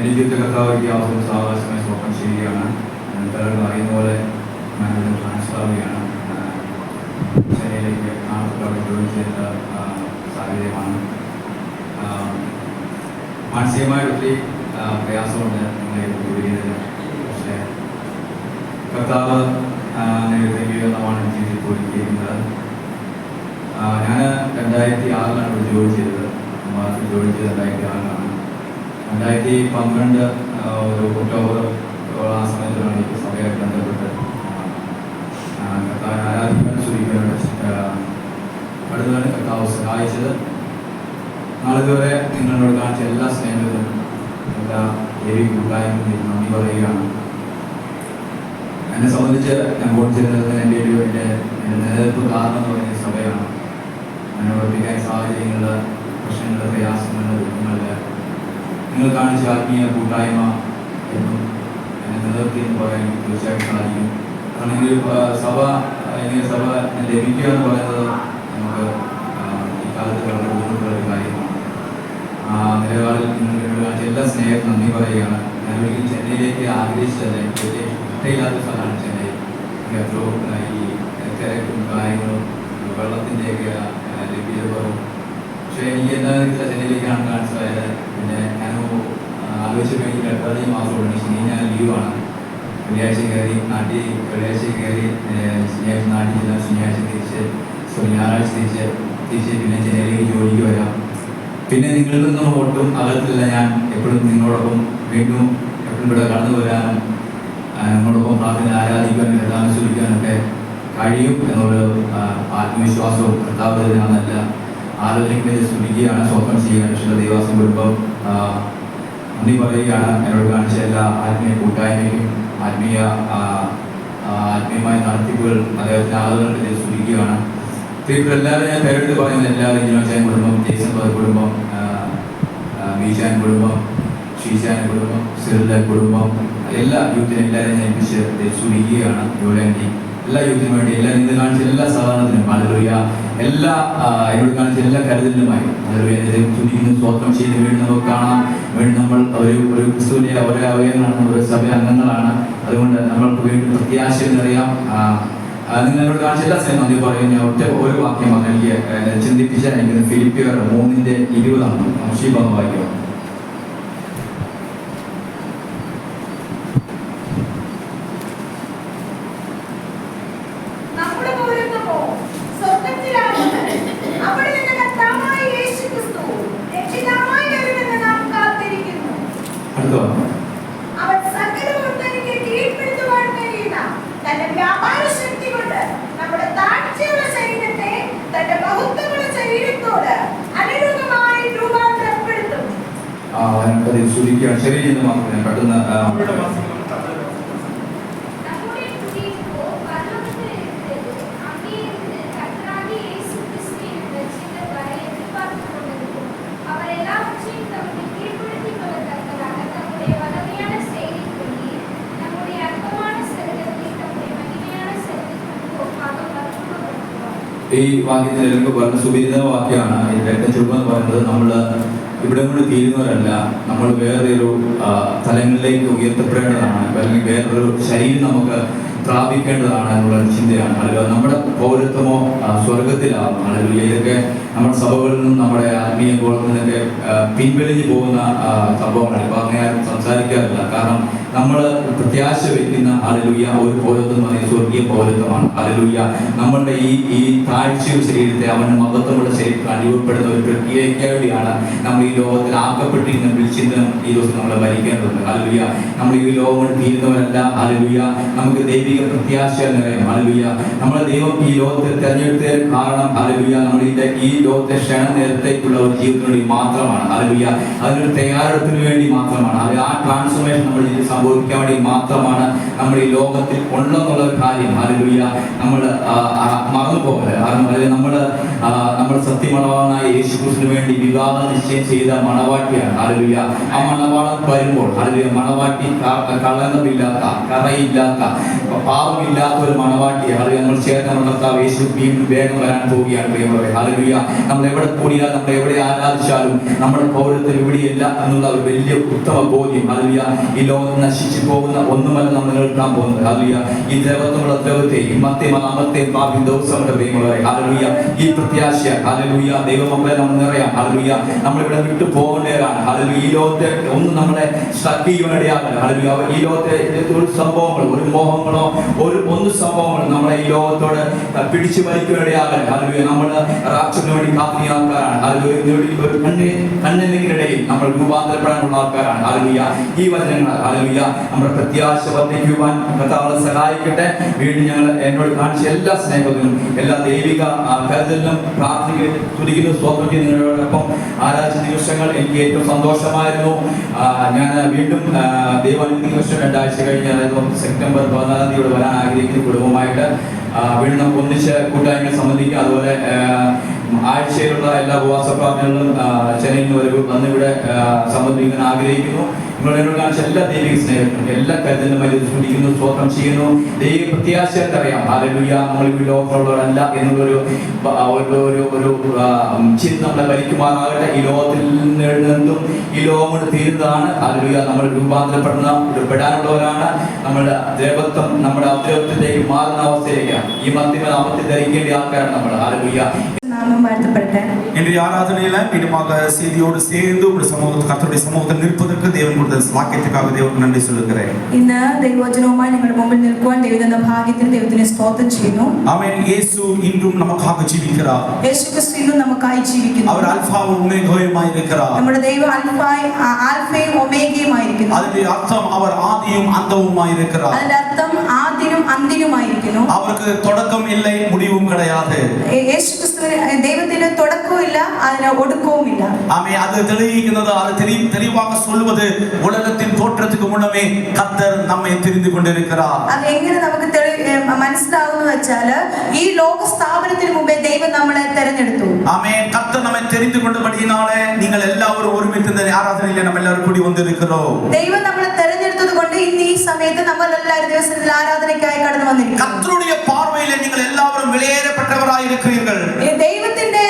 എൻ്റെ ജീവിതത്തെ കർത്താവ് അവസരം സാവകാശമായി സ്വപ്നം ചെയ്യുകയാണ്. പലരും അറിയുന്ന പോലെ ഞാനൊരു ട്രാൻസ്ഫർ ആവുകയാണ്. ചെന്നൈയിലേക്ക് നാളെ ജോലി ചെയ്യേണ്ട സാഹചര്യമാണ്. മാനസികമായ ഒത്തിരി പ്രയാസമുണ്ട് നിങ്ങളെ ജോലി ചെയ്തത്. പക്ഷേ കർത്താവ് ദൈവമാണ് ജീവിതത്തിൽ ഒരുക്കിയിരിക്കുന്നത്. ഞാൻ 2006 ജോലി ചെയ്തത്. മാസത്തിൽ ജോലി ചെയ്ത് 2006 2012 ഒരു ഒക്ടോബർ ആ സമയത്താണ് എനിക്ക് സഭയായിട്ട് ബന്ധപ്പെട്ട് കർത്താവിനെ ആരാധിക്കാൻ ശ്രമിക്കാനായിട്ട് അടുത്താണ് കർത്താവ് സഹായിച്ചത്. നാളിതുവരെ നിങ്ങളോട് കാണിച്ച എല്ലാ സ്നേഹത്തിനും എല്ലാ കൂട്ടായ്മയും നന്ദി പറയുകയാണ്. എന്നെ സംബന്ധിച്ച് ഞാൻ പോയിച്ചിരുന്നത് എൻ്റെ നിലനിൽപ്പ് കാരണം എന്ന് പറയുന്ന സഭയാണ്. എന്നെ പഠിപ്പിക്കാൻ സാഹചര്യങ്ങൾ, പ്രശ്നങ്ങൾ, പ്രയാസങ്ങൾ, ദുഃഖങ്ങളിൽ നിങ്ങൾ കാണിച്ച ആത്മീയ കൂട്ടായ്മ എന്നും എന്നെ നിലനിർത്തി എന്ന് പറയാൻ തീർച്ചയായിട്ടും സാധിക്കും. കാരണം ഇങ്ങനെ സഭ ലഭിക്കുക എന്ന് പറയുന്നത് നമുക്ക് ഈ കാലത്ത് വളരെ ബുദ്ധിമുട്ടുള്ള ഒരു കാര്യമാണ്. നിലപാടിൽ നിങ്ങൾ കാണിച്ച എല്ലാ സ്നേഹം നന്ദി പറയുകയാണ്. ഞാൻ ഒരിക്കലും ചെന്നൈയിലേക്ക് ആഗ്രഹിച്ചതല്ല. എനിക്ക് ഇഷ്ടമില്ലാത്ത സ്ഥലമാണ് ചെന്നൈ. എത്രയോ ഈ തിരക്കും കാര്യങ്ങളും വെള്ളത്തിൻ്റെയൊക്കെ ലഭ്യതകളും. പക്ഷേ എനിക്ക് എന്താണെന്നില്ല ചെന്നൈയിലേക്കാണ് മനസ്സിലായത്. പിന്നെ ഞാൻ ആലോചിച്ചപ്പോൾ എനിക്ക് 15 മാസമുണ്ട്. ശനിയാഴ്ച ലീവാണ്. വെള്ളിയാഴ്ച കയറി നാട്ടിൽ, വെള്ളിയാഴ്ച കയറി ശനിയാഴ്ച നാട്ടിൽ ചെല്ലാം, ശനിയാഴ്ച ഞായറാഴ്ച തിരിച്ച് പിന്നെ ചെന്നൈയിലേക്ക് ജോലിക്ക് വരാം. പിന്നെ നിങ്ങളിൽ നിന്നും ഒട്ടും അകലത്തില്ല. ഞാൻ എപ്പോഴും നിങ്ങളോടൊപ്പം വീണ്ടും എപ്പോഴും ഇവിടെ കടന്നു വരാനും നിങ്ങളോടൊപ്പം പ്രാർത്ഥന ആരാധിക്കാനും എല്ലാം ആസ്വദിക്കാനൊക്കെ കഴിയും എന്നുള്ളൊരു ആത്മവിശ്വാസവും കർത്താവ് നല്ല ആലോചനയ്ക്ക് ശ്രമിക്കുകയാണ്. സ്വപ്നം ചെയ്യുകയാണ്. വിശുദ്ധ ദേവാസം കുടുംബം നന്ദി പറയുകയാണ്. എന്നോട് കാണിച്ച എല്ലാ ആത്മീയ കൂട്ടായ്മയ്ക്കും ആത്മീയമായ നടത്തിപ്പുകൾ അദ്ദേഹത്തിന് ആളുകളുടെ ശ്രമിക്കുകയാണ്. ഇപ്പോൾ എല്ലാവരും ഞാൻ പേരെടുത്ത് പറയുന്നത് എല്ലാവരും ജിനോചാൻ കുടുംബം, ജെയ്സൺ കുടുംബം, ബീചാൻ കുടുംബം, ഷീചാൻ കുടുംബം, സിറിലെ കുടുംബം, എല്ലാ യൂത്തിനും എല്ലാവരും ഞാൻ ഏൽപ്പിച്ച് ശ്രമിക്കുകയാണ്. ജോലിയാൻറ്റി എല്ലാ യൂത്തിനും വേണ്ടി നിങ്ങൾ കാണിച്ച എല്ലാ സഹകരണത്തിനും ഹല്ലേലൂയ, എല്ലാ എന്നോട് കാണിച്ച എല്ലാ കരുതലിനുമായി ഹല്ലേലൂയ തുനിക്കുന്നു. സ്വപ്നം ചെയ്ത് വീണ്ടും നമുക്ക് കാണാം. വീണ്ടും നമ്മൾ ഒരു ക്രിസ്തുവിൻ്റെ ഓരോ അവയവങ്ങളാണ്, ഒരു സഭ അംഗങ്ങളാണ്. അതുകൊണ്ട് നമ്മൾക്ക് വീണ്ടും പ്രത്യാശ എന്നറിയാം. നിങ്ങളോട് കാണിച്ച എല്ലാ സ്നേഹം നന്ദി പറയുന്ന ഒരു വാക്യമാണ് എനിക്ക് ചിന്തിപ്പിച്ച എനിക്ക് ഫിലിപ്പിയർ 3:20 ഷീബാന്ന് വായിക്കുക. ശരീരം മാത്രമേ പെട്ടെന്ന് ഈ വാക്യത്തിൽ എനിക്ക് പറഞ്ഞ സുപരിത വാക്യമാണ്. ഇതിന്റെ ചുവന്ന് പറയുന്നത് നമ്മൾ ഇവിടെ കൊണ്ട് തീരുന്നവരല്ല, നമ്മൾ വേറൊരു തലങ്ങളിലേക്ക് ഉയർത്തപ്പെടേണ്ടതാണ്, അല്ലെങ്കിൽ വേറൊരു ശരീരം നമുക്ക് പ്രാപിക്കേണ്ടതാണ് എന്നുള്ള ചിന്തയാണ്. അല്ലെങ്കിൽ നമ്മുടെ പൗരത്വമോ സ്വർഗത്തിലാവും. അല്ലെങ്കിൽ ഇതൊക്കെ നമ്മുടെ സഭകളിൽ നിന്നും നമ്മുടെ ആത്മീയ ഗോളിൽ നിന്നൊക്കെ പിൻവലിഞ്ഞു പോകുന്ന സംഭവമാണ്. ഇപ്പം അങ്ങനെ സംസാരിക്കാറില്ല. കാരണം നമ്മൾ പ്രത്യാശ വയ്ക്കുന്ന ഹല്ലേലൂയ ഒരു പൗരത്വം പറഞ്ഞ സ്വർഗീയ പൗരത്വമാണ്. ഹല്ലേലൂയ നമ്മളുടെ ഈ താഴ്ചയുടെ ശരീരത്തെ അവൻ്റെ മഹത്വമുള്ള ശരീരത്തിൽ അനുഭവപ്പെടുന്ന ഒരു പ്രക്രിയയ്ക്ക് വേണ്ടിയാണ് നമ്മൾ ഈ ലോകത്തിൽ ആക്കപ്പെട്ടിരുന്ന വിളിച്ചിന്തനം ഈ ദിവസം നമ്മളെ ഭരിക്കേണ്ടതുണ്ട്. ഹല്ലേലൂയ നമ്മൾ ഈ ലോകം കൊണ്ട് തീരുന്നവരല്ല. ഹല്ലേലൂയ നമുക്ക് ദൈവിക പ്രത്യാശ എന്നറിയാം. ഹല്ലേലൂയ നമ്മളെ ദൈവം ഈ ലോകത്തെ തെരഞ്ഞെടുത്തതിന് കാരണം ഹല്ലേലൂയ നമ്മളിന്റെ ഈ ലോകത്തെ ക്ഷണ നേരത്തേക്കുള്ള ഒരു ജീവിതത്തിന് വേണ്ടി മാത്രമാണ്. ഹല്ലേലൂയ അതിനൊരു തയ്യാറെടുപ്പിന് വേണ്ടി മാത്രമാണ്. ആ ട്രാൻസ്ഫോർമേഷൻ നമ്മൾ സംഭവിക്കാൻ വേണ്ടി മാത്രമാണ് നമ്മൾ ഈ ലോകത്തിൽ ഉള്ളെന്നുള്ള ഒരു കാര്യം ഹല്ലേലൂയ നമ്മൾ മറന്നു പോകരുത്. കാരണം നമ്മൾ സത്യമണവാളനായ യേശുക്രിസ്തുവിന് വേണ്ടി വിവാഹ നിശ്ചയം ചെയ്ത മണവാട്ടിയാണ് ഹല്ലേലൂയ. ആ മണവാളൻ വരുമ്പോൾ ഹല്ലേലൂയ മണവാട്ടി കളങ്കമില്ലാത്ത കറയില്ലാത്ത പാപമില്ലാത്ത ഒരു മണവാട്ടിയെ ഹല്ലേലൂയ നമ്മൾ ചേർന്ന് കർത്താവ് യേശു വീണ്ടും വേഗം വരാൻ പോവുകയാണ് പ്രിയമുള്ളവരെ ഹല്ലേലൂയ. നമ്മൾ എവിടെ കൂടിയാൽ നമ്മൾ എവിടെ ആരാധിച്ചാലും നമ്മുടെ പൗരത്വം ഇവിടെയല്ല എന്നുള്ള ഒരു വലിയ ഉത്തമ ബോധ്യം ഹല്ലേലൂയ. ഈ ലോകം നശിച്ചു പോകുന്ന ഒന്നുമല്ല നമ്മൾ കേൾക്കാൻ പോകുന്നത് ഹല്ലേലൂയ. ഈ ദേവത്വമുള്ള ദേവത്തെയും മത്തേയും നാമത്തെയും ഭാഗ്യം ദിവസമുണ്ട് പ്രിയമുള്ളവരെ ഹല്ലേലൂയ. ഈ പ്രത്യാശ ഹല്ലേലൂയ ദൈവമക്കളെ നമ്മൾ നിറയാം ഹല്ലേലൂയ. നമ്മളിവിടെ വിട്ടു പോകേണ്ടവരാണ് ഹല്ലേലൂയ. ഈ ലോകത്തെ ഒന്നും നമ്മളെ സ്ട്രക്ക് ചെയ്യുവാനിടയാകല്ല ഹല്ലേലൂയ. ഈ ലോകത്തെ ഒരു സംഭവങ്ങൾ ഒരു മോഹങ്ങളോ ഒന്ന് സംഭവങ്ങൾ നമ്മളെ ഈ ലോകത്തോട് പിടിച്ചു വലിക്കുവാനിടയാകല്ല ഹല്ലേലൂയ. നമ്മൾ റാപ്ചറിന് വേണ്ടി കാത്തിരിക്കുന്ന ആൾക്കാരാണ് ഹല്ലേലൂയ. ഒരു കണ്ണിനിടയിൽ നമ്മൾ രൂപാന്തരപ്പെടാനുള്ള ആൾക്കാരാണ് ഹല്ലേലൂയ. ഈ വചനങ്ങൾ ഹല്ലേലൂയ നമ്മുടെ പ്രത്യാശ വർദ്ധിക്കുവാൻ കർത്താവ് സഹായിക്കട്ടെ. വീണ്ടും ഞങ്ങൾ എന്നോട് കാണിച്ച എല്ലാ സ്നേഹത്തിനും എല്ലാ ദൈവിക കരുതലിനും പ്രാർത്ഥിക്കുന്നു, സ്തുതിക്കുന്നു, സ്തോത്രം ചെയ്യുന്നു. നിങ്ങളോടൊപ്പം ആരാധന നിമിഷങ്ങൾ എനിക്ക് ഏറ്റവും സന്തോഷമായിരുന്നു. ഞാൻ വീണ്ടും ദൈവാനുഗ്രഹ നിമിഷം 2 ആഴ്ച കഴിഞ്ഞ് അതായത് സെപ്റ്റംബർ 14 തീയതി ഇവിടെ വരാൻ ആഗ്രഹിക്കുന്ന കുടുംബമായിട്ട് വീണ്ടും നമുക്ക് ഒന്നിച്ച് കൂട്ടായ്മ സംബന്ധിക്കുക. അതുപോലെ ആഴ്ചയിലുള്ള എല്ലാ ഉപവാസ പ്രാർത്ഥനകളും ചെന്നൈയിൽ നിന്ന് വന്ന് ഇവിടെ സംബന്ധിക്കാൻ ആഗ്രഹിക്കുന്നു. നിങ്ങളോട് കാണിച്ച എല്ലാ ദൈവിക സ്നേഹത്തിനും എല്ലാ കരുതലുമായി സ്തുതിക്കുന്നു, സ്തോത്രം ചെയ്യുന്നു. ദൈവ പ്രത്യാശ അറിയാം ഹല്ലേലൂയ. നമ്മൾ ഈ ലോകത്തുള്ളവരല്ല എന്നുള്ളൊരു ചിന്ത നമ്മളെ ഭരിക്കുമാറാകട്ടെ. ഈ ലോകത്തിൽ നിന്നും ഈ ലോകം കൊണ്ട് തീരുന്നതാണ് ഹല്ലേലൂയ. നമ്മൾ രൂപാന്തരപ്പെടാനുള്ളവരാണ്. നമ്മുടെ ദേവത്വം നമ്മുടെ ഔദ്യോഗികത്തിലേക്ക് മാറുന്ന അവസ്ഥയിലേക്കാണ്. ഈ നാമത്തിൽ ധരിക്കേണ്ട ആൾക്കാരാണ് നമ്മൾ ഹല്ലേലൂയ. இன்றைய ஆராதனையில மீண்டுமாக செய்தியோடு சேர்ந்து ஒரு சமூகத்தில் கர்த்தருடைய சமூகத்தில் நிற்பதற்கு தேவன் கொடுத்த வாக்கியத்துக்காக தேவனுக்கு நன்றி சொல்லுகிறேன். ഇന്ന് ദൈവവചനവുമായി നിങ്ങളുടെ മുമ്പിൽ നിൽക്കുവാൻ ദൈവം തന്ന ഭാഗ്യത്തിന് ദൈവത്തിനെ സ്തോത്രം ചെയ്യുന്നു. ആമേൻ. യേശു ഇന്നും നമുക്കാக ജീവിக்கிறார். യേശുക്രിസ്തു ഇന്നും നമുക്കായി ജീവിക്കുന്നു. அவர் അൽഫാവും ഒമേഗയുമായി இருக்கிறார். നമ്മുടെ ദൈവം ആൽഫയും ഒമേഗയുമായിരിക്കുന്നു. അതിന്റെ അർത്ഥം അവർ ആദിയും അന്തവുമായി இருக்கிறார். അതിന്റെ അർത്ഥം ആദിയും അന്ത്യവുമായിരിക്കുന്നു. അവർക്ക് തുടക്കം இல்லை முடிவும் கிடையாது. യേശുക്രിസ്തുവിന് ദൈവത്തിന് തുടക്കവും ഇല്ല, അതിന് ഒടുക്കവും ഇല്ല. ആമേൻ. അത് തെളിയിക്കുന്നത് അത് തെളിവാக சொல்வது உலகத்தின் தோற்றத்துக்கு முன்னமே கர்த்தர் நம்மை தெரிந்து கொண்டிருக்கிறார். അത് എങ്ങനെ നമുക്ക് മനസ്സിലാവുന്നു വെച്ചാൽ ഈ ലോക സ്ഥാപനത്തിന് മുമ്പേ ദൈവം നമ്മളെ തിരഞ്ഞെടുത്തു. ആമേൻ. കർത്തർ നമ്മെ தெரிந்து கொண்டபடியினாலே நீங்கள் எல்லாரும் ഒരുമിച്ച് இந்த ആരാധനയിൽ നമ്മൾ എല്ലാവരും കൂടി വന്നിരിக்கிறோம். ദൈവം നമ്മളെ തിരഞ്ഞെടുത്തതുകൊണ്ട് ഇന്ന് ഈ സമയത്ത് നമ്മൾ എല്ലാവരും ദിവസത്തിൽ ആരാധനയ്ക്കായി കടന്നു വന്നിരിക്കുന്നു. കർത്തരുടെ പാർവയിൽ നിങ്ങൾ എല്ലാവരും വിലയേറപ്പെട്ടവരായി ഇരിக்கிறீர்கள். ദൈവത്തിന്റെ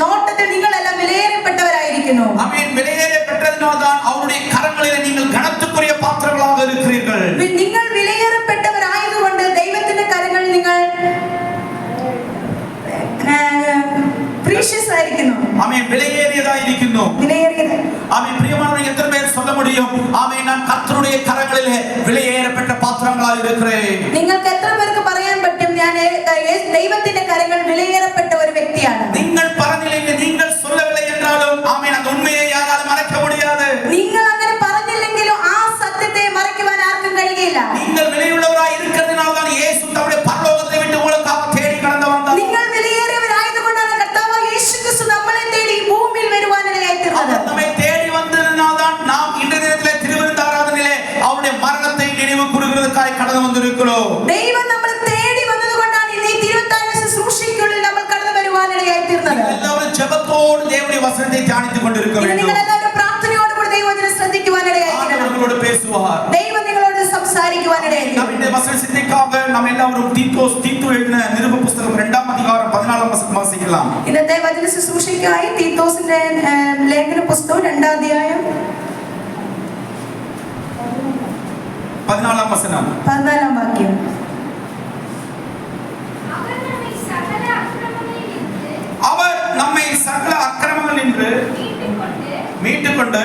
നോട്ടത്തിൽ നിങ്ങൾ എല്ലാം വിലയേറപ്പെട്ടവരായിരിക്കുന്നു. ആമേൻ. വിലയേറപ്പെട്ടതിനാൽதான் அவருடைய கரங்களிலே நீங்கள் கனத்துக்குரிய பாத்திரங்களாக இருக்கிறீர்கள். നിങ്ങൾ വിലയേറപ്പെട്ടവരായതുകൊണ്ട് ദൈവത്തിന്റെ കരങ്ങളിൽ നിങ്ങൾ precious ആയിരിക്കുന്നു. ആമേൻ. വിലയേറിയതായിരിക്കുന്നു. വിലയേറിയത്. ആമേൻ. പ്രിയമാനവരെ എത്ര പേർ சொல்ல முடியும் ആമേൻ ഞാൻ കർത്തരുടെ കരങ്ങളിലെ വിലയേറപ്പെട്ട പാത്രങ്ങളായി இருக்கிறேன். നിങ്ങൾക്ക് എത്ര പേർക്ക് പറയാൻ പറ്റും ഞാൻ ദൈവത്തിന്റെ കരങ്ങൾ വിലയേറപ്പെട്ട ഒരു വ്യക്തിയാണ്? നിങ്ങൾ പറഞ്ഞില്ലെങ്കിൽ നിങ്ങൾ சொல்லவில்லை என்றாலும் ആമേൻ அந்த உண்மையை யாராலும் மறைக்க முடியாது. നിങ്ങൾ അങ്ങനെ പറഞ്ഞില്ലെങ്കിലും ആ സത്യത്തെ മറയ്ക്കുവാൻ ആർക്കും കഴിയില്ല. നിങ്ങൾ വിലയുള്ളവരായി இருக்கிறதுனால்தான் இயேசு தம்முடைய பரலோகத்தை விட்டு உங்களுக்காக தேடி கடந்து வந்தார். നിങ്ങൾ വിലയേറിയവരായതുകൊണ്ടാണ് കർത്താവ് യേശുക്രിസ്തു നമ്മളെ തേടി ഭൂമിയിൽ വരുവാനിടയായി തീർന്നത്. നമ്മെ തേടി വന്നതിനാൽதான் நாம் இந்த நேரத்திலே திருவிருந்து ஆராதனையிலே அவருடைய மரணத்தை நினைவு கூறுகிறதுக்காய் கடந்து வந்திருக்கிறோம். ദൈവം നമ്മളെ തേടി വന്നതുകൊണ്ടാണ് ഇന്ന് ഈ തിരുവത്താഴ ശുശ്രൂഷയ്ക്കുള്ളിൽ നമ്മൾ കടന്നു വരുവാനിടയായി തീർന്നത്. എല്ലാവരും ജപത്തോടെ ദൈവത്തിന്റെ വചനത്തെ ധ്യാനിച്ചു കൊണ്ടിരിക്കുക வேண்டும். നിങ്ങൾ എല്ലാവരും പ്രാർത്ഥനയോടുകൂടി ദൈവവചനം ശ്രദ്ധിക്കുവാനിടയായി തീരണം. നിങ്ങളോട് பேசுவார். ദൈവം നിങ്ങളോട് സംസാരിക്കുവാനിടയായി തീരണം. നമ്മുടെ വചന ചിന്തയ്ക്കാக നാം എല്ലാവരും തീത്തു എഴുതിയ നിരുപ പുസ്തകം 2-ാം അധികാരം 14-ാം വചനം വായിக்கலாம். ഇന്നത്തെ വചന ശുശ്രൂഷയ്ക്കായി തീത്തോസിന്റെ ലേഖന പുസ്തകം 2-ാം അധ്യായം 14-ാം വചനം 14-ാം വാക്യം. அவர் நம்மை சகல அக்கிரமங்களில் நின்று மீட்டுக்கொண்டு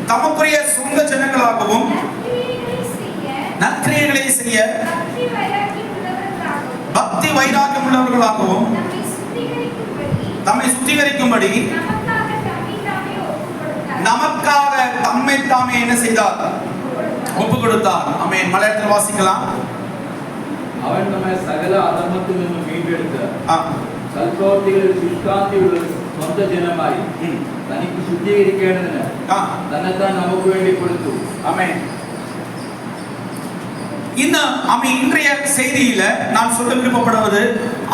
தமக்குரிய சொந்த ஜனங்களாகவும் நற்கிரியைகளை செய்ய பக்தி வைராக்கியம் உள்ளவர்களாகவும் தம்மை சுத்திகரிக்கும்படி நமக்காக தம்மை தாமே என்ன செய்தார்? ஒப்பு கொடுத்தார். ஆமென். மலையாளத்தில் வாசிக்கலாம். അവൻ നമ്മെ സകല അധർമ്മത്തിൽ നിന്നും വീണ്ടെടുത്ത് സൽപ്രവൃത്തികളിൽ ശുഷ്കാന്തിയുള്ള സ്വന്തം ജനമായി തനിക്ക് ശുദ്ധീകരിക്കേണ്ടതിന് തന്നെത്താൻ നമുക്ക് വേണ്ടി കൊടുത്തു. ஆமென். இந்த இன்றைய செய்தியில நான் சொல்ல விருப்பப்படுவது,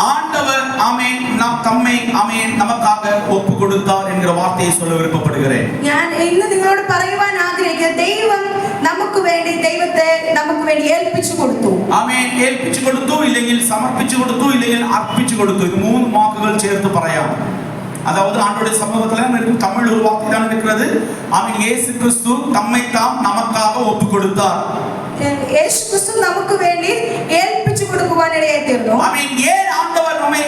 ஆண்டவர் ஆமென் நாம் தம்மை ஆமென் நமக்காக ஒப்பு கொடுத்தார் என்கிற வார்த்தையை சொல்ல விருப்பப்படுகிறேன். ഞാൻ ഇന്ന് നിങ്ങളോട് പറയുവാൻ ആഗ്രഹിക്കുന്നു, ദൈവം നമുക്ക് വേണ്ടി ദൈവത്തെ നമുക്ക് വേണ്ടി ഏൽപ്പിച്ചു കൊടുത്തു. ആമേൻ. ഏൽപ്പിച്ചു കൊടുത്തു, ഇല്ലെങ്കിൽ സമർപ്പിച്ചു കൊടുത്തു, ഇല്ലെങ്കിൽ അർപ്പിച്ചു കൊടുത്തു. ഇത് മൂന്ന് വാക്കുകൾ ചേർത്ത് പറയാം. அதாவது ஆண்டவருடைய சமூகத்துல இருக்கும் தமிழ் ஒரு வார்த்தை தான் இருக்கிறது. ஆமென். இயேசு கிறிஸ்து தம்மை தாம் நமக்காக ஒப்பு கொடுத்தார். യേശു ക്രിസ്തു നമുക്ക് വേണ്ടി ഏൽപ്പിച്ചു കൊടുക്കുവാൻ ഇടയായി തീർന്നു. ஆமென். ஏன் ஆண்டவர் நம்மை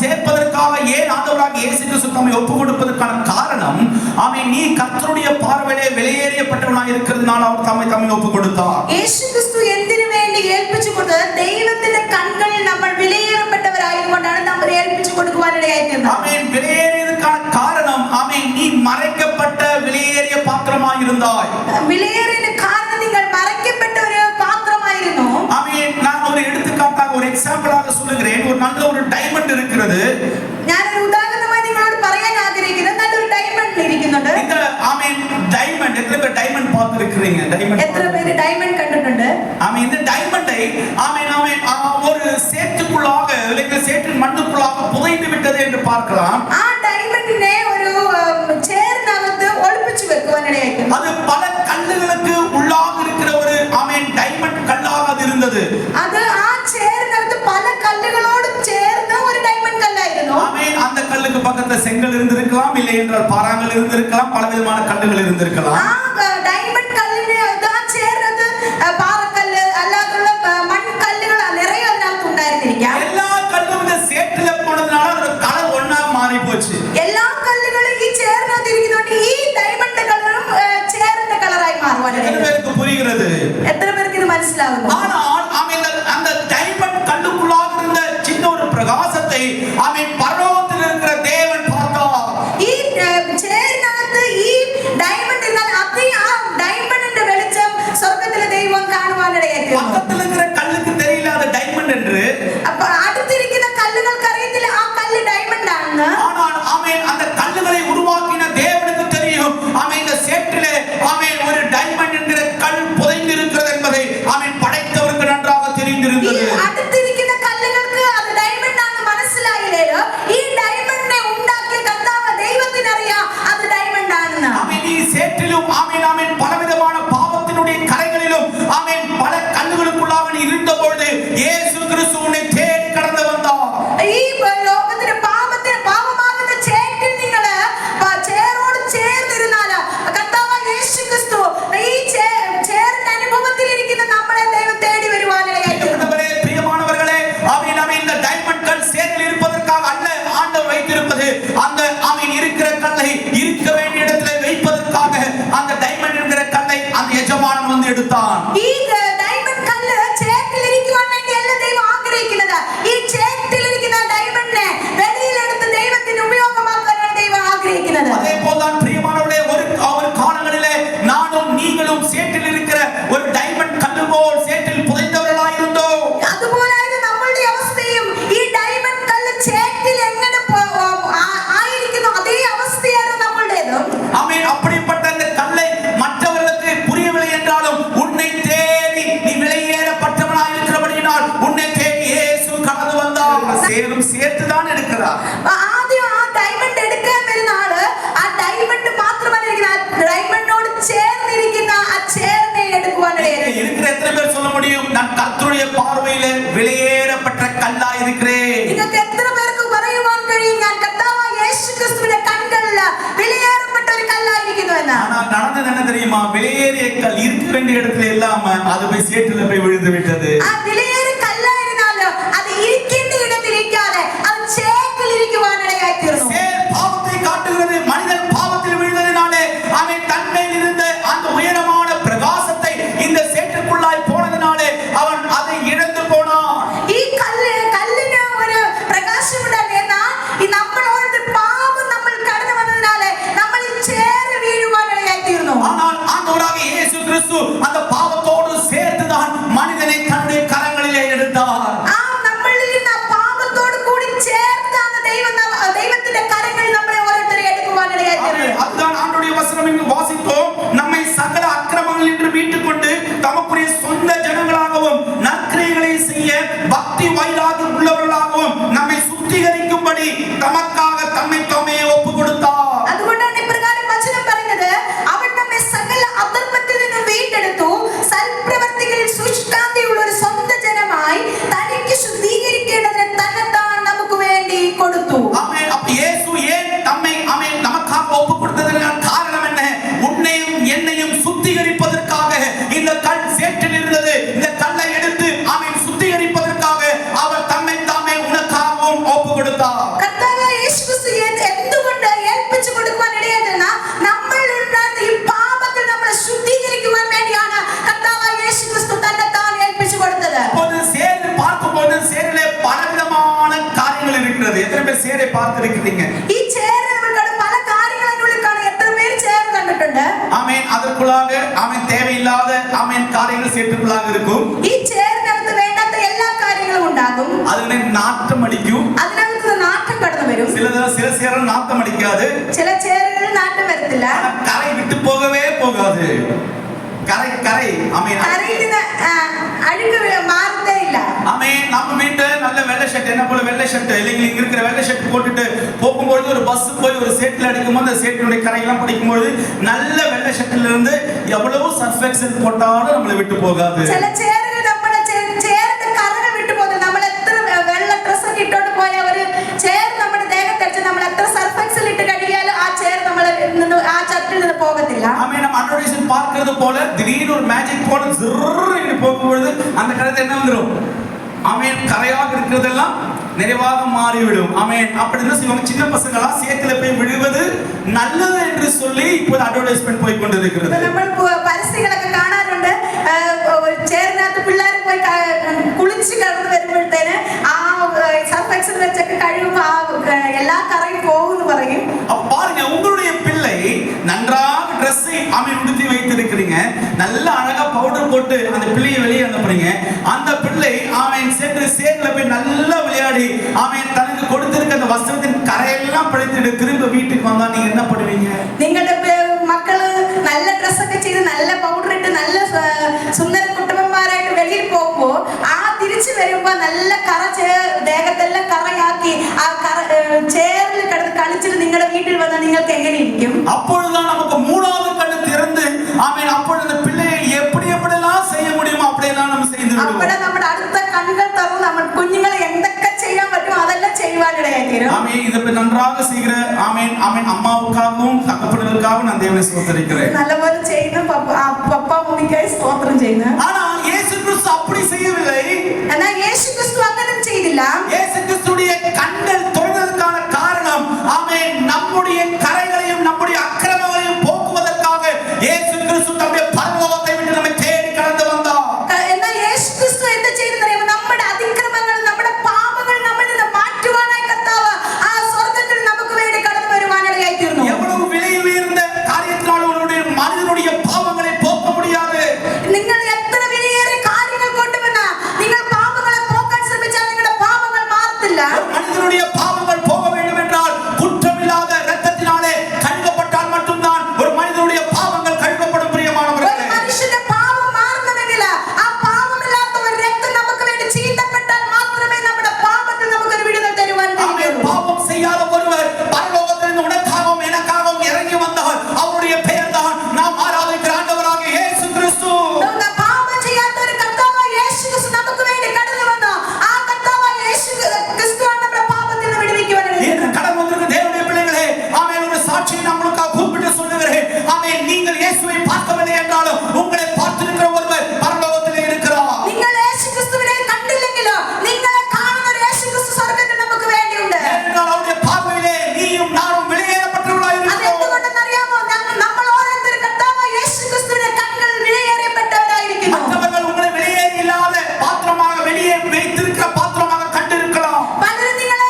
சேர்ப்பதற்காக, ஏன் ஆண்டவராக இயேசு கிறிஸ்து நம்மை ஒப்பு கொடுப்பதற்கான காரணம், ஆமென், நீ கர்த்தருடைய பார்வையிலே வெளியேறியப்பட்டவனாய் இருக்கிறதுனால அவர் தம்மை ஒப்பு கொடுத்தார். യേശു ക്രിസ്തു എന്തിനു വേണ്ടി ഏൽപ്പിച്ചു കൊടുത്തത്? ദൈവത്തിന്റെ കൺകളിൽ നമ്മൾ വിലയേറപ്പെട്ടവരായതുകൊണ്ടാണ് നമ്മൾ ഏൽപ്പിച്ചു കൊടുക്കുവാൻ ഇടയായി തീർന്നത്. ஆமென். வெளியேறியதற்கான காரணம், ஆமென், நீ மறைக்கப்பட்ட வெளியேறிய பாத்திரமாய் இருந்தாய். വിലയേറിയ കാരണം നിങ്ങൾ മറയ്ക്കപ്പെട്ട ഒരു പാത്രമായിരുന്നു. ஆமென். நான் ஒரு எடுத்துக்காட்டாக ஒரு எக்ஸாம்பிளாக சொல்லுகிறேன். ஒரு நல்ல ஒரு டைமண்ட் இருக்கிறது. ഞാൻ ഒരു ഉദാഹരണമായി നിങ്ങളോട് പറയാൻ ആഗ്രഹിക്കുന്നു. നല്ലൊരു ഡയമണ്ട് ഇരിക്കുന്നുണ്ട്. இந்த ஆமென் டைமண்ட், எத்தனை பேர் டைமண்ட் பார்த்திருக்கிறீங்க? டைமண்ட் എത്ര പേര് ഡയമണ്ട് കണ്ടിട്ടുണ്ട്? ஆமென். இந்த டைமண்டை ஆமென் ஒரு சேற்றுக்குள்ளாக, இல்ல சேற்றின் மண்ணுக்குள்ளாக புதைந்து விட்டது என்று பார்க்கலாம். ആ ഡയമണ്ടിനെ ഒരു ചേറിനകത്ത് ഒളിപ്പിച്ചു വെക്കുവാനിടയായി. அது பல கல்லுகளுக்கு உள்ளாக இருக்கிற ஒரு ஆமென் டைமண்ட் கல்லாக அது இருந்தது. അത് ആ ചേറിനകത്ത് പല കല്ലുകളോട് ചേർന്ന ഒരു ഡയമണ്ട് കല്ലായിരുന്നു. ஆமென். அந்த கல்லுக்கு பக்கத்துல செங்கல் இருந்திருக்கலாம், இல்லை என்றால் பாறாங்கல் இருந்திருக்கலாம், பலவிதமான கல்லுகள் இருந்திருக்கலாம். ആ ഡയമണ്ട് കല്ലിനെ ആ ചേർന്നത് പാറക്കല്ല് അല്ലാതുള്ള മൺകല്ലുകൾ നിറയെ അതിനകത്ത് ഉണ്ടായിരുന്നിരിക്കാം. எல்லா கல்லும் இந்த சேற்றுல போனதுனால அதோட கலர் ஒண்ணா மாறி போச்சு. എല്ലാ കല്ലുകളും ഈ ചേർന്നകത്ത് ഇരിക്കുന്നതുകൊണ്ട് ഈ ഡയമണ്ട് കളറും ചേറിന്റെ കളറായി മാറുവാനായി. எத்தனை பேருக்கு புரிகிறது? എത്ര പേർക്ക് ഇത് മനസ്സിലാവുന്നു? ஆனால் ஆமென் அந்த டைமண்ட் கல்லுக்குள்ளாக இருந்த சின்ன ஒரு பிரகாசத்தை ஆமென் பரலோகத்தில் இருக்கிற தேவன் பார்த்தார். ഈ ചേറിനകത്ത് ഈ ഡയമണ്ട് ഇരുന്നാൽ അതേ ആ ഡയമണ്ടിന്റെ വെളിച്ചം സ്വർഗ്ഗത്തിലെ ദൈവം കാണുവാനിടയായി. பக்கத்துல இருக்கிற கல்லுக்கு தெரியல அது டைமண்ட் என்று. அப்ப അടുത്തിരിക്കുന്ന കല്ലുകൾക്ക് അറിയത്തില്ല ആ കല്ല് ഡയമണ്ട് ആണെന്ന്. ஆனால் ஆமென் அந்த கல்லுகளை உருவாக்கின தேவனுக்கு தெரியும். ஆமென் இந்த சேற்றிலே ஆமென் ஒரு டைமண்ட் என்கிற கல் புதைந்து இருக்கிறது என்பதை ஆமென் படைத்தவருக்கு நன்றாக தெரிந்திருந்தது. അടുത്തിരിക്കുന്ന കല്ലുകൾക്ക് അത് ഡയമണ്ട് ആണെന്ന് മനസ്സിലായില്ലേലോ, ഈ ഡയമണ്ടിനെ ഉണ്ടാക്കിയ കർത്താവ് ദൈവത്തിന് അറിയാം അത് ഡയമണ്ട് ആണെന്ന്. ஆமென். ഈ சேற்றிலும் ஆமென் ஆமென் பலவிதமான பாவத்தினுடைய கரைகளிலும் ஆமென் பல கல்லுகளுக்குள்ளாக நீ இருந்த பொழுது இயேசு கிறிஸ்து உன்னை தேடி கடந்து வந்தார். ഈ ലോകത്തിന്റെ പാപമാകുന്ന ചേറ്റിൽ നിങ്ങൾ ചേരോട് ചേർന്നിരുന്നാൽ കർത്താവ് യേശു ക്രിസ്തു ഈ ചേറിന്റെ അനുഭവത്തിൽ ഇരിക്കുന്ന നമ്മളെ ദൈവം തേടി വരുവാനിടയായി. பிரியமானவர்களே, ஆமென் ஆமென் இந்த டைமண்ட் கல் சேற்றில் இருப்பதற்காக அல்ல ஆண்டவர் வைத்திருப்பது. அந்த ஆமென் இருக்கிற கல்லை இருக்க வேண்டிய இடத்திலே வைப்பதற்காக அந்த டைமண்ட் என்கிற கல்லை அந்த எஜமானன் வந்து எடுத்தான். ഈ ഡയമണ്ട് കല്ല് ചേറ്റിൽ ഇരിക്കുവാൻ വേണ്ടിയല്ല ദൈവം ആഗ്രഹിക്കുന്നത്. ഈ ചേറ്റിൽ ഇരിക്കുന്ന ഡയമണ്ടിനെ വെളിയിലെടുത്ത് ദൈവത്തിന് ഉപയോഗമാക്കാനാണ് ദൈവം ആഗ്രഹിക്കുന്നത്. அதே போல்தான் பிரியமானவர்களே, ஒரு காலங்களிலே நானும் நீங்களும் சேற்றில் இருக்கிற ஒரு டைமண்ட் கல்லு போல் சேற்றில் புதைந்தவர்களாய் இருந்தோம். അതുപോലായിരുന്നു നമ്മളുടെ അവസ്ഥയും. ഈ ഡയമണ്ട് കല്ല് ചേറ്റിൽ എങ്ങനെ ആയിരിക്കുന്നു അതേ അവസ്ഥയായിരുന്നു നമ്മളുടേതും. ஆமென். அப்படிப்பட்ட அந்த கல்லை மற்றவர்களுக்கு புரியவில்லை என்றாலும் உன்னை தேடி நீ வெளியேறப்பட்டவனாய் இருக்கிறபடியினால் உன்னை தேடி இயேசு கடந்து வந்தார். சேரும் சேர்த்து தான் எடுக்கிறார். ആദ്യം ആ ഡയമണ്ട് എടുക്കാൻ വരുന്ന ആള് ആ ഡയമണ്ട് മാത്രമല്ല ഇരിക്കുന്ന ഡയമണ്ടിനോട് ചേർന്നിരിക്കുന്ന ആ ചേറിനെ എടുക്കുവാനിടയായി. இருக்கிற எத்தனை பேர் சொல்ல முடியும், நான் கர்த்தருடைய பார்வையிலே வெளியேறப்பட்ட கல்லா இருக்கிறேன்? നിങ്ങൾക്ക് എത്ര പേർക്ക് പറയുവാൻ കഴിയും ഞാൻ കർത്താവായ യേശു ക്രിസ്തുവിന്റെ കൺകളിൽ വിലയേറപ്പെട്ട ഒരു കല്ലായിരിക്കുന്നു എന്ന്? ஆனால் நடந்தது என்ன தெரியுமா? வெளியேறிய கல் இருக்க வேண்டிய இடத்துல இல்லாம அது போய் சேற்றுல போய் விழுந்து விட்டது. ആ വിലയേറിയ കല്ലായിരുന്നാലോ അത് ഇരിക്കേണ്ട ഇടത്തിൽ ഇരിക്കാതെ അത് ചേറ്റിൽ ഇരിക്കുവാനിടയായി തീർന്നു. சேர் பாவத்தை காட்டுகிறது. மனிதன் பாவத்தில் விழுந்ததினாலே அவன் தன்மேல் இருந்த அந்த உயரமான பிரகாசத்தை இந்த சேற்றுக்குள்ளாய் போனதினாலே அவன் அதை இழந்து போனான். ഈ കല്ലിന് ഒരു പ്രകാശമുണ്ടായിരുന്നു. എന്നാൽ ഈ നമ്മളോട് പാപം നമ്മൾ കടന്നു വന്നതിനാലെ നമ്മൾ ഈ ചേറ് വീഴുവാനിടയായി തീർന്നു. ஆனால் ஆண்டவராகிய இயேசு கிறிஸ்து அந்த பாவத்தோடு சேர்த்துதான் மனிதனை தன்னுடைய கரங்களில் சேற்றுக்குள்ளாக ஆமென் தேவையில்லாத ஆமென் காரியங்கள் சேற்றுக்குள்ளாக இருக்கும். ഈ ചേറിനകത്ത് വേണ്ടാത്ത എല്ലാ കാര്യങ്ങളും ഉണ്ടാകും. അതിനെ നാറ്റം അടിക്കും. അതിനകത്ത് നാറ്റം കടന്നു വരും. சில சேறு நாத்தம் அடிக்காது. ചില ചേറുകളിൽ നാറ്റം വരത്തില്ല. கரை விட்டு போகவே போகாது. கரை ஆமென் കരയിൽ നിന്ന് അഴുക്ക് മാറുന്നേ ഇല്ല. ஆமென். நம்ம வீட்டு நல்ல வெள்ளை ஷர்ட் என்ன போல வெள்ளை ஷர்ட் இல்லைங்க இங்க இருக்கிற வெள்ளை ஷர்ட் போட்டுட்டு போகும்போது ஒரு பஸ் போய் ஒரு சேட்ல அடிக்கும்போது அந்த சேட்டினுடைய கரையெல்லாம் பிடிக்கும்போது நல்ல வெள்ளை ஷர்ட்ல இருந்து எவ்வளவு சர்ஃப் எக்ஸல் போட்டாலும் நம்மளை விட்டு போகாது. ചില ചേറുകൾ നമ്മുടെ ചേറിന്റെ കറകൾ വിട്ടു പോകുന്നത്. നമ്മൾ എത്ര വെള്ള ഡ്രസ് ഒക്കെ ഇട്ടോണ്ട് പോയ ഒരു ചേർ നമ്മുടെ ദേഹത്തടിച്ച് നമ്മൾ എത്ര സർഫ് എക്സൽ ഇട്ട് കഴുകിയാലും ആ ചേർ നമ്മളെ ആ ചട്ടിൽ നിന്ന് പോകത്തില്ല. ஆமென். நம்ம அட்வர்டைஸ்மென்ட் பார்க்கிறது போல திடீர்னு ஒரு மேஜிக் போல ஜிர்ன்னு போகும்போது அந்த கரத்தை என்ன வந்துரும்? ஆமென். கரையாக இருக்கிறதெல்லாம் நிறைவாக மாறிவிடும். ஆமென். அப்படி என்ன செய்வாங்க? சின்ன பசங்களா சேத்துல போய் விழுவது நல்லது என்று சொல்லி இப்போ அட்வர்டைஸ்மென்ட் போய் கொண்டிருக்கிறது. നമ്മൾ പരസ്യങ്ങളൊക്കെ കാണാറുണ്ട്. ചേറിനകത്ത് പിള്ളേർ പോയി കുളിച്ച് കടന്നു വരുമ്പോഴത്തേന് ആ സർഫ് എക്സൽ വെച്ചൊക്കെ കഴിയുമ്പോൾ ആ എല്ലാ കറയും പോകുമെന്ന് പറയും. அப்ப பாருங்க, உங்களுடைய பிள்ளை நன்றாக ட்ரெஸ்ஸை ஆமென் உடுத்தி வைத்திருக்கிறீங்க, நல்ல அழகா பவுடர் போட்டு அந்த பிள்ளையை வெளியே அனுப்புறீங்க. அந்த பிள்ளை ஆமென் சேத்துல போய் நல்லா விளையாடி ஆமென் தனக்கு கொடுத்திருக்க அந்த வஸ்திரத்தின் கரையெல்லாம் படைத்துட்டு திரும்ப வீட்டுக்கு வந்தா நீங்க என்ன பண்ணுவீங்க? നിങ്ങളുടെ മക്കള് നല്ല ഡ്രസ്സൊക്കെ ചെയ്ത് നല്ല പൗഡർ ഇട്ട് നല്ല സുന്ദര കുട്ടപ്പന്മാരായിട്ട് വെളിയിൽ പോകുമ്പോ ആ തിരിച്ചു വരുമ്പോ നല്ല കറ ദേഹത്തെല്ലാം കറയാക്കി ആ ചേറിൽ കിടന്ന് കളിച്ചിട്ട് നിങ്ങളുടെ വീട്ടിൽ വന്നാൽ നിങ്ങൾക്ക് എങ്ങനെ ഇരിക്കും? அப்பொழுதுதான் நமக்கு மூணாவது கண்ணு திறந்து ஆமென் அப்பொழுது பிள்ளையை எப்படி எப்படிலாம் செய்ய முடியுமோ அப்படியெல்லாம் நம்ம செய்து விடுவோம். അവിടെ നമ്മുടെ അടുത്ത കണ്ണുകൾ തുറന്ന് നമ്മൾ കുഞ്ഞുങ്ങളെ എന്തൊക്കെ ചെയ്യാൻ പറ്റുമോ അതെല്ലാം ചെയ്യുവാനിടയായി തീരും. ஆமென். இதை நன்றாக செய்கிற ஆமென் ஆமென் அம்மாவுக்காகவும் தகப்பனுக்காகவும் நான் தேவனை ஸ்தோத்திரிக்கிறேன். നല്ലപോലെ ചെയ്യുന്ന പപ്പ മമ്മിക്കായി സ്തോത്രം ചെയ്യുന്നു. ஆனால் இயேசு கிறிஸ்து அப்படி செய்யவில்லை. എന്നാൽ യേശു ക്രിസ്തു അങ്ങനെ ചെയ്തില്ല. இயேசு கிறிஸ்துடைய கண்கள் திறந்ததற்கான காரணம் ஆமென் நம்முடைய கரைகளையும் நம்முடைய அக்கிரமங்களையும் போக்குவதற்காக இயேசு கிறிஸ்து தம்முடைய பரலோகத்தை விட்டு நம்மை தேடி கடந்து வந்தார். എന്നാൽ യേശു ക്രിസ്തു എന്ത് ചെയ്തെന്നറിയാമോ? നമ്മുടെ അതിക്രമങ്ങൾ നമ്മുടെ പാപങ്ങൾ നമ്മളിൽ നിന്ന് മാറ്റുവാനായി കർത്താവ് ആ സ്വർഗ്ഗത്തിൽ നമുക്ക് വേണ്ടി കടന്നു വരുവാനിടയായി തീർന്നു. எவ்வளவு விலை உயர்ந்த காரியத்தினால் உங்களுடைய மனிதனுடைய பாவங்களை போக்க முடியாது. നിങ്ങൾ എത്ര വിലയേറിയ കാര്യങ്ങൾ കൊണ്ടുവന്ന നിങ്ങൾ പാപങ്ങളെ പോക്കാൻ ശ്രമിച്ചാൽ നിങ്ങളുടെ പാപങ്ങൾ മാറത്തില്ല. மனிதனுடைய பாவங்கள் போக வேண்டும் என்றால் குற்றமில்லாத இரத்தத்தினாலே கழுவப்பட்டால் மட்டும்தான் ஒரு மனிதனுடைய பாவங்கள் கழுவப்படும். பிரியமானவர்களே, ഒരു മനുഷ്യന്റെ പാപം മാറണമെങ്കിൽ ആ പാപമില്ലാത്ത ഒരു രക്തം നമുക്ക് വേണ്ടി ചീന്തപ്പെട്ടാൽ മാത്രമേ നമ്മുടെ പാപത്തിൽ നമുക്കൊരു വിടുതൽ തരുവാൻ കഴിയൂ. பாவம் செய்யாத ஒருவர் பரலோகத்தில் உனக்காகவும் எனக்காகவும் இறங்கி வந்தால் அவருடைய பெயர் தான் நாம் ஆராதிக்கிற ஆண்டவராகிய இயேசு கிறிஸ்து. പാപം ചെയ്യാത്ത ഒരു കർത്താവായ യേശു ക്രിസ്തു നമുക്ക് വേണ്ടി കടന്നു വന്നു. ആ കർത്താവായ യേശു ക്രിസ്തുവാണ് നമ്മുടെ പാപത്തിൽ നിന്ന് വിടുവിക്കുവാനായി. இந்த கடந்து வந்திருக்கிற தேவனுடைய பிள்ளைகளே, ஆமென். ஒரு சாட்சியை நான் உங்களுக்காக கூப்பிட்டு சொல்லுகிறேன். ஆமென். நீங்கள் இயேசுவை பார்க்கவில்லை என்றாலும் உங்களை பார்த்திருக்கிற ஒருவர் பரலோகத்திலே இருக்கிறார். നിങ്ങൾ യേശു ക്രിസ്തുവിനെ കണ്ടില്ലെങ്കിലോ നിങ്ങളെ കാണുന്ന ഒരു യേശു ക്രിസ്തു സ്വർഗ്ഗത്തിൽ നമുക്ക് വേണ്ടിയുണ്ട്. ஏனென்றால் அவருடைய பார்வையிலே நீயும் நானும் வெளியேறப்பட்டவர்களாய் இருக்கிறோம். അതെന്തുകൊണ്ടെന്നറിയാമോ? നമ്മൾ ഓരോരുത്തരും കർത്താവായ യേശു ക്രിസ്തുവിന്റെ കണ്ണുകളിൽ വിലയേറിയപ്പെട്ടവരായിരിക്കുന്നു. மற்றவர்கள் உங்களை வெளியேறி இல்லாத பாத்திரமாக வெளியே வைத்திருக்கிற பாத்திரமாக கண்டிருக்கலாம். പലരും നിങ്ങളെ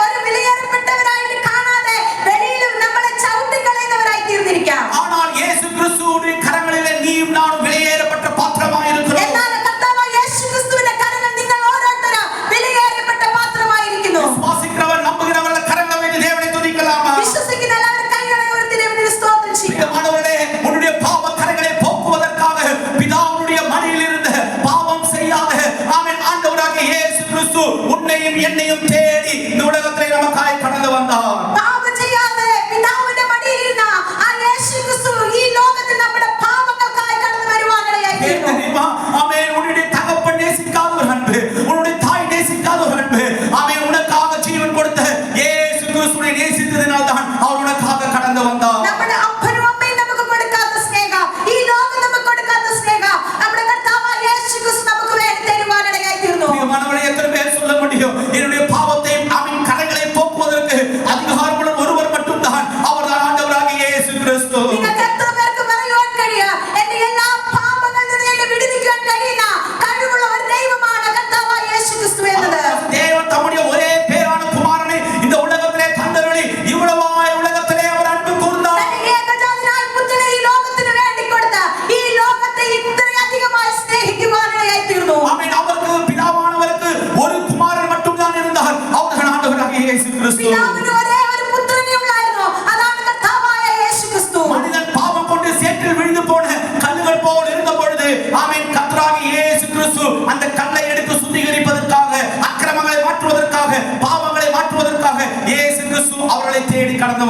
ഒരു വിലയേറിയപ്പെട്ടവരായിട്ട് കാണാതെ വെളിയിൽ നമ്മളെ ചവിട്ടിക്കളയുന്നവരായി തീർന്നിരിക്കാം. ஆனால் இயேசு கிறிஸ்துவின் கரங்களிலே நீயும் நானும் வெளியேறப்பட்ட பாத்திரமாக இருக்கிறோம். എന്നാൽ കർത്താവായ യേശു ക്രിസ്തുവിന്റെ കരങ്ങൾ നിങ്ങൾ ഓരോരുത്തരും വിലയേറിയപ്പെട്ട പാത്രമായിരിക്കുന്നു. விசுவாசிக்கிறவர் நம்புகிறவர்கள் கரங்களை வைத்து தேவனை துதிக்கலாமா? വിശ്വസിക്കുന്ന എല്ലാവരും കൈകളെ ഉയർത്തി ദൈവത്തിന് സ്തോത്രം ചെയ്യാം. பிரியமானவர்களே, உன்னுடைய பாவ கரைகளை போக்குவதற்காக பிதாவுடைய மடியில் இருந்து பாவம் செய்யாத ஆமென் ஆண்டவராகிய இயேசு கிறிஸ்து உன்னையும் என்னையும் தேடி இந்த உலகத்திலே நமக்காய் கடந்து வந்தார். പാപം ചെയ്യാതെ പിതാവിന്റെ മടിയിലിരുന്ന ആ യേശു ക്രിസ്തു ഈ ലോകത്തിൽ നമ്മുടെ പാപങ്ങൾക്കായി കടന്നു വരുവാനിടയായി തീർന്നു. தெரியுமா? ஆமென். உன்னுடைய தகப்பன் நேசிக்காத ஒரு அன்பு, உன்னுடைய தாய் நேசிக்காத ஒரு அன்பு, ஆமென். உனக்காக ஜீவன் கொடுத்த இயேசு கிறிஸ்துவை நேசித்ததினால் தான் அவர் உனக்காக கடந்து வந்தார். നമ്മുടെ അപ്പനും അമ്മയും നമുക്ക് കൊടുക്കാത്ത സ്നേഹം, ഈ ലോകം നമുക്ക് കൊടുക്കാത്ത സ്നേഹം നമ്മുടെ കർത്താവായ യേശു ക്രിസ്തു നമുക്ക് വേണ്ടി തരുവാനിടയായി തീർന്നു. பிரியமானவர்களே, எத்தனை பேர் சொல்ல முடியும் என்னுடைய பாவத்தை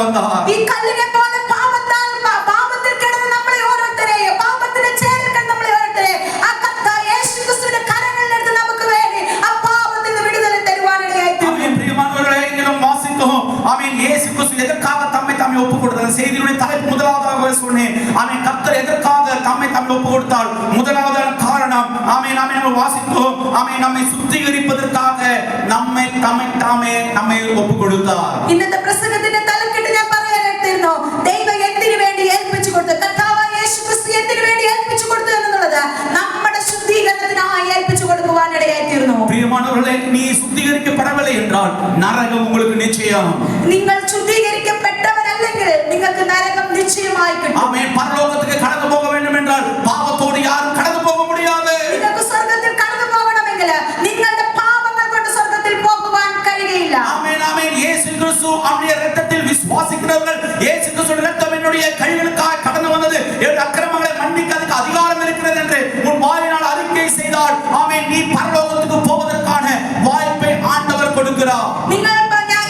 வந்தார். ഈ കല്ലിനെ പോലെ പാപത്തിൽ കിടന്ന് നമ്മളെ ഓരോരുത്തരെയും പാപത്തിൽ ചേർക്കാൻ നമ്മളെ ഓരോരുത്തരെയും ആ കർത്താവ് യേശുക്രിസ്തുവിന്റെ കരങ്ങളിലെടുത്ത് നമുക്ക് വേണ്ടി ആ പാപത്തിൽ നിന്ന് വിടുതല തരുവാനിടയായി തീർന്നു. ആമേൻ. പ്രിയമാனவர்களே, இங்கேயும் வாசித்தோம். ஆமென். இயேசு கிறிஸ்து எதற்காக தம்மை தாமே ஒப்புக் கொடுத்தார்? செய்தியுடைய தலைப்பு முதலாவதாக சொன்னேன். ஆமென். கர்த்தர் எதற்காக தம்மை தாமே ஒப்புக் கொடுத்தார்? முதலாவதான காரணம் ஆமென் ஆமென் நம்ம வாசித்தோம். ஆமென். நம்மை சுத்திகரிப்பதற்காக நம்மை தாமே ஒப்புக் கொடுத்தார். ഇന്നത്തെ പ്രസംഗത്തിന്റെ തലക്കെട്ട് ഞാൻ പറയാനായിട്ടിരുന്നു. ദൈവം എന്തിനു വേണ്ടി ഏൽപ്പിച്ചു കൊടുത്തു? കർത്താവായ യേശുക്രിസ്തു എന്തിനു വേണ്ടി ഏൽപ്പിച്ചു കൊടുത്തു എന്നുള്ളത് നമ്മുടെ ശുദ്ധീകരണത്തിനായി ഏൽപ്പിച്ചു കൊടുക്കുവാനിടയായി തീർന്നു. പ്രിയമാனவர்களே, நீ சுத்திகரிக்கப்படவில்லை என்றால் நரகம் உங்களுக்கு நிச்சயம். നിങ്ങൾ ശുദ്ധീകരിക്കപ്പെട്ടവരല്ലെങ്കിൽ നിങ്ങൾക്ക് നരകം നിശ്ചയമായി കിട്ടും. ஆமென். பரலோகத்துக்கு கடந்து போக வேண்டும் என்றால் பாவத்தோடு யாரும் கடந்து போக முடியாது. നിങ്ങൾക്ക് സ്വർഗ്ഗത്തിൽ കടന്നു പോകണമെങ്കിൽ നിങ്ങളുടെ പാപങ്ങൾ കൊണ്ട് സ്വർഗ്ഗത്തിൽ പോകുവാൻ കഴിയില്ല. ஆமென் ஆமென். இயேசு கிறிஸ்து அவருடைய இரத்தத்தில் விசுவாசிக்கிறவர்கள், இயேசு கிறிஸ்துவின் இரத்தம் என்னுடைய கைகளுக்காக கடந்து வந்தது, என்னுடைய அக்கிரமங்களை மன்னிக்கிறதுக்கு அதிகாரம் இருக்கிறது என்று உன் வாயினால் அறிக்கை செய்தால் ஆமென், நீ பரலோகத்துக்கு போவதற்கான வாய்ப்பை ஆண்டவர் கொடுக்கிறார். നിങ്ങൾ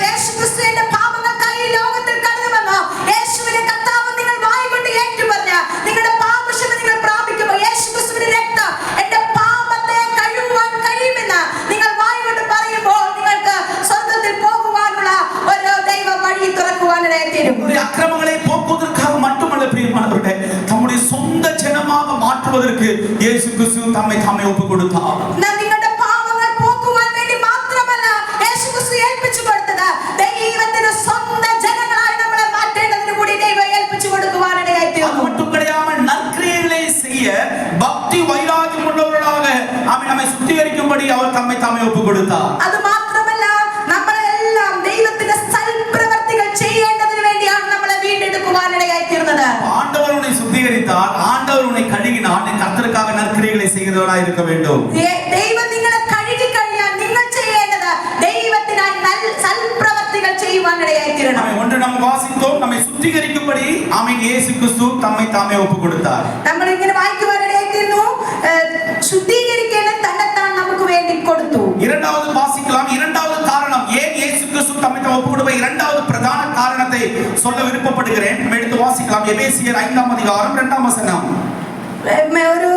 യേശുക്രിസ്തുവിന്റെ പാപങ്ങൾക്കായി ഈ ലോകത്തിൽ കടന്നു വന്നു യേശുവിനെ കർത്താവ് നിങ്ങൾ വായി കൊണ്ട് ഏറ്റുപറഞ്ഞ നിങ്ങളുടെ പാപക്ഷമ നിങ്ങൾ പ്രാപിക്കുമ്പോൾ യേശുക്രിസ്തുവിന്റെ രക്തം എന്റെ പാപത്തെ കഴുകുവാൻ കഴിയുമെന്ന് നിങ്ങൾ വായി കൊണ്ട് പറയുമ്പോൾ നിങ്ങൾക്ക് സ്വർഗ്ഗത്തിൽ പോകുവാനുള്ള ഒരു ദൈവ വഴി തുറക്കുവാനിടയായി തീരും. உங்களுடைய அக்கிரமங்களை போக்குவதற்காக மட்டுமல்ல பிரியமானவர்களே, தம்முடைய சொந்த ஜனமாக மாற்றுவதற்கு இயேசு கிறிஸ்து தம்மை தாமே ஒப்புக் கொடுத்தார். നിങ്ങളുടെ പാപങ്ങൾ പോക്കുവാൻ വേണ്ടി മാത്രമല്ല യേശുക്രിസ്തു ഏൽപ്പിച്ചു കൊടുത്തത്, ദൈവത്തിന്റെ സ്വന്തം ജനങ്ങളായി നമ്മളെ മാറ്റേണ്ടതിന് കൂടി ദൈവം ഏൽപ്പിച്ചു കൊടുക്കുവാനിടയായി அது തീർന്നു. மட்டும் கிடையாமல் நற்கிரியைகளை செய்ய பக்தி வைராகியம் உள்ளவர்களாக நம்மை சுத்திகரிக்கும்படி அவர் தம்மை தாமே ஒப்புக் கொடுத்தார். അത് മാത്രമല്ല നമ്മളെല്ലാം ദൈവത്തിന്റെ സൽപ്രവർത്തികൾ ചെയ്യേണ്ടതിന് വേണ്ടിയാണ് നമ്മളെ വീണ്ടെടുക്കുവാനിടയായി തീർന്നത്. ஆண்டவர் உன்னை சுத்திகரித்தார், ஆண்டவர் உன்னை கழுகினார், நீ கர்த்தருக்காக நற்கிரியைகளை செய்கிறவராய் இருக்க வேண்டும். ദൈവം നിങ്ങളെ കഴുകി കഴിഞ്ഞാൽ നിങ്ങൾ ചെയ്യേണ്ടത് ദൈവത്തിനായി സൽപ്രവർത്തികൾ ചെയ്യുവാനിടയായി തീരണം. ஒன்று நம்ம வாசித்தோம், நம்மை சுத்திகரிக்கும்படி ஆமென் இயேசு கிறிஸ்து தம்மை தாமே ஒப்புக் கொடுத்தார். നമ്മൾ ഇങ്ങനെ വായിക്കുവാനിടയായി തീർന്നു. ശുദ്ധീകരിക്കേണ്ട തന്നെത്താൻ നമുക്ക് വേണ്ടി കൊടുത്തു. இரண்டாவது வாசிக்கலாம். இரண்டாவது காரணம் ஏன் இயேசு கிறிஸ்து தம்மை தாமே ஒப்புக் கொடுத்த இரண்டாவது பிரதான காரணத்தை சொல்ல விருப்பப்படுகிறேன். எடுத்து வாசிக்கலாம். எபேசியர் 5ஆம் அதிகாரம் 2ஆம் வசனம். ഒരു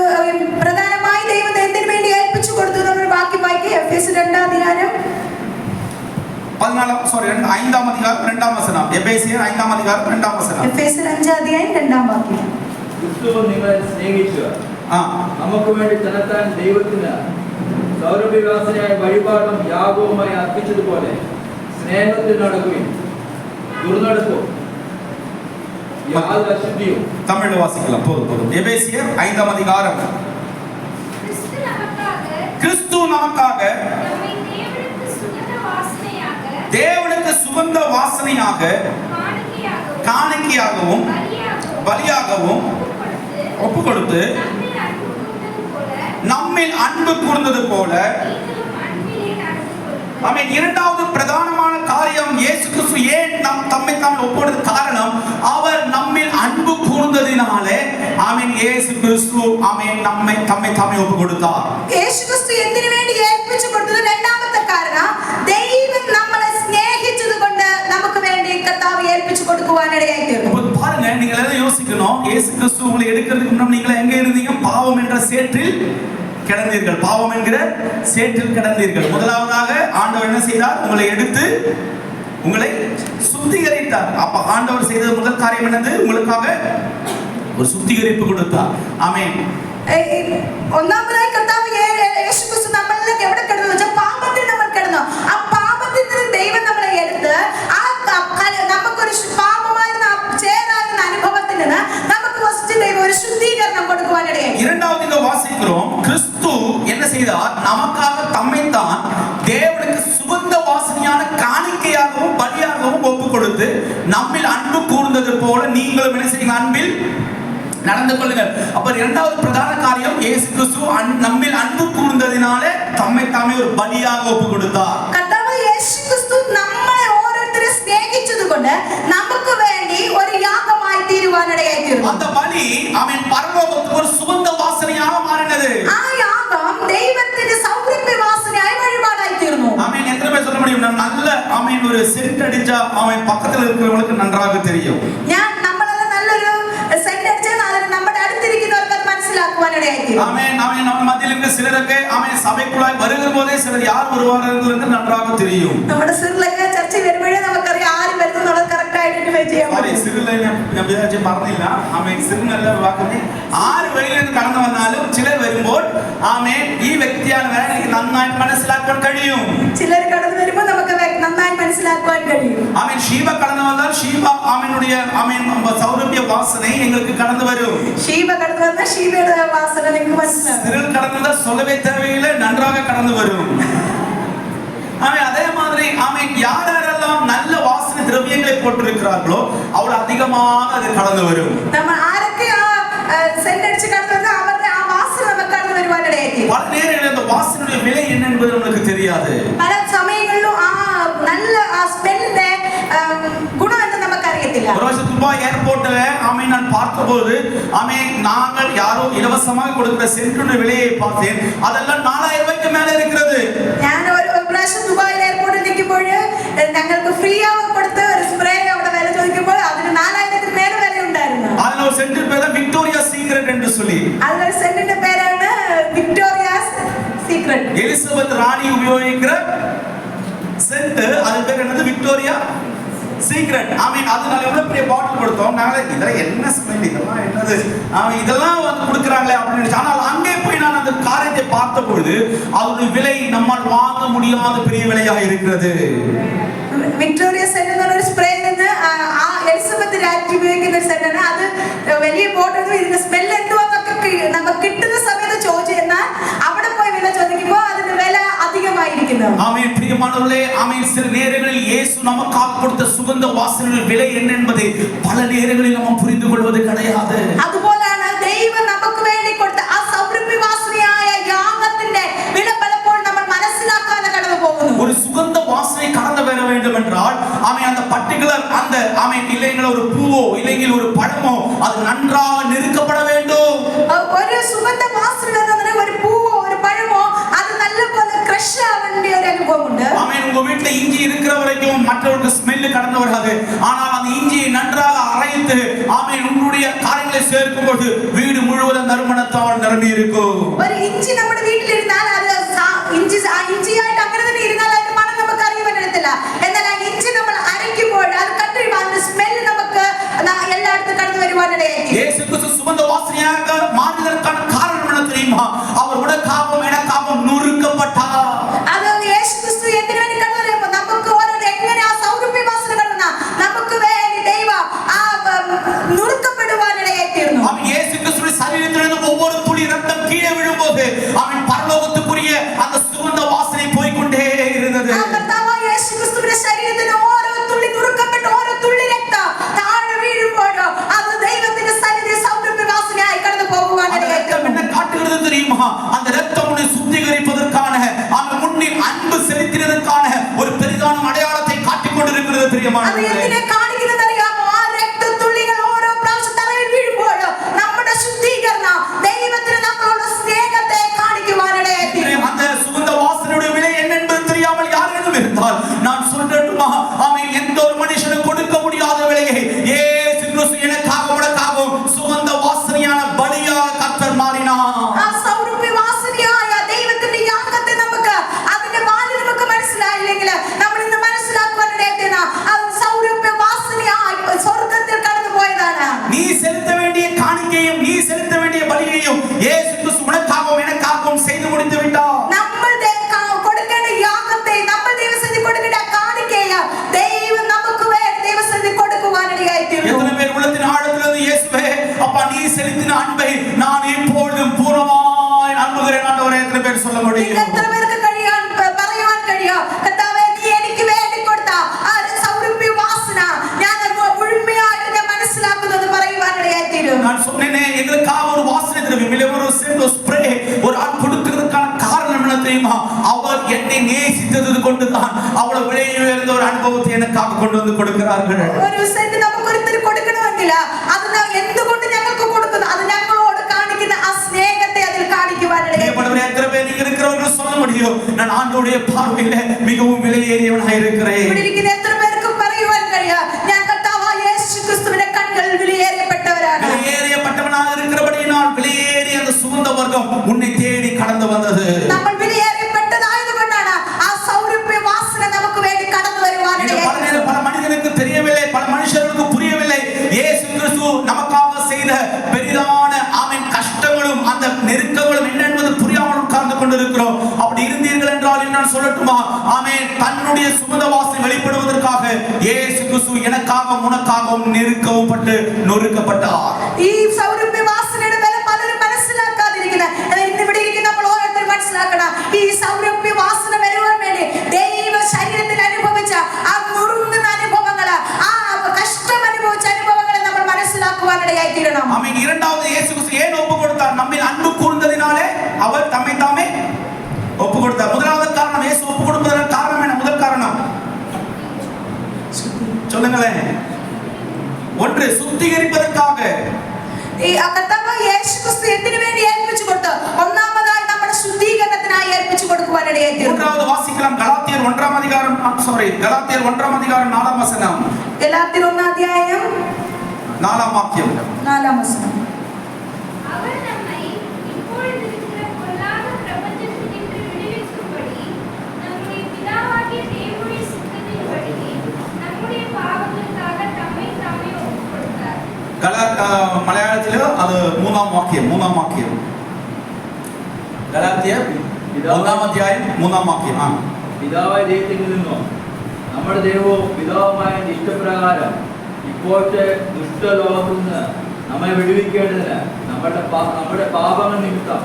പ്രധാനമായി ദൈവം എന്തിനു വേണ്ടി ഏൽപ്പിച്ചു കൊടുത്തു എന്നൊരു വാക്യം വായിക്കുക. എഫേസ്യർ 2ആം അധ്യായം 5ஆம் அதிகாரம் 2ஆம் வசனம். எபேசியர் 5ஆம் அதிகாரம் 2ஆம் வசனம். എഫേസ്യർ 5ആം അധ്യായം 2ആം വാക്യം. ക്രിസ്തു നിങ്ങളെ സ്നേഹിച്ചു നമുക്ക് വേണ്ടി തന്നെത്താൻ ദൈവത്തിന് സൗരഭ്യവാസനയായ വഴിപാടും യാഗവുമായി അർപ്പിച്ചതുപോലെ സ്നേഹത്തിൽ നടക്കുകയും ദുർനടപ്പും യാതൊരു അശുദ്ധിയും தமிழ்ல வாசிக்கலாம். போதும். எபேசியர் 5ஆம் அதிகாரம். கிறிஸ்து நமக்காக தேவனுக்கு சுகந்த வாசனையாக காணிக்கையாகவும் பலியாகவும் ஒப்பு கொடுத்து நம்மில் அன்பு கூர்ந்தது போல ஆமென். இரண்டாவது பிரதானமான காரியம் இயேசு கிறிஸ்து ஏன் தம்மை தாமே ஒப்புக்கொடுத்த காரணம், அவர் நம்மில் அன்பு கூர்ந்ததினாலே ஆமென் இயேசு கிறிஸ்து ஆமென் தம்மை தாமே ஒப்புக் கொடுத்தார். യേശുക്രിസ്തു എന്തിനു വേണ്ടി ഏൽപ്പിച്ചു കൊടുത്തത് രണ്ടാമത്തെ കാരണം ദൈവം നമ്മളെ സ്നേഹിച്ചതുകൊണ്ട് നമുക്ക് വേണ്ടി കർത്താവ് ഏൽപ്പിച്ചു കൊടുക്കുവാനിടയായി തീർന്നു. பாருங்க, நீங்க எல்லாம் யோசிக்கணும். இயேசு கிறிஸ்து உங்களை எடுக்கிறதுக்கு முன்னாடி நீங்க எங்க இருந்தீங்க? பாவம் என்ற சேற்றில் கிடந்தீர்கள். பாவம் என்கிற சேற்றில் கிடந்தீர்கள். முதலாவதாக ஆண்டவர் என்ன செய்தார்? உங்களை எடுத்து உங்களை சுத்திகரித்தார். அப்ப ஆண்டவர் செய்த முதல் காரியம் என்னது? உங்களுக்காக ஒரு சுத்திகரிப்பு கொடுத்தார். ஆமென். ഒന്നാമതായി കർത്താവ് യേശുക്രിസ്തു നമ്മളിലേക്ക് എവിടെ കിടന്നു വെച്ചാൽ പാപത്തിൽ നമ്മൾ കിടന്നു. ആ പാപത്തിൽ നിന്ന് ദൈവം നമ്മളെ എടുത്ത് ആ നമുക്കൊരു പാപമായിരുന്ന ചേരായിരുന്ന അനുഭവത്തിൽ നിന്ന് നമുക്ക് ഫസ്റ്റ് ദൈവം ഒരു ശുദ്ധീകരണം കൊടുക്കുവാനിടയായി. இரண்டாவது இங்க வாசிக்கிறோம், கிறிஸ்து என்ன செய்தார்? நமக்காக தம்மைத்தான் தேவனுக்கு சுகந்த வாசனையான காணிக்கையாகவும் பலியாகவும் ஒப்பு கொடுத்து நம்மில் அன்பு கூர்ந்தது போல நீங்களும் என்ன செய்யுங்க? அன்பில் நடந்து கொள்ளுங்கள். அப்ப இரண்டாவது பிரதான காரியம் இயேசு கிறிஸ்து நம்மில் அன்பு கூர்ந்ததினாலே தம்மை தாமே ஒரு பலியாக ஒப்பு கொடுத்தார். കർത്താവ് യേശുക്രിസ്തു നമ്മളെ ഓരോരുത്തരെ സ്നേഹിച്ചതുകൊണ്ട് നമുക്ക് വേണ്ടി ഒരു യാഗമായി തീരുവാനിടയായി തീർന്നു. அந்த பலி அவன் பரலோகத்துக்கு ஒரு சுகந்த வாசனையாக மாறினது. ആ യാഗം ദൈവത്തിന്റെ സൗരഭ്യ വാസനയായി വഴിപാടായി തീർന്നു. ஆமென். எத்தனை பேர் சொல்ல முடியும்? நல்ல ஆமென் ஒரு சென்ட் அடிச்ச அடிச்சா அவன் பக்கத்துல இருக்கிறவங்களுக்கு நன்றாக தெரியும். നമ്മളെല്ലാം നല്ലൊരു സെന്റ് അടിച്ചാൽ അതിന് നമ്മുടെ അടുത്തിരിക്കുന്നവർക്ക് അത് മനസ്സിലാക്കുവാനിടയായി. ആമേൻ. ആമേൻ. നമ്മുടെ മധ്യയിൽ இருக்கிற சிலருக்கு ആമേൻ സഭയ്ക്കുള്ளாയി വരുമ്പോഴേ சிலர் யார் வருவார்கள் நன்றாக தெரியும். നമ്മുടെ സിറിലൊക്കെ ചർച്ച വരുമ്പോഴേ നമുക്കറിയാം ആര് വരുന്നുള്ളത് കറക്റ്റ് ഐഡന്റിഫൈ ചെയ്യാൻ പറ്റും. സിറിലെ ഞാൻ വിചാരിച്ചു പറഞ്ഞില്ല. ആമേൻ. സിറിനല്ല വാക്കുന്നെ ആര് വെളിയിൽ നിന്ന് കടന്നു വന്നാലും ചിലർ വരുമ്പോൾ ആമേൻ ഈ വ്യക്തിയാണ് വരാൻ എനിക്ക് നന്നായി മനസ്സിലാക്കാൻ കഴിയും. ചിലർ കടന്നു വരുമ്പോൾ നമുക്ക് നന്നായി മനസ്സിലാക്കാൻ കഴിയും. ആമേൻ. ഷീബ കടന്നു വന്നാൽ ഷീബ ആമേനുடைய ആമേൻ സൗരഭ്യ വാസனை എங்களுக்கு കടന്നു വരും. ஷீப கடந்து வந்தா ஷீபயோட வாசனை எனக்கு മനസ്സിലാവും. சிறில் கடந்ததா சொல்லவே தேவையில்லை, நன்றாக கடந்து வரும். ஆமென். அதே மாதிரி ஆமென் யாரெல்லாம் நல்ல வாசனை திரவியங்களை போட்டிருக்கிறார்களோ அவள் அதிகமாக அது கடந்து வரும். நம்ம ஆருக்கு சென்ட் அடிச்சு கடந்து வந்தா அவരുടെ ஆ வாசனை நமக்கு கடந்து வருவானிடையே. பல நேரங்களில் அந்த வாசனையுடைய விலை என்ன என்பது நமக்கு தெரியாது. பல சமயங்களிலும் நல்ல ஸ்மெல்லிന്റെ குணம் என்ன நமக்கு அறியத்தில்ல. ஒரு துபாய் ஏர்போர்ட்ல ஆமென் நான் பார்த்தபோது ஆமென் நாங்கள் யாரோ இலவசமாக கொடுக்கிற சென்ட்டுடைய விலையை பார்த்தேன். அதெல்லாம் 4000 ரூபாய்க்கு மேல இருக்கிறது. ഞാൻ ഒരു പ്രാവശ്യം ദുബായിൽ എയർപോർട്ടിൽ നിൽക്കുമ്പോൾ ഞങ്ങൾക്ക് ഫ്രീ ആയി കൊടുത്ത ഒരു സ്പ്രേ അവിടെ വില ചോദിക്കുമ്പോൾ അതിന് 4000 മേലെ വില ഉണ്ടായിരുന്നു. അതിന് ഒരു സെന്റിന്റെ പേര് വിക്ടോറിയ സീക്രട്ട് എന്ന് சொல்லி. അതിന്റെ സെന്റിന്റെ പേരാണ് വിക്ടോറിയാസ് സീക്രട്ട്. എലിസബത്ത് റാണി ഉപയോഗിക്കുന്ന സെന്റ് അതിന്റെ പേര് என்னது விக்டோரியா சீக்ரெட். ஆமென். அதனால எவ்வளவு பெரிய பாட்டில் கொடுத்தோம். நாங்க இதெல்லாம் என்ன ஸ்மெல், இதெல்லாம் என்னது, இதெல்லாம் வந்து கொடுக்குறாங்களே அப்படின்னு. ஆனால் அங்கே போய் நான் அந்த காரியத்தை பார்த்த பொழுது அதோட விலை நம்மால் வாங்க முடியாத பெரிய விலையாக இருக்கிறது. വിക്ടോറിയ സെന്റ് എന്ന ഒരു സ്പ്രേ നിന്ന് ആ എലിസബത്ത് രാജ്ഞി ഉപയോഗിക്കുന്ന ഒരു സെന്റാണ്. അത് വലിയ ബോട്ടിൽ ഇതിന്റെ സ്മെൽ എന്തുവാന്നൊക്കെ നമുക്ക് കിട്ടുന്ന സമയത്ത് ചോദിച്ചു. എന്നാൽ അവിടെ പോയി വില ചോദിക്കുമ്പോൾ അതിന്റെ വില അധികമായിരിക്കുന്നു. ஆமென். பிரியமானவர்களே, ஆமென். சில நேரங்களில் இயேசு நமக்காக கொடுத்த சுகந்த வாசனையின் விலை என்ன என்பதை பல நேரங்களில் நாம் புரிந்து கொள்வது கிடையாது. അതുപോലെയാണ് ദൈവം നമുക്ക് വേണ്ടി കൊടുത്ത ആ സൗരഭ്യ വാസനയായ യാഗത്തിന്റെ വില പലപ്പോഴും നമ്മൾ മനസ്സിലാക്കാതെ കടന്നു പോകുന്നു. ஒரு சுகந்த வாசனை கடந்து வர வேண்டும் என்றால் ஆமென் அந்த பர்టిక్యులர் அந்த ஆமென் இல்லைங்களா ஒரு பூவோ இல்லைங்கில் ஒரு பழமோ அது நன்றாக நெருக்கப்பட வேண்டும். ഒരു സുഗന്ധ വാസന എന്ന ഒരു പൂവോ ഒരു പഴമോ അത് നല്ലപോലെ ക്രഷ് ആവേണ്ട ഒരു അനുഭവമുണ്ട്. ஆமென். உங்க வீட்ல இஞ்சி இருக்கிற வரைக்கும் மற்றவருக்கு ஸ்மெல் கடந்து வராது. ஆனால் அந்த இஞ்சியை நன்றாக அரைத்து ஆமென் உங்களுடைய காரியங்களை சேர்க்கும்போது வீடு முழுவதும் நறுமணத்தால் நிரம்பி இருக்கும். ഒരു ഇഞ്ചി നമ്മുടെ വീട്ടിലിരുന്നാൽ അത് ഇഞ്ചിയായിട്ട് അങ്ങനെ തന്നെ ഇരുന്നാൽ അതിന്റെ മണം നമുക്ക് അറിയാൻ പറ്റത്തില്ല. എന്നാൽ ആ ഇഞ്ചി നമ്മൾ അരയ്ക്കുമ്പോൾ അത് കട്ടി അതിന്റെ സ്മെൽ നമുക്ക് എല്ലായിടത്തും കടന്നു വരുവാനിടയായി. இயேசு கிறிஸ்து சுகந்த வாசனையாக மாறியதற்கான காரணம் என்ன தெரியுமா? அவர் உனக்காகவும் எனக்காகவும் நொறுக்கப்பட்டார். അത് യേശു ക്രിസ്തു എന്തിനു വേണ്ടി കടന്നു വരുമ്പോൾ നമുക്ക് ഓരോരു എങ്ങനെ ആ സൗരഭ്യ വാസന കടന്ന നമുക്ക് വേണ്ടി ദൈവം ആ നുറുക്കപ്പെടുവാനിടയായി തീർന്നു. அவன் இயேசு கிறிஸ்துவின் சரீரத்திலிருந்து ஒவ்வொரு துளி ரத்தம் கீழே விழும்போது அவன் பரலோகத்துக்குரிய அந்த சுகந்த வாசனை போய்க்கொண்டே இருந்தது. ആ കർത്താവ് യേശു ക്രിസ്തുവിന്റെ ശരീരത്തിന് ഓരോ തുള്ളി നുറുക്കപ്പെട്ട ഓരോ തുള്ളി രക്തം താഴെ വീഴുമ്പോഴോ അത് ദൈവത്തിന്റെ സന്നിധി സൗരഭ്യ വാസനയായി കടന്നു പോകുവാനിടയായി തീർന്നു. என்ன காட்டுகிறது தெரியுமா? அந்த ரத்தம் உன்னை சுத்திகரிப்பதற்கான அவன் முன்னில் அன்பு செலுத்தினதற்கான ஒரு பெரிதான அடையாளத்தை காட்டிக் கொண்டிருக்கிறது. അത് എന്തിനെ കാണിക്കുന്നത് അറിയാമോ? ആ രക്തത്തുള്ളികൾ ഓരോ പ്രാവശ്യം തറയിൽ വീഴുമ്പോഴോ നമ്മുടെ ശുദ്ധീകരണം ദൈവത്തിന് നമ്മളോട് സ്നേഹത്തെ കാണിക്കുവാനിടയായി തീർന്നു. அந்த சுகந்த வாசனையுடைய விலை என்ன என்பது தெரியாமல் யாரேனும் இருந்தால் நான் சொல்லட்டுமா? அவன் எந்த ஒரு மனுஷனும் கொடுக்க முடியாத விலையை இயேசு கிறிஸ்து எனக்காக உனக்காகவும் சுகந்த வாசனையான பலியாக கர்த்தர் மாறினார். ആ സൗരഭ്യ വാസനയായ ദൈവത്തിന്റെ യാഗത്തെ നമുക്ക് അതിന്റെ വാല്യം നമുക്ക് മനസ്സിലായില്ലെങ്കിൽ നമ്മൾ ഇന്ന് മനസ്സിലാക്കുവാനിടയായി തീർന്നു. അത് സൗരഭ്യ വാസനയായി സ്വർഗ്ഗത്തിൽ കടന്നു പോയതാണ്. நீ செலுத்த வேண்டிய காணிக்கையும் நீ செலுத்த வேண்டிய பலியையும் இயேசு கிறிஸ்து உனக்காகவும் எனக்காகவும் செய்து முடித்து விட்டார். നമ്മൾ കൊടുക്കേണ്ട യാഗത്തെ നമ്മൾ ദൈവസന്നിധി കൊടുക്കേണ്ട കാണിക്കയെ ദൈവം നമുക്ക് വേണ്ടി ദൈവസന്നിധി കൊടുക്കുവാനിടയായി തീർന്നു. எத்தனை பேர் உள்ளத்தின் ஆழத்திலிருந்து இயேசுவே அப்பா நீ செலுத்தின அன்பை நான் இப்பொழுதும் பூரணமாய் நம்புகிறேன் ஆண்டவரே எத்தனை பேர் சொல்ல முடியும்? എത്ര പേർക്ക് പറയുവാൻ കഴിയും? കർത്താവേ നീ എനിക്ക് വേണ്ടി കൊടുത്ത ആ സൗരഭ്യ വാസന ഞാൻ മുഴുமைയായിട്ട് ഞാൻ മനസ്സിലാക്കുന്നത് പറയുവാനിടയായി തീരും. நான் சொன்னேனே எங்களுக்காக ஒரு வாசனை திரவியம் இல்லை ஒரு சென்ட் ஸ்ப்ரே ஒரு ஆள் கொடுக்கிறதுக்கான காரணம் என்ன தெரியுமா? அவர் என்னை நேசித்தது கொண்டுதான் அவ்வளவு விலை உயர்ந்த ஒரு அனுபவத்தை எனக்காக கொண்டு வந்து கொடுக்கிறார்கள். ഒരു സെന്റ് നമുക്ക് ഒരുത്തർ കൊടുക്കണമെങ്കിൽ അത് എന്തുകൊണ്ട് ഞങ്ങൾക്ക് കൊടുക്കുന്നു? അത് ഞങ്ങളോട് കാണിക്കുന്ന ആ സ്നേഹത്തെ അതിൽ കാണിക്കുവാനിടയായി. எத்தனை பேர் நீங்க இருக்கிறவர்கள் சொல்ல முடியும் நான் ஆண்டவருடைய பார்வையில மிகவும் விலையேறியவனாக இருக்கிறேன். ഇവിടെ ഇരിക്കുന്ന എത്ര പേർക്ക് പറയും ത്യാഗവും ഞെരുക്കവും പെട്ട് നൊറുക്കപ്പെട്ടാർ. ഈ സൗരഭ്യ വാസനയുടെ വില പലരും മനസ്സിലാക്കാതിരിക്കുന്ന ഇന്ന് ഇവിടെ ഇരിക്കുന്ന നമ്മൾ ഓരോരുത്തരും മനസ്സിലാക്കണം. ഈ സൗരഭ്യ വാസന വരുവാൻ വേണ്ടി ദൈവ ശരീരത്തിൽ അനുഭവിച്ച ആ നുറുങ്ങുന്ന അനുഭവങ്ങള്, ആ കഷ്ടം അനുഭവിച്ച അനുഭവങ്ങളെ നമ്മൾ മനസ്സിലാക്കുവാനിടയായി തീരണം. ആമേൻ. இரண்டாவது இயேசு கிறிஸ்து ஏன் ஒப்பு கொடுத்தார்? நம்மில் அன்பு கூர்ந்ததினாலே அவர் தம்மை தாமே ஒப்பு கொடுத்தார். முதலாவது காரணம், இயேசு ஒப்பு கொடுப்பதற்கு காரணம் என்ன? முதல் காரணம் சொல்லுங்களேன். ஒன்று, சுத்திகரிப்பதற்காக. ഈ കർത്താവ് യേശു ക്രിസ്തു എന്തിനു വേണ്ടി ഏൽപ്പിച്ചു കൊടുത്തു? ഒന്നാമതായി നമ്മുടെ ശുദ്ധീകരണത്തിനായി ഏൽപ്പിച്ചു കൊടുക്കുവാനിടയായി തീർന്നു. மூன்றாவது வாசிக்கலாம் கலாத்தியர் 1-ാം அதிகாரம், கலாத்தியர் 1-ാം அதிகாரம் 4-ാം வசனம். ഗലാത്യർ 1-ാം അധ്യായം 4-ാം വാക്യം. 4-ാം വചനം. அவர் நம்மை இப்பொழுதிருக்கிற பொல்லாத பிரபஞ்சத்தினின்று விடுவிக்கும்படி நம்முடைய பிதாவாகிய தேவனுடைய சித்தத்தின்படி நம்முடைய பாவங்களுக்காக தம்மை தாமே ஒப்புக் கொடுத்தார். மலையாளத்திலே அது 3-ാം വാക്യം. 3-ാം വാക്യം. ഗലാത്യർ 1-ാം അധ്യായം 3-ാം വാക്യം. പിതാവായ ദൈവത്തിൽ നിന്നോ നമ്മുടെ ദൈവവും പിതാവുമായ ഇഷ്ടപ്രകാരം ഇപ്പോഴത്തെ ദുഷ്ടലോകത്തിൽ നിന്ന് നമ്മെ വിടുവിക്കേണ്ടതിന് നമ്മുടെ പാപങ്ങൾ നിമിത്തം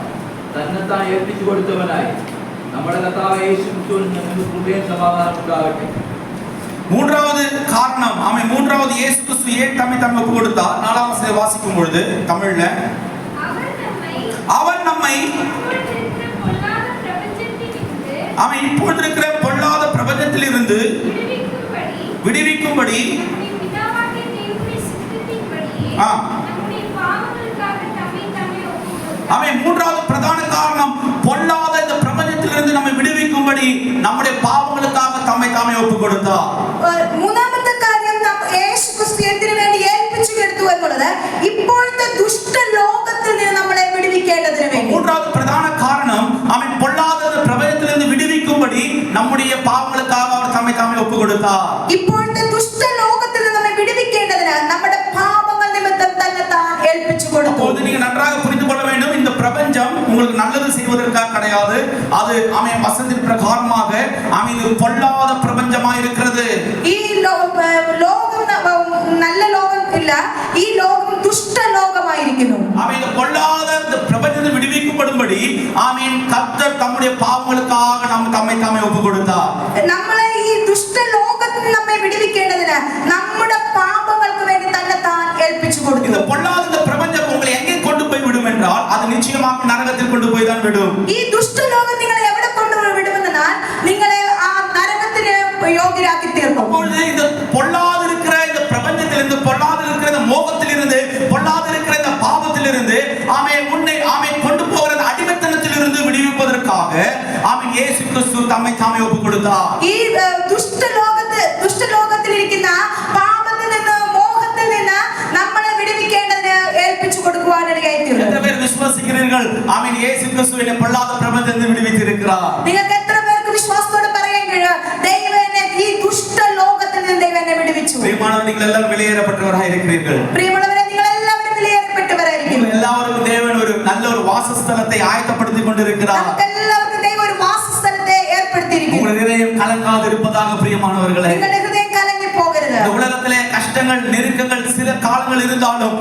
തന്നെത്താൻ ഏൽപ്പിച്ചു കൊടുത്തവനായി നമ്മുടെ കർത്താവായ യേശു ക്രിസ്തുവിൽ നിങ്ങൾക്ക് കൃപയും സമാധാനം ഉണ്ടാകട്ടെ. மூன்றாவது காரணம், மூன்றாவது இயேசு கிறிஸ்து ஏன் தம்மை ஒப்பு கொடுத்தார்? 4-ாம் வசனத்தை வாசிக்கும் பொழுது தமிழ்ல, அவர் நம்மை இப்பொழுது இருக்கிற பொல்லாத பிரபஞ்சத்திலிருந்து விடுவிக்கும்படி மூன்றாவது பிரதான காரணம், பொல்லாத இந்த பிரபஞ்சத்திலிருந்து நம்மை விடுவிக்கும்படி நம்முடைய பாவங்களுக்காக தம்மை தாமே ஒப்பு கொடுத்தார். മൂന്നാമത്തെ കാര്യം യേശു ക്രിസ്തു എന്തിനു വേണ്ടി ഏൽപ്പിച്ചു കൊടുത്തു എന്നുള്ളത് ഇപ്പോഴത്തെ ദുഷ്ട ലോകത്തിൽ നിന്ന് നമ്മളെ വിടുവിക്കേണ്ടതിന് വേണ്ടി. மூன்றாவது பிரதான காரணம், பொல்லாத பிரபஞ்சத்திலிருந்து விடுவிக்கும்படி நம்முடைய பாவங்களுக்காக அவர் தம்மை தாமே ஒப்பு கொடுத்தார். ഇപ്പോഴത്തെ ദുഷ്ട ലോകത്തിൽ നിന്ന് നമ്മെ വിടുവിക്കേണ്ടതിന് നമ്മുടെ പാപങ്ങൾ നിമിത്തം തന്നെ താൻ ഏൽപ്പിച്ചു കൊടുത്തു. அப்போது நீங்க நன்றாக புரிந்து கொள்ள வேண்டும், இந்த பிரபஞ்சம் உங்களுக்கு நல்லது செய்வதற்காக கிடையாது. அது வசனத்தின் பிரகாரமாக இது பொல்லாத பிரபஞ்சமாக இருக்கிறது. ഈ ലോകം നല്ല ലോകം ഇല്ല, ഈ ലോകം ദുഷ്ട ലോകമായിരിക്കുന്നു. இந்த பொல்லாத பிரபஞ்சத்தை விடுவிக்கப்படும்படி கர்த்தர் தம்முடைய பாவங்களுக்காக தம்மை தாமே ஒப்பு கொடுத்தார். നമ്മളെ ഈ ദുഷ്ട ലോകത്തിൽ നമ്മെ വിടുവിക്കേണ്ടതിന് നമ്മുടെ പാപങ്ങൾക്ക് വേണ്ടി തന്നെ താൻ ഏൽപ്പിച്ചു കൊടുത്തു. இந்த பொல்லாத பிரபஞ்சம் உங்களை எங்கே கொண்டு போய் விடும் என்றால் அது நிச்சயமாக நரகத்தில் கொண்டு போய் தான் விடும். ഈ ദുഷ്ട ലോകം നിങ്ങളെ എവിടെ കൊണ്ടുവിടുമെന്നാൽ നിങ്ങളെ ആ നരകത്തിന് യോഗ്യരാക്കി തീർക്കും. அப்பொழுது இந்த பொல்லாத இருக்கிற இந்த பிரபஞ்சத்திலிருந்து, பொல்லாத இருக்கிற இந்த மோகத்திலிருந்து, பொல்லாத இருக்கிற இந்த பாவத்திலிருந்து உன்னை கொண்டு போகிற அடிமைத்தனத்திலிருந்து விடுவிப்பதற்காக இயேசு கிறிஸ்து தம்மை தாமே ஒப்பு கொடுத்தார். ഈ ദുഷ്ടലോകത്തിൽ ഇരിക്കുന്ന പാപത്തിൽ നിന്ന്, മോഹത്തിൽ നിന്ന് നമ്മളെ വിടുവിക്കേണ്ടതിന് ഏൽപ്പിച്ചു കൊടുക്കുവാനിടയായി തീർന്നു. എത്ര പേർ വിശ്വസിக்கிறீர்கள்? இயேசு கிறிஸ்து என்னை பொல்லாத பிரபஞ்சத்திலிருந்து விடுவித்திருக்கிறார். നിങ്ങൾക്ക് എത്ര പേർക്ക് വിശ്വാസത്തോടെ പറയാൻ കഴിയും, ദൈവം എന്നെ ഈ ദുഷ്ട ലോകത്തിൽ നിന്ന് ദൈവം എന്നെ വിടുവിച്ചു? പ്രിയമുള്ളവരെ, നിങ്ങൾ എല്ലാവരും വിലയേറപ്പെട്ടവരായി இருக்கிறீர்கள். പ്രിയമുള്ളവരെ, നിങ്ങൾ എല്ലാവരും വിലയേറപ്പെട്ടവരായിരിക്കുന്നു. എല്ലാവർക്കും ദൈവൻ ഒരു നല്ലൊരു വാസസ്ഥലത്തെ ആയത്തപ്പെടുത്തി കൊണ്ടിരിக்கிறார். നമുക്കെല്ലാവർക്കും ദൈവം ഒരു വാസസ്ഥലത്തെ ഏർപ്പെടുത്തിയിരിക്കുന്നു. உங்கள் இதயம் கலங்காதிருப்பதாக பிரியமானவர்களே. നിങ്ങളുടെ ഹൃദയം കലങ്ങി പോകരുത്. இந்த உலகத்திலே கஷ்டங்கள், நெருக்கங்கள், சில காலங்கள் இருந்தாலும்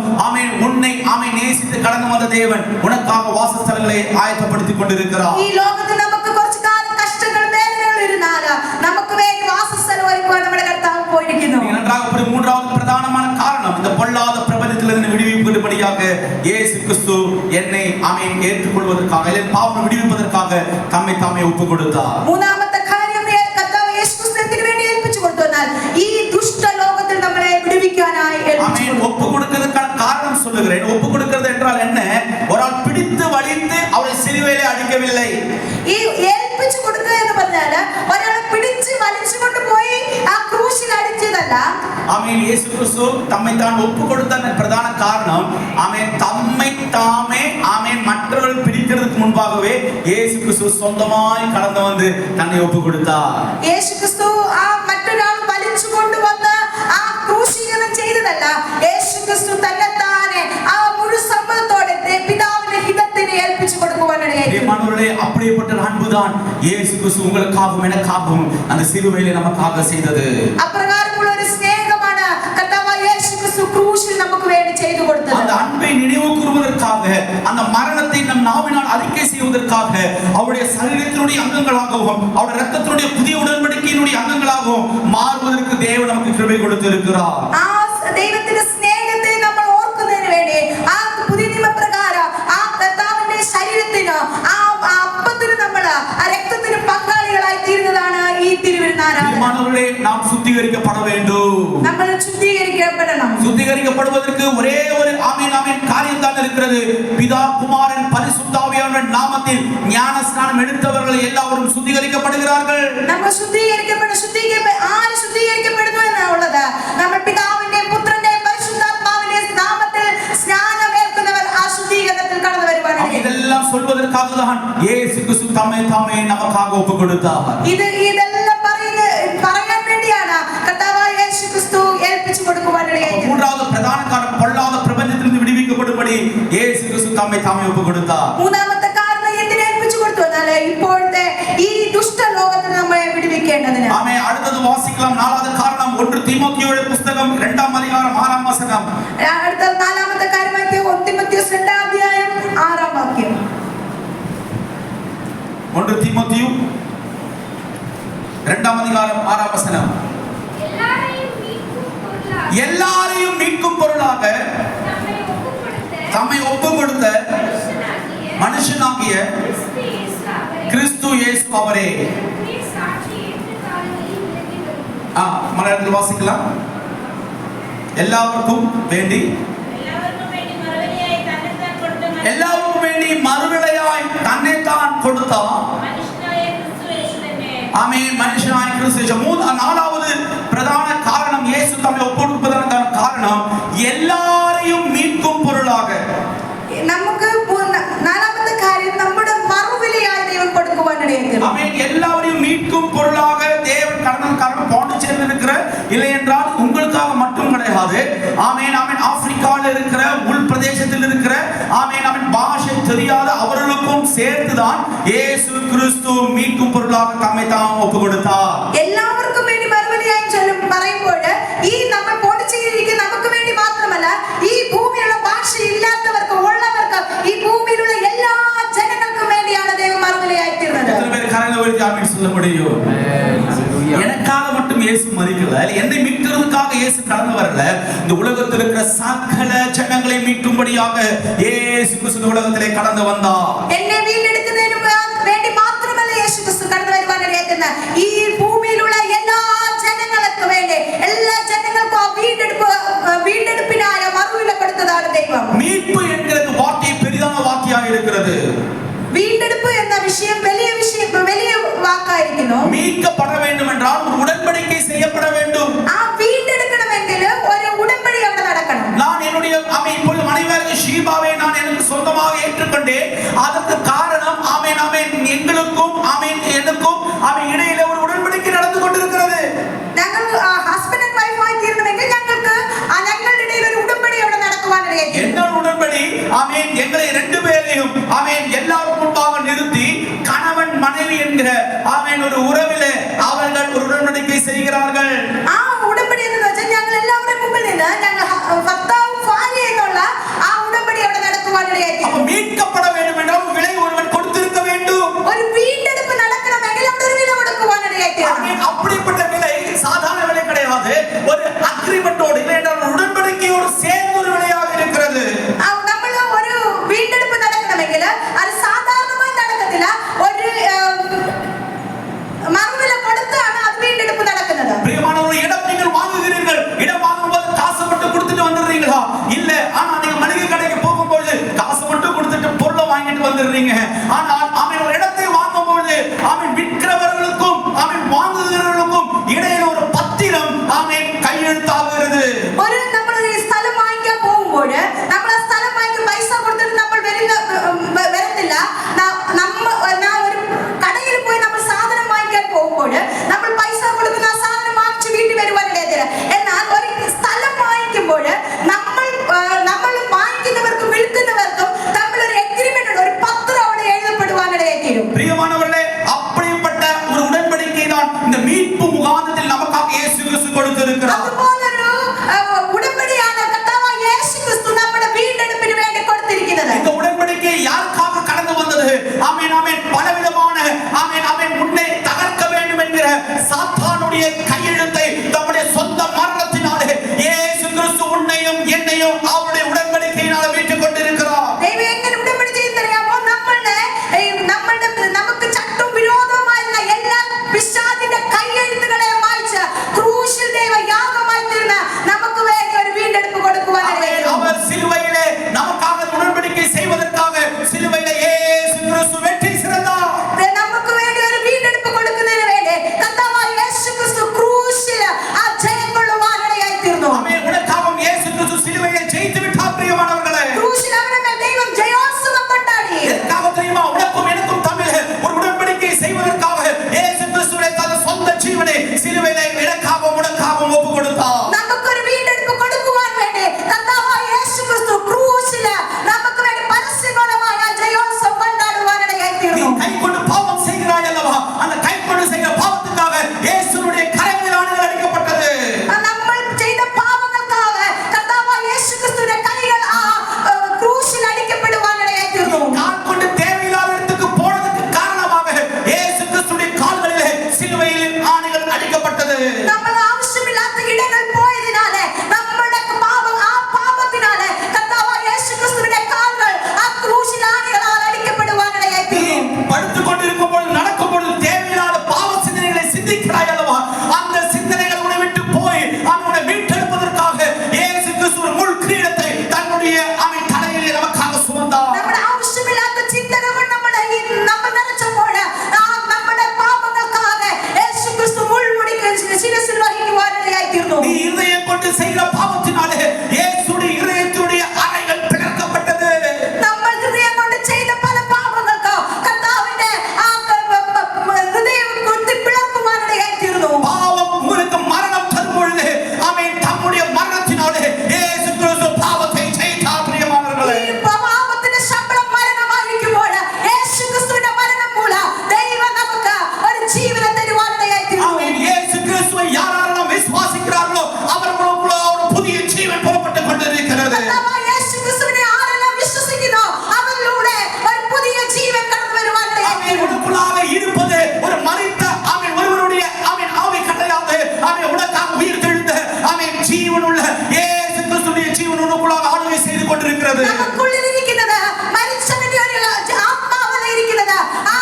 உன்னை நேசித்து கடந்து வந்த தேவன் உனக்காக வாசஸ்தலங்களை ஆயத்தப்படுத்தி கொண்டிருக்கிறார். ഈ ലോകത്തിൽ നമുക്ക് കുറച്ച് കാലം കഷ്ടങ്ങളും വേദനകളും ഇരുന്നാലും നമുക്ക് വേണ്ടി വാസസ്ഥലം ഒരുക്കുവാൻ നമ്മുടെ കർത്താവ് പോയിരിക്കുന്നു. நன்றாக புரியும். மூன்றாவது பிரதானமான காரணம், இந்த பொல்லாத பிரபஞ்சத்திலிருந்து விடுவிக்கும்படியாக இயேசு கிறிஸ்து என்னை ஏற்றுக்கொள்வதற்காக, என் பாவங்களை விடுவிப்பதற்காக தம்மை தாமே ஒப்பு கொடுத்தார். മൂന്നാമത്തെ കാര്യം കർത്താവ് യേശു ക്രിസ്തു എന്തിനു വേണ്ടി ഏൽപ്പിച്ചു കൊടുത്തു എന്നാൽ ഈ ദുഷ്ട ലോകത്തിൽ നമ്മളെ വിടുവിക്കാനായി ஒப்பு கொடுக்கிறதுக்கான காரணம் சொல்லுகிறேன். ஒப்பு கொடுக்கிறது என்றால் என்ன? ஒரு ஆள் பிடித்து வலித்து அவரை சிலுவையிலே அடிக்கவில்லை. ഈ ഏൽപ്പിച്ചു കൊടുക്കുക എന്ന് പറഞ്ഞാൽ ഒരാളെ പിടിച്ച് വലിച്ചുകൊണ്ട് പോയി ആ ക്രൂശിൽ അടിച്ചതല്ല. இயேசு கிறிஸ்து தம்மை தான் ஒப்பு கொடுத்த பிரதான காரணம், தம்மை தாமே மற்றவர்கள் பிடிக்கிறதுக்கு முன்பாகவே இயேசு கிறிஸ்து சொந்தமாய் கடந்து வந்து தன்னை ஒப்பு கொடுத்தார். യേശു ക്രിസ്തു ആ മറ്റൊരാൾ വലിച്ചുകൊണ്ട് വന്ന് ആ ക്രൂശീകരണം ചെയ്തതല്ല. യേശു ക്രിസ്തു തന്നെത്താനെ ആ മുഴു സമ്മതത്തോടെ പിതാവിന്റെ ഹിതത്തിന് ഏൽപ്പിച്ചു കൊടുക്കുവാനിടയായി. அப்படிப்பட்ட அன்புதான் இயேசு கிறிஸ்து உங்களுக்காகவும் எனக்காகவும் அந்த சிலுவையிலே நமக்காக செய்தது. അപ്രകാരമുള്ള ഒരു സ്നേഹമാണ് കർത്താവായ യേശു செய்து கொடுத்தது. அந்த அன்பை நினைவு கூறுவதற்காக, அந்த மரணத்தை நம் நாவினால் அறிக்கை செய்வதற்காக, அவருடைய சரீரத்தினுடைய அங்கங்களாகவும் அவருடைய இரத்தத்தினுடைய புதிய உடன்படிக்கையினுடைய அங்கங்களாகவும் மாறுவதற்கு தேவன் நமக்கு கிருபை கொடுத்திருக்கிறார். ദൈവത്തിന്റെ സ്നേഹത്തെ നമ്മൾ ഓർക്കുന്നതിന് വേണ്ടി ആ പുതിയ നിയമപ്രകാരം ആ കർത്താവിന്റെ ശരീരത്തിന് ആ അപ്പത്തിന് നമ്മൾ ആ രക്തത്തിന് പങ്കാളികളായി തീരുന്നതാണ് ഈ തിരുവിരുന്നാരാധന. നാം ശുദ്ധീകരിക്കപ്പെട வேண்டும். നമ്മൾ ശുദ്ധീകരിക്കപ്പെടണം. ശുദ്ധീകരിക്കപ്പെടുவதற்கு ஒரே ஒரு ஆமென் ஆமென் காரியம் தான் இருக்கிறது. பிதா குமாரன் பரிசுத்த ஆவியானவரின் நாமத்தில் ஞான ஸ்நானம் எடுத்தவர்கள் எல்லாரும் ശുദ്ധീകരിക്കപ്പെടുகிறார்கள். നമ്മൾ ആര് ശുദ്ധീകരിക്കപ്പെടുന്നു എന്നുള്ളത് നമ്മൾ പിതാവിന്റെയും പുത്രന്റെയും പരിശുദ്ധാത്മാവിന്റെയും നാമത്തിൽ സ്നാനമേൽക്കുന്നവർ ആ ശുദ്ധീകരണത്തിൽ കടന്നു വരുവാനാണ്. ഇതെല്ലാം சொல்வதற்காக தான் இயேசு கிறிஸ்து தம்மை தாமே நமக்காக ஒப்புக்கொடுத்தார். ഇതെല്ലാം പറയാൻ വേണ്ടിയാണ് കർത്താവായ യേശു ക്രിസ്തു ഏൽപ്പിച്ചു കൊടുക്കുവാനിടയായി. മൂന്നാമത്തെ പ്രധാന കാരണം പൊള്ളാத പ്രപഞ്ചത്തിൽ നിന്ന് വിടുവിക്കപ്പെടുമ്പടി യേശു ക്രിസ്തു തമ്மை താമേ ഒപ്പുകൊടുത്താർ. മൂന്നാമത്തെ കാരണം എന്തിനെ ഏൽപ്പിച്ചു കൊടുത്തു എന്നാൽ ഇപ്പോഴത്തെ ഈ ദുഷ്ടലോകത്തിൽ നമ്മെ വിടുവിക്കേണ്ടതിന്. ആമേൻ. അടുത്തത് വാസിക്കാം. നാലാമത്തെ കാരണം 1 തീമോഥെയുടെ പുസ്തകം 2-ാം അധികാരം 6-ാം വചനം. അടുത്ത നാലാമത്തെ കാര്യമായി 1 തീമോഥെയോസ് 2-ാം അധ്യായം 6-ാം വാക്യം. 1 തീമോഥെയു 2-ാം അധികാരം 6-ാം വചനം. எல்லாரையும் மீட்கும் பொருளாக தம்மை ஒப்புக்கொடுத்த மனுஷனாகிய கிறிஸ்து இயேசு அவரே. மலையாளத்தில் வாசிக்கலாம். எல்லாருக்கும் வேண்டி மறுவிலையாய் தன்னைத்தான் கொடுத்தார். ஆமென். மனுஷனாய் கிறிஸ்து. நாலாவது பிரதான காரணம் இயேசு தம்மை ஒப்புக்கொடுப்பதற்கான காரணம் எல்லாரையும் மீட்கும் பொருளாக. നമുക്ക് നാലാമത്തെ കാര്യം നമ്മുടെ മറുവിലയായി ദൈവം കൊടുക്കുവാനിടയായി. ஆமென். எல்லாரையும் மீட்கும் பொருளாக தேவன் கடந்த காரணம் பாண்டிச்சேரியில் இருக்கிற இல்லை என்றால் உங்களுக்காக மட்டும் கிடையாது. ஆமென் ஆமென். ஆப்பிரிக்காவில் இருக்கிற உள் பிரதேசத்தில் இருக்கிற ஆமென் ஆமென் பாஷை தெரியாத அவர்களுக்கும் சேர்த்துதான் இயேசு கிறிஸ்து மீட்கும் பொருளாக தம்மை தாம் ஒப்புக்கொடுத்தார். എല്ലാവർക്കും വേണ്ടി മറുവിലയായി പറയുമ്പോൾ ഈ നമ്മൾ പോണ്ടിച്ചേരിക്ക് നമുക്ക് വേണ്ടി മാത്രമല്ല ഈ ഭൂമിയിലുള്ള ഭാഷ ഇല്ലാത്തവർക്ക് ഉള്ളവർക്ക് ഈ ഭൂമിയിലുള്ള എല്ലാ ജനങ്ങൾക്കും വേണ്ടിയാണ് ദൈവം മറുവിലയായി തീർന്നത്. എത്ര പേർ കരങ്ങൾ ഉയർത്തി ആമേൻ சொல்ல முடியும்? எனக்காக மட்டும் இயேசு மரிக்கல, என்னை மீட்கிறதுக்காக இயேசு கடந்து வரல. இந்த உலகத்தில் இருக்கிற சகல ஜனங்களை மீட்கும்படியாக இயேசு கிறிஸ்து உலகத்திலே கடந்து வந்தார். എന്നെ വീണ്ടെടുക്കുന്നതിന് വേണ്ടി മാത്രമല്ല യേശു ക്രിസ്തു കടന്നു വരുവാനിടയായി തീർന്നത്. ഈ ഭൂമിയിലുള്ള എല്ലാ ജനങ്ങൾക്കും വേണ്ടി എല്ലാ ജനങ്ങൾക്കും ആ വീണ്ടെടുപ്പിനായ മറുവില കൊടുത്തതാണ് ദൈവം. மீட்பு என்கிற வார்த்தை பெரிதான வார்த்தையாக இருக்கிறது. വീണ്ടെടുപ്പ് എന്ന വിഷയം വലിയ വാക്കായിരിക്കുന്നു. மீட்கப்பட வேண்டும் என்றால் ஒரு உடன்படிக்கை செய்யப்பட வேண்டும். ആ വീണ്ടെടുക്കണമെങ്കിൽ ഒരു ഉടമ്പടി അവിടെ നടക്കണം. நான் என்னுடைய இப்போ மனைவியாகிய ஷீபாவை நான் எனக்கு சொந்தமாக ஏற்றுக்கொண்டேன். அதற்கு காரணம் ஆமென் ஆமென் எங்களுக்கும் ஆமென் எனக்கும் ஆமென் இடையிலே ஒரு உடன்படிக்கை நடந்து கொண்டிருக்கிறது. ഞങ്ങൾ ഹസ്ബൻഡ് ആൻഡ് വൈഫ് ആയി തീരണമെങ്കിൽ ഞങ്ങൾക്ക് ഞങ്ങളുടെ ഇടയിൽ ഒരു ഉടമ്പടി അവിടെ നടക്കുവാനിടയായി. என்ன உடன்படி? ஆமென். எங்களை ரெண்டு பேரையும் ஆமென் எல்லாரும் முன்பாக நிறுத்தி கணவன் மனைவி என்கிற ஆமென் ஒரு உறவிலே அவர்கள் ஒரு உடன்படிக்கை செய்கிறார்கள். ആ ഉടമ്പടി എന്ന് വെച്ചാൽ ഞങ്ങൾ എല്ലാവരും മുമ്പിൽ നിന്ന് ഞങ്ങൾ ഭർത്താവും ഭാര്യ എന്നുള്ള ആ ഉടമ്പടി അവിടെ നടക്കുവാനിടയായി. அப்ப மீட்கப்பட வேண்டும் என்றால் விலை ஒருவன் கொடுத்திருக்க வேண்டும். ഒരു വീണ്ടെടുപ്പ് നടക്കണമെങ്കിൽ അവിടെ ഒരു വില കൊടുക്കുവാനിടയായി. அப்படிப்பட்ட விலை சாதாரண விலை கிடையாது. ஒரு அக்ரிமெண்டோடு இல்லை என்றால் உடன்படிக்கையோடு சேர்ந்த ஒரு விலையாக இருக்கிறது. നമ്മൾ ഒരു വീണ്ടെടുപ്പ് നടക്കണമെങ്കിൽ അത് സാധാരണമായി നടക്കത്തില്ല. ഒരു മറുവില കൊടുത്താണ് അത് വീണ്ടെടുപ്പ് നടക്കുന്നത്. பிரியமானவர்களே, நம்மையும் அவருடைய உடன்படிக்கையினால மீட்டுக் கொண்டிருக்கிறார். ദൈവം എങ്ങനെ ഉടമ്പടി ചെയ്യുന്നറിയാമോ? നമുക്ക് ചട്ടും വിരോധമായിരുന്ന എല്ലാ പിശാചിന്റെ കൈയെഴുത്തുകളെ മായ്ച്ച് ക്രൂശിൽ ദൈവം യാഗമായി തീർന്ന നമുക്ക് വേണ്ടി ഒരു വീണ്ടെടുപ്പ് കൊടുക്കുവാനാണ്. அவர் சிலுவையிலே நமக்காக உடன்படிக்கை செய்வதற்காக சிலுவையிலே இயேசு கிறிஸ்து வெற்றி சிறந்தார். നമുക്ക് വേണ്ടി ഒരു വീണ്ടെടുപ്പ് കൊടുക്കുന്നതിന് വേണ്ടി കർത്താവായ യേശു ക്രിസ്തു ക്രൂശിൽ ആ ജയം കൊള്ളുവാനിടയായി തീർന്നു. ആമേൻ. உனக்காகவும் இயேசு கிறிஸ்து சிலுவையை ஜெயித்து விட்டார் பிரியமானவர்களே. ക്രൂശിൽ അവരുടെ മേൽ ദൈവം ജയോത്സവം കൊണ്ടാടി. எதற்காக தெரியுமா? உனக்கும் எனக்கும் தமிழ் ஒரு உடன்படிக்கை செய்வதற்காக இயேசு கிறிஸ்துவின் தனது சொந்த ஜீவனை சிலுவையிலே எனக்காகவும் உனக்காகவும் ஒப்பு கொடுத்தார். നമുക്കൊരു വീണ്ടെടുപ്പ് കൊടുക്കുവാൻ വേണ്ടി കർത്താവായ യേശു ക്രിസ്തു ക്രൂശിൽ നമുക്ക് വേണ്ടി പരസ്യമായ ജയോത്സവം കൊണ്ടാടുവാനിടയായി തീർന്നു. நீ கை கொண்டு பாவம் செய்கிறாய் அல்லவா? அந்த கை கொண்டு செய்கிற பாவத்துக்காக இயேசுவுடைய கரங்களில் ஆணிகள் அடிக்கப்பட்டது. നമ്മൾ ചെയ്ത പാപങ്ങൾക്കാக കർത്താവായ യേശു ക്രിസ്തുവിന്റെ കൈകൾ ആ ക്രൂശിൽ അടിക്കപ്പെടുവാനിടയായി തീർന്നു. கால் கொண்டு தேவையில்லாத இடத்துக்கு போனதுக்கு காரணமாக இயேசு கிறிஸ்துவின் கால்களிலே சிலுவையில் ஆணிகள் அடிக்கப்பட்டது. നമ്മൾ ആവശ്യമില്ലാത്ത ഇടങ്ങൾ പോയതിനാലെ നമ്മുടെ പാപത്തിനാലെ കർത്താവായ യേശു ക്രിസ്തുവിന്റെ കാലുകൾ ആ ക്രൂശിൽ ആണികളാൽ അടിക്കപ്പെടുവാനിടയായി நீ തീർന്നു. படுத்துக் கொண்டிருக்கும் பொழுது நடக்கும் பொழுது தேவையில்லாத பாவ சிந்தனைகளை சிந்திக்கிறாய் அல்லவா? அந்த சிந்தனைகள் உன்னை விட்டு போய் அவனை மீட்டெடுப்பதற்காக இயேசு கிறிஸ்து முள் கிரீடத்தை தன்னுடைய அவன் தலையிலே நமக்காக சுமந்தார். നമ്മുടെ ആവശ്യമില്ലാത്ത ചിന്തകൾ നമ്മൾ നിറച്ചപ്പോൾ നമ്മുടെ പാപങ്ങൾക്കാக യേശു ക്രിസ്തു മുൾമുടിക്ക് ശിരസിൽ വഹിക്കുവാനിടയായി തീർന്നു. நீ இதயம் கொண்டு செய்கிற பாவத்தினாலே இயேசுடைய இதயத்துடைய அறைகள் பிளக்கப்பட்டது. നമ്മൾ ഹൃദയം കൊണ്ട് ചെയ്ത പല പാപങ്ങൾക്കോ കർത്താവിന്റെ ആ ഹൃദയം കൊണ്ട് പിളർക്കുവാനിടയായി തീർന്നു. பாவம் உங்களுக்கு மரணம் தரும் பொழுது அவன் தம்முடைய மரணத்தினாலே இயேசு கிறிஸ்து பாவத்தை ஜெயித்தார் பிரியமானவர்களே. ഈ പാപത്തിന്റെ ശമ്പളം മരണമായിരിക്കുമ്പോൾ യേശു ക്രിസ്തുവിന്റെ മരണം മൂലം ദൈവം നമുക്ക് ഒരു ജീവനെ തരുവാനിടയായി തീർന്നു. அவன் இயேசு கிறிஸ்துவை யாரெல்லாம் விசுவாசிக்கிறார்களோ அவர்களுக்குள்ள ஒரு புதிய ஜீவன் புறப்பட்டுக் கொண்டிருக்கிறது. കർത്താവായ യേശു ക്രിസ്തുവിനെ ആരെല്ലാം വിശ്വസിക്കുന്നോ അവരിലൂടെ ഒരു പുതിയ ജീവൻ കടന്നു വരുവാനിടയായി அவன் തീർന്നു. உனக்குள்ளாக இருப்பது ஒரு மரித்த அவன் ஒருவருடைய அவன் ஆவி கிடையாது. அவன் உனக்காக உயிர் தெழுந்த அவன் ஜீவனுள்ள இயேசு கிறிஸ்துவின் ஜீவன் உனக்குள்ளாக ஆளுகை செய்து கொண்டிருக்கிறது. നമുക്കുള്ളിലിരിക്കുന്നത് മരിച്ചവന്റെ ഒരു ആത്മാവല്ല ഇരിക്കുന്നത്. ആ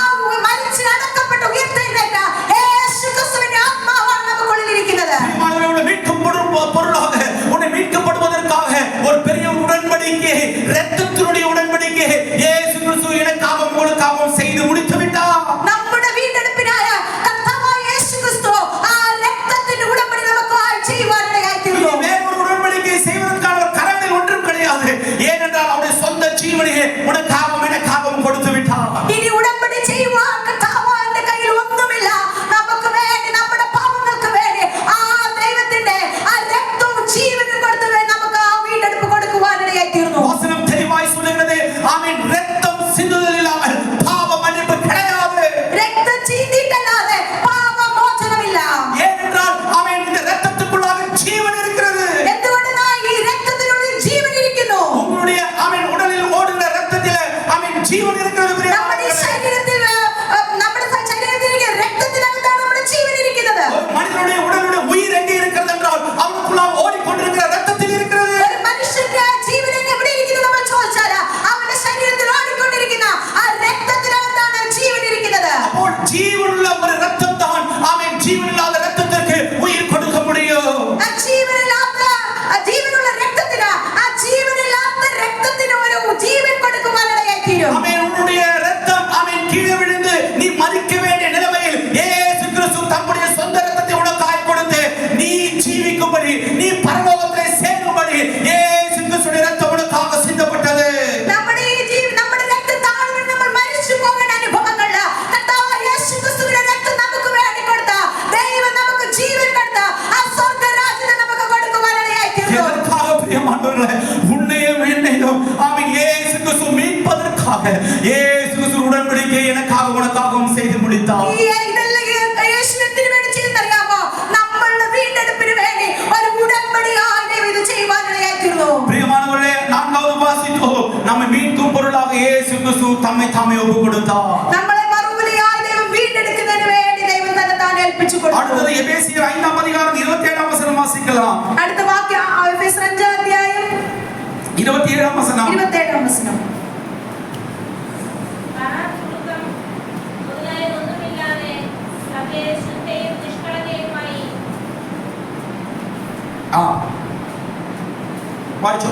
മരിച്ച് അടക്കപ്പെട്ട് ഉയർത്തെഴുന്നേറ്റ യേശു ക്രിസ്തുവിന്റെ ആത്മാവാണ് നമുക്കുള്ളിലിരിക്കുന്നത്. பிரியமானவர்களே, மீட்கப்படும் பொருளாக உன்னை மீட்கப்படுவதற்காக ஒரு பெரிய உடன்படிக்கை, இரத்தத்தினுடைய உடன்படிக்கை இயேசு கிறிஸ்து எனக்காகவும் உங்களுக்காகவும் செய்து முடித்து விட்டார். നമ്മുടെ വീണ്ടെടുപ്പിനായ കർത്താവായ യേശു ക്രിസ്തു ആ രക്തത്തിന്റെ ഉടമ്പടി നമുക്കായി ചെയ്യുവാനിടയായി തീർന്നു. இனி வேறொரு உடன்படிக்கை செய்வதற்கான ஒரு கரங்கள் ஒன்றும் கிடையாது. ஏனென்றால் அவருடைய சொந்த ஜீவனையே உனக்காகவும் எனக்காகவும் கொடுத்து விட்டார். ഇനി ഉടമ്പടി ചെയ്യുവാൻ കർത്താവിന്റെ കയ്യിൽ ഒന്നുമില്ല. നമുക്ക് വേണ്ടി നമ്മുടെ പാപങ്ങൾക്ക് വേണ്ടി ആ ദൈവത്തിന്റെ ആ രക്തവും ജീവനും കൊടുത്തു നമുക്ക് ആ വീണ്ടെടുപ്പ് കൊടുക്കുവാനിടയായി തീർന്നു. வசனம் தெளிவாய் சொல்லுகிறது. ஆமென். இரத்தம் சிந்துதல் இல்லாமல் பாவ மன்னிப்பு கிடையாது. രക്തം ചീന്തിയിട്ടല്ലാതെ പാപമോചനമില്ല. ஏனென்றால் ஆமென் இந்த இரத்தத்துக்குள்ளாக ஜீவன் இருக்கிறது. എന്തുകൊണ്ടെന്നാൽ ഈ രക്തത്തിനുള്ളിൽ ജീവൻ ഇരിക്കുന്നു. உங்களுடைய ஆமென் உடலில் ஓடுகிற இரத்தத்திலே ஆமென் ஜீவன் இருக்கிறது. നമ്മുടെ ശരീരത്തിൽ രക്തത്തിനകത്താണ് നമ്മുടെ ജീവൻ ഇരിക്കുന്നത്. ஒரு மனிதனுடைய உடலுடைய உயிர் எங்கே இருக்கிறது என்றால் அவனுக்குள்ளாக ஓடிக்கொண்டிருக்கிற இரத்தத்தில் இருக்கிறது. ഒരു മനുഷ്യന്റെ ജീവൻ എവിടെ ഇരിക്കുന്നു നമ്മൾ ചോദിച്ചാൽ അവന്റെ ശരീരത്തിൽ ഓടിക്കൊണ്ടിരിക്കുന്ന ആ രക്തത്തിനകത്താണ് ജീവൻ ഇരിക്കുന്നത്. അപ്പോൾ ஜீவனுள்ள ஒரு இரத்தம் தான் ஆமென் ஜீவனில்லாத இரத்தத்திற்கு உயிர் கொடுக்க முடியும். ആ ജീവനുള്ള രക്തത്തിന് ആ ജീവനില്ലാത്ത രക്തത്തിന് ഒരു ജീവൻ കൊടുക്കുവാനിടയായി തീരും. ஆமென். உன்னுடைய இரத்தம் ஆமென் கீழே விழுந்து நீ மரிக்க வேண்டிய நிலைமையில் இயேசு கிறிஸ்து தம்முடைய சொந்த இரத்தத்தை உனக்காய் கொடுத்து நீ ஜீவிக்கும்படி நீ பரலோகத்திலே சேரும்படி இயேசு கிறிஸ்துவின் இரத்தம் உனக்காக சிந்தப்பட்டது. നമ്മുടെ രക്തത്താൽ നമ്മൾ മരിച്ചു പോകുന്ന അനുഭവങ്ങളിൽ കർത്താവായ യേശു ക്രിസ്തുവിന്റെ രക്തം നമുക്ക് വേണ്ടി കൊടുത്ത ദൈവം നമുക്ക് ജീവൻ കൊടുത്ത ആ സ്വർഗ്ഗരാജ്യത്തെ നമുക്ക് കൊടുക്കുവാനിടയായി തീർന്നു. எதற்காக பிரியமானவர்களே? உன்னையும் என்னையும் ஆமென் இயேசு கிறிஸ்து மீட்பதற்காக இயேசு கிறிஸ்து உடன்படிக்கை எனக்காக உனக்காகவும் செய்து முடித்தார். ഇതെല്ലാം യേശു എന്തിനു വേണ്ടി ചെയ്യുന്നറിയാമോ? നമ്മളുടെ വീണ്ടെടുപ്പിന് വേണ്ടി ഒരു ഉടമ്പടിയായി ദൈവം ഇത് ചെയ്യുവാനിടയായി തീർന്നു. பிரியமானவர்களே, நான்காவது வாசித்தோம். நம்மை மீட்கும் பொருளாக இயேசு கிறிஸ்து தம்மை தாமே ஒப்பு கொடுத்தார். നമ്മളെ മറുപടിയായി ദൈവം വീണ്ടെടുക്കുന്നതിന് വേണ്ടി ദൈവം തന്നെ താൻ ഏൽപ്പിച്ചു കൊടുത്തു. அடுத்தது எபேசியர் 5 அதிகாரம் 27 வசனம் வாசிக்கலாம். അടുത്ത വാക്യം എഫേസ്യർ 5 അധ്യായം 27 வசனம். 27 வசனம். വായിച്ചോ.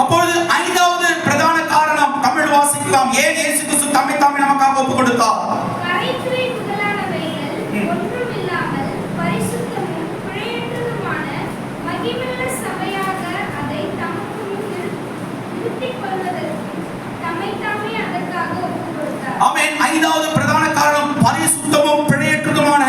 அப்பொழுது ஐந்தாவது பிரதான காரணம் தமிழ் வாசிக்கலாம். ஏன் இயேசு கிறிஸ்து தம்மை தாமே நமக்காக ஒப்பு கொடுத்தார்? ஆமென். ஐந்தாவது பிரதான காரணம் பரிசுத்தமும் பிழையற்றதுமான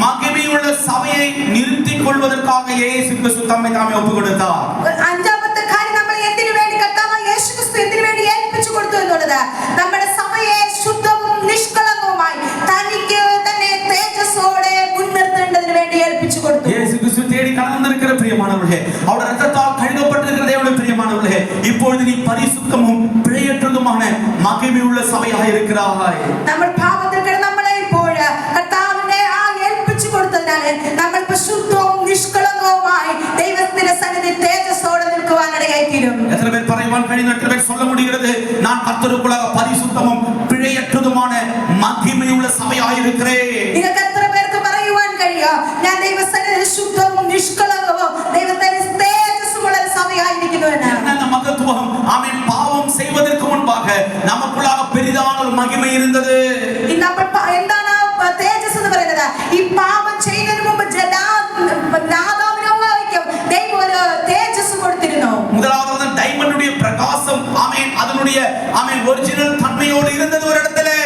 மகிமையுள்ள சபையை நிறுத்திக் கொள்வதற்காக இயேசு கிறிஸ்து தம்மை தாமே ஒப்பு கொடுத்தார். അഞ്ചാമത്തെ കാര്യം നമ്മൾ എന്തിനു വേണ്ടി കർത്താവായ യേശു ക്രിസ്തു എന്തിനു വേണ്ടി ഏൽപ്പിച്ചു കൊടുത്തു എന്നുള്ളത് നമ്മുടെ സഭയെ ശുദ്ധവും നിഷ്കളങ്കവുമായി തനിക്ക് തന്നെ തേജസ്സോടെ മുൻനിർത്തേണ്ടതിന് വേണ്ടി ഏൽപ്പിച്ചു കൊടുത്തു. இயேசு கிறிஸ்து தேடி கடந்திருக்கிற பிரியமானவர்களே, அவருடைய இரத்தத்தால் கழுவப்பட்டிருக்கிற தேவனுடைய பிரியமானவர்களே, இப்பொழுது நீ பரிசுத்தமும் பிழையற்றதுமான மகிமையுள்ள சபையாக இருக்கிறாய். നമ്മൾ പാപത്തിൽ കിടന്ന് നമ്മളെ ഇപ്പോൾ കർത്താവിനെ ഏൽപ്പിച്ചു കൊടുത്തതിനാൽ നമ്മൾ ശുദ്ധവും നിഷ്കളങ്കവുമായി ദൈവത്തിന്റെ സന്നിധി തേജസ്സോടെ നിൽക്കുവാൻ ഇടയായിത്തീരും. எத்தனை பேர் பறைவான் കഴിയുന്ന எத்தனை பேர் சொல்ல முடிகிறது, நான் கர்த்தருக்குள்ளாக பரிசுத்தமும் பிழையற்றதுமான மகிமையுள்ள சபையாக இருக்கிறேன்? നിങ്ങൾക്ക് എത്ര പേർക്ക് പറയുവാൻ കഴിയും, ഞാൻ ദൈവസന്നിധിയിൽ ശുദ്ധവും നിഷ്കളങ്കവും ദൈവത്തിന്റെ തേജസ്സുമുള്ള സഭയായിരിക്കുന്നു എന്ന്? என்ன மகத்துவம்! ஆமென். பாவம் செய்வதற்கு முன்பாக நமக்குள்ளாக பெரிதான ஒரு மகிமை இருந்தது. നമ്മൾ എന്താണ് തേജസ് എന്ന് പറയുന്നത്? ഈ പാപം ചെയ്യുന്നതിന് മുമ്പ് ദൈവം ഒരു തേജസ് കൊടുത്തിരുന്നു. முதலாவது டைமண்டுடைய பிரகாசம், ஆமென், அதனுடைய ஆமென் ஒரிஜினல் தன்மையோடு இருந்தது ஒரு இடத்திலே.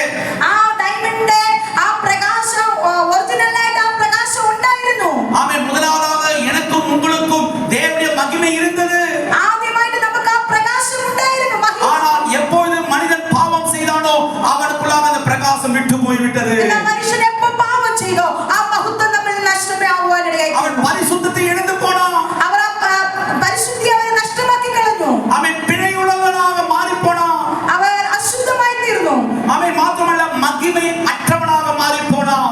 ആ ഡയമണ്ടിന്റെ ആ പ്രകാശം ഒറിജിനൽ ആയിട്ട് ആ പ്രകാശം ഉണ്ടായിരുന്നു. ஆமென். முதலாவதாக எனக்கும் உங்களுக்கும் தேவனுடைய மகிமை இருந்தது. ആദ്യമായിട്ട് നമുക്ക് ആ പ്രകാശം ഉണ്ടായിരുന്നു. ஆனால் எப்பொழுது மனிதன் பாவம் செய்தானோ அவனுக்குள்ளாக அந்த பிரகாசம் விட்டு போய்விட்டது. മനുഷ്യൻ എപ്പോ പാപം ചെയ്തോ ആ മഹത്വം നമ്മൾ നഷ്ടമാവാനിടയായി. அவன் பரிசுத்தத்தை இழந்து போனான். അവർ പരിശുദ്ധി അവർ നഷ്ടമാക്കി കളഞ്ഞു. அவன் பிழையுள்ளவனாக மாறி போனான். അവർ അശുദ്ധമായി തീർന്നു. அவன் மாத்திரமல்ல, மகிமை அற்றவனாக மாறி போனான்.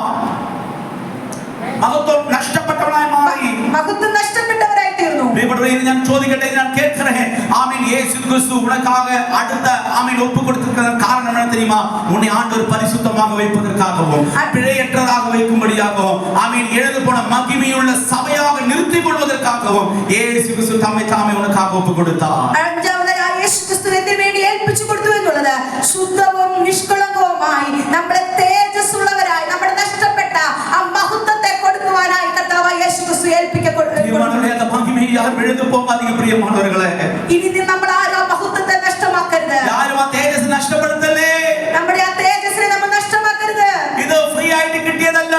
மகத்துவம் நஷ்டப்பட்டவனாய் மாறி മഹത്വം നഷ്ടപ്പെട്ടവരായി തീർന്നു. പ്രിയപ്പെട്ടവരെ, ഞാൻ ചോദിക്കട്ടെ, ഞാൻ കേட்கிறேன். ஆமென். இயேசு கிறிஸ்து உனக்காக அடுத்த ஆமென் ஒப்பு கொடுத்திருக்கிற காரணம் என்ன தெரியுமா? உன்னை ஆண்டவர் பரிசுத்தமாக வைப்பதற்காகவும் பிழையற்றதாக வைக்கும்படியாகவும் ஆமென் எழுந்து போன மகிமையுள்ள சபையாக நிறுத்திக் கொள்வதற்காகவும் இயேசு கிறிஸ்து தம்மை தாமே உனக்காக ஒப்பு கொடுத்தார். അഞ്ചാമതായി യേശു ക്രിസ്തു എന്തിനു വേണ്ടി ഏൽപ്പിച്ചു കൊടുത്തു എന്നുള്ളത് ശുദ്ധവും നിഷ്കളങ്കവുമായി നമ്മുടെ തേജസ്സുള്ളവരായി നമ്മുടെ നഷ്ടപ്പെട്ട ആ മഹത്വത്തെ കൊടുക്കുവാനായി കർത്താവായ യേശു ക്രിസ്തു ഏൽപ്പിക്കപ്പെട്ടു. அந்த மகிமையை யாரும் எழுந்து போகாதீங்க பிரியமானவர்களே. ഇനി നമ്മൾ ആരും ആ മഹത്വത്തെ നഷ്ടമാക്കരുത്. யாரும் ആ തേജസ് നഷ്ടപ്പെടുത്തല്ലേ. നമ്മുടെ ആ തേജസ്സിനെ നമ്മൾ നഷ്ടമാക്കരുത്. ഇത് ഫ്രീ ആയിട്ട് കിട്ടിയതല്ല.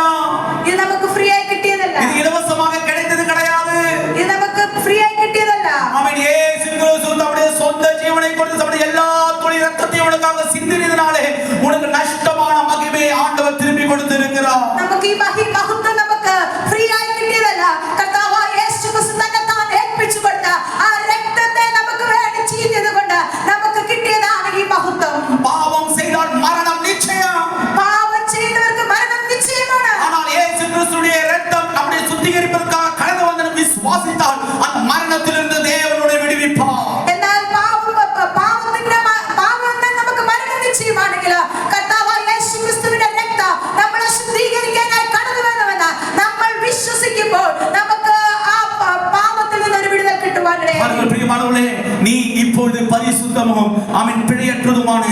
ഇത് നമുക്ക് ഫ്രീ ആയി കിട്ടിയതല്ല. ഇത് ഇലവസமாக கிடைத்தது கிடையாது. ഇത് നമുക്ക് ഫ്രീ ആയി കിട്ടിയതല്ല. ஆமென். இயேசு கிறிஸ்து தம்முடைய சொந்த ஜீவனை கொடுத்து தம்முடைய எல்லா துளி ரத்தத்தையும் உனக்காக சிந்தினதினாலே உனக்கு நஷ்டமான மகிமையை ஆண்டவர் திருப்பி கொடுத்திருக்கிறார். നമുക്ക് ഈ മഹത്വം നമുക്ക് ഫ്രീ ആയി കിട്ടിയതല്ല. കർത്താവായ യേശു ക്രിസ്തു തന്നെ താൻ ഏൽപ്പിച്ചു കൊടുത്ത ആ രക്തത്തെ നമുക്ക് വേണ്ടി ചീന്തിയത് കൊണ്ട് നമുക്ക് കിട്ടിയതാണ് ഈ മഹത്വം. பாவம் செய்தால் மரணம் நிச்சயம். പാപം ചെയ്യുന്നവർക്ക് മരണം നിശ്ചയമാണ്. ஆனால் இயேசு கிறிஸ்துவின் இரத்தம் நம்மை சுத்திகரிப்பதற்காக கடந்து வந்து விசுவாசித்தால் அந்த மரணத்திலிருந்து தேவனுடைய விடுவிப்பார். എന്നാൽ പാപത്തിൽ നമുക്ക് മരണം നിശ്ചയമാണെങ്കിൽ കർത്താവായ യേശു ക്രിസ്തുവിന്റെ രക്തം നമ്മളെ ശുദ്ധീകരിക്കാനായി കടന്നു വരുമെന്ന് നമ്മൾ വിശ്വസിക്കുമ്പോൾ നമുക്ക് ആ പാപത്തിൽ നിന്ന് ഒരു വിടുതൽ കിട്ടുവാനിടയായി. பிரியமானவர்களே, நீ இப்பொழுது பரிசுத்தமும் ஆமென் பிழையற்றதுமான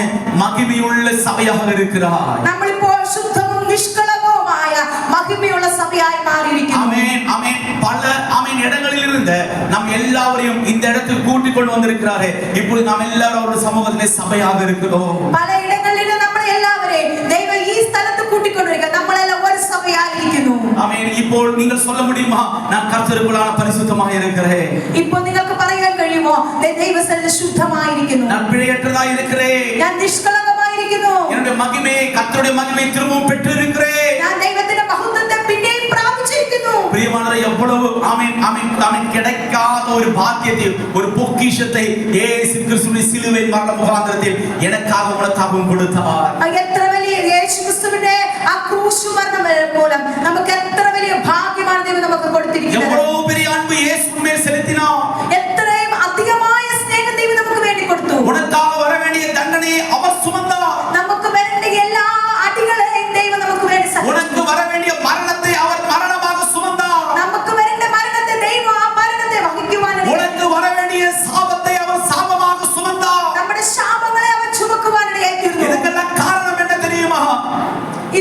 மகிமையுள்ள சபையாக இருக்கிறாய். നമ്മളിപ്പോൾ ശുദ്ധവും നിഷ്കളങ്കവുമായ മഹിമയുള്ള സഭയായി മാറിയിരിക്കുന്നു. ஆமென். ஆமென். பல ஆமென் இடங்களில் இருந்த நாம் எல்லாரையும் இந்த இடத்தில் கூட்டிக் கொண்டு வந்திருக்கிறாரே. இப்பொழுது நாம் எல்லாரும் அவருடைய சமூகத்திலே சபையாக இருக்கிறோம். പല ഇടങ്ങളിൽ നമ്മൾ എല്ലാവരെയും ദൈവം ഈ സ്ഥലത്ത് കൂട്ടിക്കൊണ്ടിരിക്കുക. നമ്മളെല്ലാം ഒരു സഭയായിരിക്കുന്നു. ஆமென். ഇപ്പോൾ നിങ്ങൾ சொல்ல முடியுமா, நான் கர்த்தருக்குள்ளான பரிசுத்தமாக இருக்கிறேன்? ഇപ്പോൾ നിങ്ങൾക്ക് പറയാൻ കഴിയുമോ, ദൈവസന്നിധിയിൽ ശുദ്ധമായിരിക്കുന്നു, நான் பிழையற்றதாக இருக்கிறேன், ഞാൻ നിഷ്കളങ്കമായിരിക്കുന്നു, என்னுடைய மகிமையை கர்த்தருடைய மகிமையை திரும்பவும் பெற்றிருக்கிறேன், ഞാൻ ദൈവത്തിന്റെ മഹത്വത്തെ പിന്നെയും പ്രാപിച്ചിരിക്കുന്നു. பிரியமானவரே, எவ்வளவு ஆமென் ஆமென் ஆமென் கிடைக்காத ஒரு பாக்கியத்தை, ஒரு பொக்கிஷத்தை இயேசு கிறிஸ்துவின் சிலுவை மரண முகாந்திரத்தில் எனக்காக உனக்காகவும் கொடுத்தார். എത്ര വലിയ യേശു ക്രിസ്തുവിന്റെ ആ ക്രൂശ്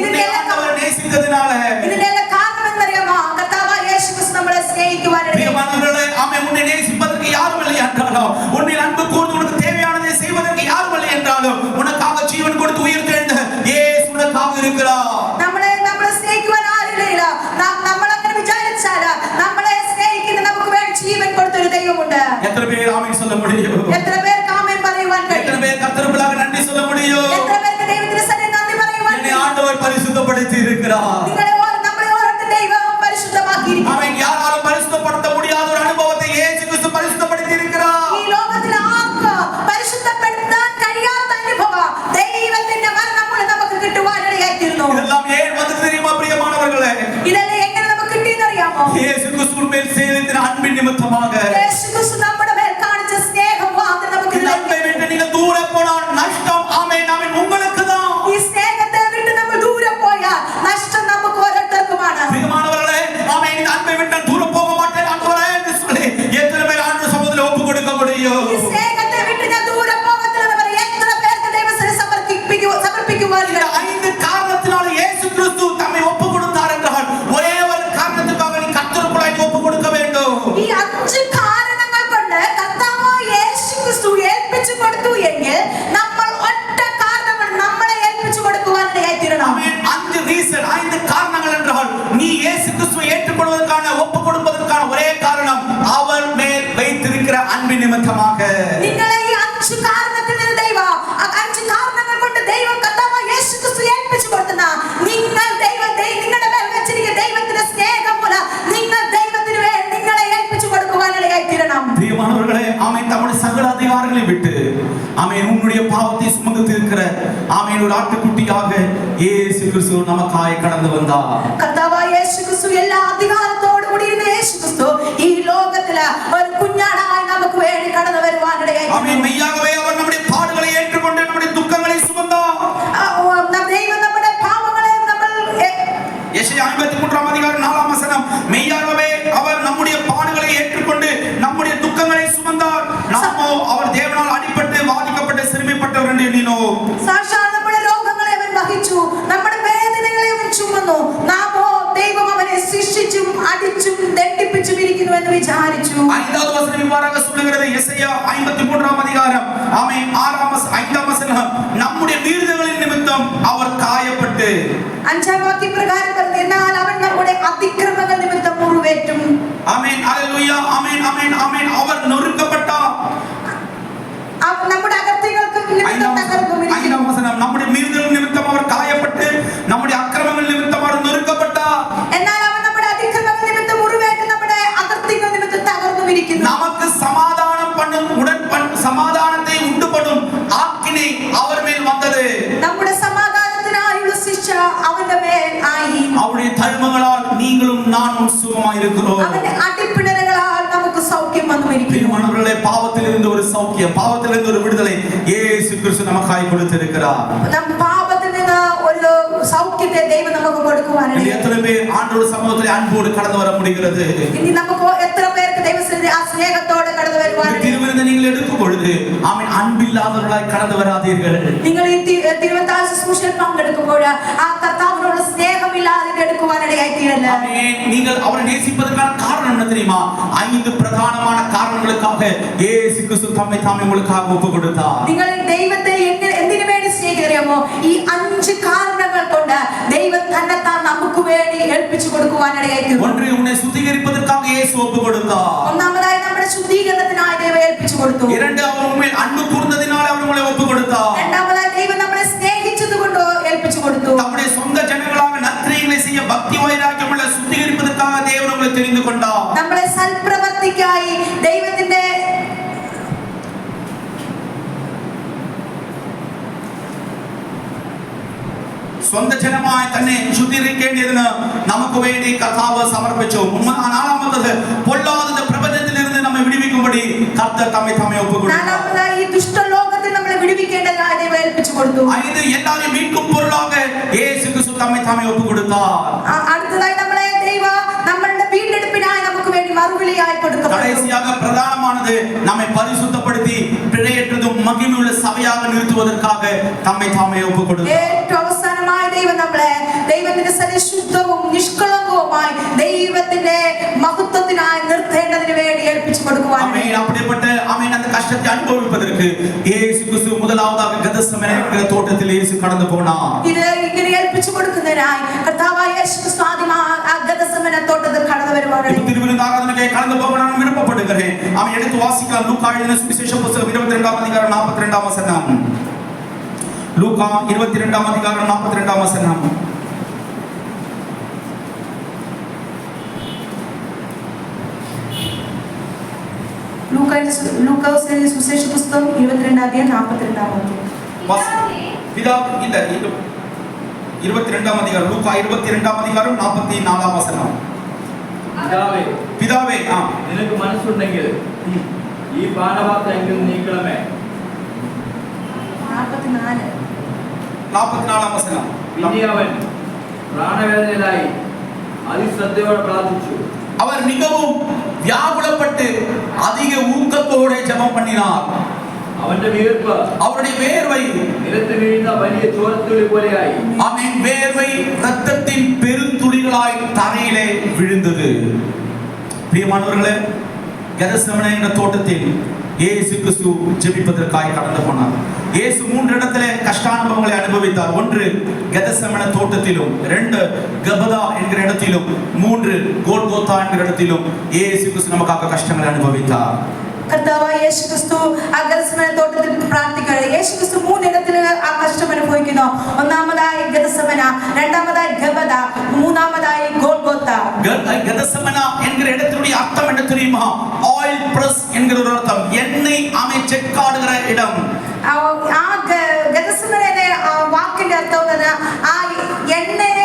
உன்னை ஆண்டவர் நேசித்ததினால ഇതിന്റെ കാരണം എന്നറിയാമോ? കർത്താവായ യേശു ക്രിസ്തു നമ്മളെ സ്നേഹിക്കുവാനിടയായി. பிரியமானவர்களே, ஆமென். உன்னை நேசிப்பதற்கு யாரும் இல்லை என்றாலும், உன்னில் அன்பு கூர்ந்து உனக்கு தேவையானதை செய்வதற்கு யாரும் இல்லை என்றாலும், உனக்காக ஜீவன் கொடுத்து உயிர்த்தெழுந்த இயேசு உனக்காக இருக்கிறார். നമ്മളെ സ്നേഹിക്കുവാൻ ആരുമില്ല. നമ്മൾ അങ്ങനെ വിചാരിച്ചാല് നമ്മളെ സ്നേഹിക്കുന്ന നമുക്ക് വേണ്ടി ജീവൻ കൊടുത്തൊരു ദൈവമുണ്ട്. எத்தனை பேர் ஆமென் சொல்ல முடியும்? എത്ര പേർക്ക് ആമേൻ പറയുവാൻ எத்தனை കഴിയും? பேர் கர்த்தருக்குள்ளாக நன்றி சொல்ல முடியும்? എത്ര പേർക്ക് ദൈവത്തിന് സന്നിധിയിൽ നന്ദി പറയുവാൻ என்னை കഴിയും? ஆண்டவர் பரிசுத்தப்படுத்தி இருக்கிறார். നമ്മളെ ഓരോരുത്തരും ദൈവം പരിശുദ്ധമാക്കിയിരിക്കുന്നു. அவன் யாராலும் பரிசுத்தப்படுத்த முடியாத ஒரு அனுபவத்தை இயேசு கிறிஸ்து பரிசுத்தப்படுத்தி இருக்கிறார். ഈ ലോകത്തിൽ ആർക്കും പരിശുദ്ധപ്പെടുത്താൻ കഴിയാത്ത അനുഭവം ദൈവത്തിന്റെ മരണം മൂലം നമുക്ക് കിട്ടുവാനിടയായിത്തീരുന്നു. இதெல்லாம் ஏன் வந்தது தெரியுமா பிரியமானவர்களே? ഇതെല്ലാം എങ്ങനെ നമുക്ക് കിട്ടിയെന്നറിയാമോ? இயேசு கிறிஸ்துவின் மேல் செய்த அன்பின் நிமித்தமாக. യേശു ക്രിസ്തു നമ്മുടെ മേൽ കാണിച്ച സ്നേഹം മാത്രം നമുക്ക് இந்த அன்பை விட்டு நீங்கள் தூர போனால் நஷ்டம் ஆமென் ஆமென் உங்களுக்கு தான். ഈ സ്നേഹത്തെ വിട്ട് നമ്മൾ ദൂരെ പോയാൽ നഷ്ടം നമുക്ക് ഓരോരുത്തർക്കുമാണ്. பிரியமானவர்களே, ஆமென். இந்த அன்பை விட்டு நான் தூர போக மாட்டேன் ஆண்டவரே என்று சொல்லி எத்தனை பேர் ஆண்டவர் சமூகத்தில் ஒப்பு கொடுக்க முடியும்? ഈ സ്നേഹത്തെ വിട്ട് ഞാൻ ദൂരെ പോകത്തില്ലെന്ന് പറയും എത്ര പേർക്ക് ദൈവത്തിന് സമർപ്പിക്കുവാനില്ല. இந்த 5 காரணத்தினால இயேசு கிறிஸ்து தம்மை ஒப்பு கொடுத்தார் என்றால் ஒரே ஒரு காரணத்துக்காக நீ கர்த்தருக்குள்ளாய் ஒப்பு கொடுக்க வேண்டும். ഈ 5 കാരണങ്ങൾ കൊണ്ട് കർത്താവായ യേശു ക്രിസ്തു ഏൽപ്പിച്ചു കൊടുത്തു എങ്കിൽ നമ്മൾ ഒറ്റ കാരണം നമ്മളെ ഏൽപ്പിച്ചു കൊടുക്കുവാനിടയായിത്തീരണം. ஆமென். 5 காரணங்கள் என்றால் நீ இயேசு கிறிஸ்துவை ஏற்றுக்கொள்வதற்கான ஒப்பு கொடுப்பதற்கான ஒரே காரணம் அவர் மேல் வைத்திருக்கிற அன்பின் நிமித்தமாக. നിങ്ങളെ ഈ 5 കാരണത്തിൽ നിന്ന് ദൈവം 5 കാരണങ്ങൾ കൊണ്ട് ദൈവം കർത്താവായ യേശു ക്രിസ്തു ഏൽപ്പിച്ചു കൊടുത്തുന്ന നിങ്ങളുടെ മേൽ വെച്ചിരിക്കുന്ന ദൈവത്തിന്റെ സ്നേഹം മൂലം നിങ്ങൾ ദൈവത്തിന് വേണ്ടി നിങ്ങളെ ഏൽപ്പിച്ചു കൊടുക്കുവാനിടയായിത്തീരണം. பிரியமானவர்களே, ஆமென். தம்முடைய சகல அதிகாரங்களை விட்டு ஆமென் உன்னுடைய பாவத்தை சுமந்து தீர்க்கிற ஆமென் ஒரு ஆட்டுக்குட்டியாக இயேசு கிறிஸ்து நமக்காய் கடந்து வந்தார். കർത്താവായ യേശു ക്രിസ്തു എല്ലാ അധികാരത്തോടും കൂടി ഇരുന്ന യേശു ക്രിസ്തു ഈ ലോകത്തില് ഒരു കുഞ്ഞാടായി നമുക്ക് വേണ്ടി കടന്നു വരുവാനിടയായി. ஆமென். மெய்யாகவே அவர் நம்முடைய பாடுகளை ஏற்றுக்கொண்டு நம்முடைய துக்கங்களை சுமந்தார். ദൈവം നമ്മുടെ പാപങ്ങളെ യെശയ്യാ 53 அதிகாரம் 4 வசனம். மெய்யாகவே அவர் நம்முடைய பாடுகளை ஏற்றுக்கொண்டு நம்முடைய துக்கங்களை சுமந்தார். நாமோ அவர் தேவனால் அடிபட்டு வாதிக்கப்பட்டு சிறுமைப்பட்டவர் என்று எண்ணினோம். സാക്ഷാൽ നമ്മുടെ രോഗങ്ങളെ അവൻ വഹിച്ചു, നമ്മുടെ വേദനകളെ അവൻ ചുമന്നു. നാമോ ദൈവം അവനെ ശിക്ഷിച്ചും അടിച്ചും ദണ്ഡിപ്പിച്ചും ഇരിക്കുന്നു എന്ന് വിചാരിച്ചു. 5வது வசனம் இவ்வாறாக சொல்லுகிறது. യെശയ്യാ 53 அதிகாரம் ஆமென் 5ஆம் வசனம். நம்முடைய மீறுதல்களின் நிமித்தம் அவர் காயப்பட்டு 5ஆം വാക്യം പ്രകാരം പറഞ്ഞു, എന്നാൽ അവൻ നമ്മുടെ അതിക്രമങ്ങൾ നിമിത്തം മുറിവേറ്റും. ஆமென். ஹalleluya. ஆமென் ஆமென் ஆமென். அவர் நொறுக்கப்பட்டார். നമ്മുടെ അകൃത്യങ്ങൾക്ക് നിമിത്തം തകർന്നുമിരിക്കുന്നു. 5ஆம் வசனம். நம்முடைய மீறுதல் நிமித்தம் அவர் காயப்பட்டு நம்முடைய அக்கிரமங்கள் நிமித்தம் அவர் நொறுக்கப்பட்டார். എന്നാൽ അവൻ നമ്മുടെ അതിക്രമങ്ങൾ നിമിത്തം മുറിവേറ്റ് നമ്മുടെ അകൃത്യങ്ങൾ നിമിത്തം തകർന്നുമിരിക്കുന്നു. நமக்கு சமாதானம் பண்ணும் சமாதானத்தை உண்டு பண்ணும் ஆக்கினை அவர் மேல் வந்தது. നമ്മുടെ സമാധാനത്തിനായുള്ള ശിക്ഷ അവന്റെ മേൽ ആയി. அவருடைய தழும்புகளால் நீங்களும் நானும் சுகமாய் இருக்கிறோம். അവന്റെ അടിപ്പിണരുകളാൽ നമുക്ക് സൗഖ്യം വന്നുമിരിക്കുന്നു. பிரியமானவர்களே, பாவத்திலிருந்து ஒரு சௌக்கியம், பாவத்திலிருந்து ஒரு விடுதலை இயேசு கிறிஸ்து நமக்காய் கொடுத்திருக்கிறார். നാം പാപത്തിൽ നിന്ന് ഒരു സൗഖ്യത്തെ ദൈവം നമുക്ക് കൊടുക്കുവാനാണ്. எத்தனை பேர் ஆண்டவருடைய சமூகத்தில் அன்போடு கடந்து வர முடிகிறது? ഇനി നമുക്ക് എത്ര പേർക്ക് ദൈവത്തിന്റെ ആ സ്നേഹത്തോടെ കടന്നു വരുവാനാണ്. திருவிருந்தை நீங்கள் எடுக்கும் பொழுது ஆமென் அன்பில்லாதவர்களாய் கடந்து வராதீர்கள். നിങ്ങൾ ഈ തിരുവത്താഴ ശുശ്രൂഷയിൽ പങ്കെടുക്കുമ്പോൾ ആ കർത്താവിനോട് സ്നേഹമില്ലാതെ എടുക്കുവാനിടയായി തീരല്ല. ஆமென். நீங்கள் அவரை நேசிப்பதற்கான காரணம் என்ன தெரியுமா? 5 பிரதானமான காரணங்களுக்காக இயேசு கிறிஸ்து தம்மை தாமே உங்களுக்காக ஒப்பு கொடுத்தார். നിങ്ങൾ ദൈവത്തെ എന്തിനു വേണ്ടി സ്നേഹിക്കറിയാമോ? ഈ 5 കാരണങ്ങൾ കൊണ്ട് ദൈവം തന്നെത്താൻ നമുക്ക് വേണ്ടി ഏൽപ്പിച്ചു കൊടുക്കുവാനിടയായി തീർന്നു. ஒன்று, உன்னை சுத்திகரிப்பதற்காக இயேசு ஒப்பு கொடுத்தார். ഒന്നാമതായി നമ്മുടെ ശുദ്ധീകരണത്തിനായി ദൈവം ഏൽപ്പിച്ചു കൊടുത്തു. 2, அவர் உண்மையில் அன்பு கூர்ந்ததினால அவர் உங்களை ஒப்பு கொடுத்தார். രണ്ടാമതായി ദൈവം നമ്മളെ സ്നേഹിച്ചത് കൊണ്ട് ഏൽപ്പിച്ചു കൊടുത്തു. தம்முடைய சொந்த ஜனங்களாக நற்கிரியைகளை செய்ய பக்தி வைராக்கியம் உள்ள சுத்திகரிப்பதற்காக தேவன் உங்களை தெரிந்து கொண்டார். നമ്മളെ സൽപ്രവർത്തിക്കായി ദൈവത്തിന്റെ சொந்த ஜனமாய் தன்னை சுத்திகரிക്കേണ്ടതിന് നമുക്ക് വേണ്ടി കർത്താവ് സമർപ്പിച്ചു. 4ാമത്തേത്, പൊല്ലാத പ്രപഞ്ചത്തിലിருந்து നമ്മെ വിടുവിക്കുம்படி കർത്താവ് തമ്മിൽ തമ്മിൽ ഒപ്പുകൊടുത്തു. നാലാമതായി ഈ ദുഷ്ടലോകത്തിൽ നമ്മളെ വിടുവിക്കേണ്ടതായി ദൈവം ഏൽപ്പിച്ചു കൊടുത്തു. 5, எல்லாரையும் மீட்கும் பொருளாக இயேசு கிறிஸ்து தம்மை தாமே ஒப்புக்கொடுத்தார். അടുത്തതായി നമ്മളെ ദൈവം നമ്മളുടെ വീണ്ടെടുപ്പിനായി നമുക്ക് വേണ്ടി മറുവിലയായി കൊടുക്കും. கடைசியாக பிரதானமானது நம்மை பரிசுத்தப்படுத்தி பிழையற்றதும் மகிமையுள்ள சபையாக நிறுத்துவதற்காக தம்மை தாமே ஒப்புக்கொடுத்தார். ഏറ്റവും അവസാനമായി ദൈവം നമ്മളെ പരിശുദ്ധവും നിഷ്കളങ്കവുമായി ദൈവത്തിന്റെ മഹത്വത്തിനായി നിർത്തേണ്ടതിന് വേണ്ടി ഏൽപ്പിച്ചു കൊടുക്കുവാൻ. ആമേൻ. அப்படிப்பட்ட ആമേൻ அந்த கஷ்டத்தை அனுபவிப்பதற்கு இயேசு கிறிஸ்து முதலாவதாக கெத்செமனே என்கிற தோட்டத்தில் இயேசு கடந்து போனார். ഇത് ഇങ്ങനെ ഏൽപ്പിച്ചു കൊടുക്കുന്നതിനായി കർത്താവായ യേശു ക്രിസ്തു ആദ്യം ആ ഗെത്സെമനെ തോട്ടത്തിൽ കടന്നു വരുവാണ്. திருவிருந்து ஆராதனைக்கு கடந்து போக நான் விருப்பப்படுகிறேன். அவன் எடுத்து வாசிக்கலாம். லூக்கா எழுதின சுவிசேஷ புத்தகம் 22ஆம் அதிகாரம் 42ஆம் வசனம். லூக்கா 22ஆம் அதிகாரம் 42ஆம் வசனம். ലൂക്കോസിന്റെ സുവിശേഷ പുസ്തകം 22-ാം 42-ാം വാക്യം. பிதாவே இந்த 22ஆம் அதிகாரம் லூக்கா 22ஆம் அதிகாரம் 44ஆம் வசனம். പിതാവേ നിനക്ക് മനസ്സുണ്ടെങ്കിൽ ഈ പാനപാത്രം എങ്കിൽ നീക്കണമേ. 44ആം വസനം. പിന്നെ അവൻ പ്രാണവേദനയിലായി അതിശ്രദ്ധയോടെ പ്രാർത്ഥിച്ചു. அவர் மிகவும் வியாகுலப்பட்டு அதிக ஊக்கத்தோടെ ஜெபம் பண்ணினார். അവന്റെ വിയർപ്പ് அவருடைய வேர்வை നിലത്ത് വീഴുന്ന വലിയ ചോരത്തുള്ളി പോലെയായി. ஆமென். வேர்வை இரத்தத்தின் பெருந்துளிகளாய் தரையிலே விழுந்தது. பிரியமானவர்களே, கெத்செமனே என்ற தோட்டத்தில் இயேசு கிறிஸ்து ஜெபிப்பதற்காக கடந்து போனார். இயேசு 3 இடத்திலே கஷ்டானுபவங்களை அனுபவித்தார். 1 கெத்செமனே தோட்டத்திலும், 2 கபதா என்கிற இடத்திலும், 3 கோல்கோத்தா என்கிற இடத்திலும் இயேசு கிறிஸ்து நமக்காக கஷ்டங்களை அனுபவித்தார். കർത്താവായ യേശു ക്രിസ്തു ആ ഗെത്സെമനെ തോട്ടത്തിൽ പ്രാർത്ഥിക്കുകയാണ്. യേശു ക്രിസ്തു 3 ഇടത്തിൽ ആ കഷ്ടം അനുഭവിക്കുന്നു. ഒന്നാമതായി ഗെത്സെമന, രണ്ടാമതായി ഗബദ, മൂന്നാമതായി ഗോൽഗോത്ത. கெத்செமனே என்கிற இடத்தினுடைய அர்த்தம் என்ன தெரியுமா? ஆயில் பிரஸ் என்கிற ஒரு அர்த்தம். எண்ணெய் செக்காடுகிற இடம். ആ ഗെത്സെമനെ വാക്കിന്റെ അർത്ഥം ആ എണ്ണയെ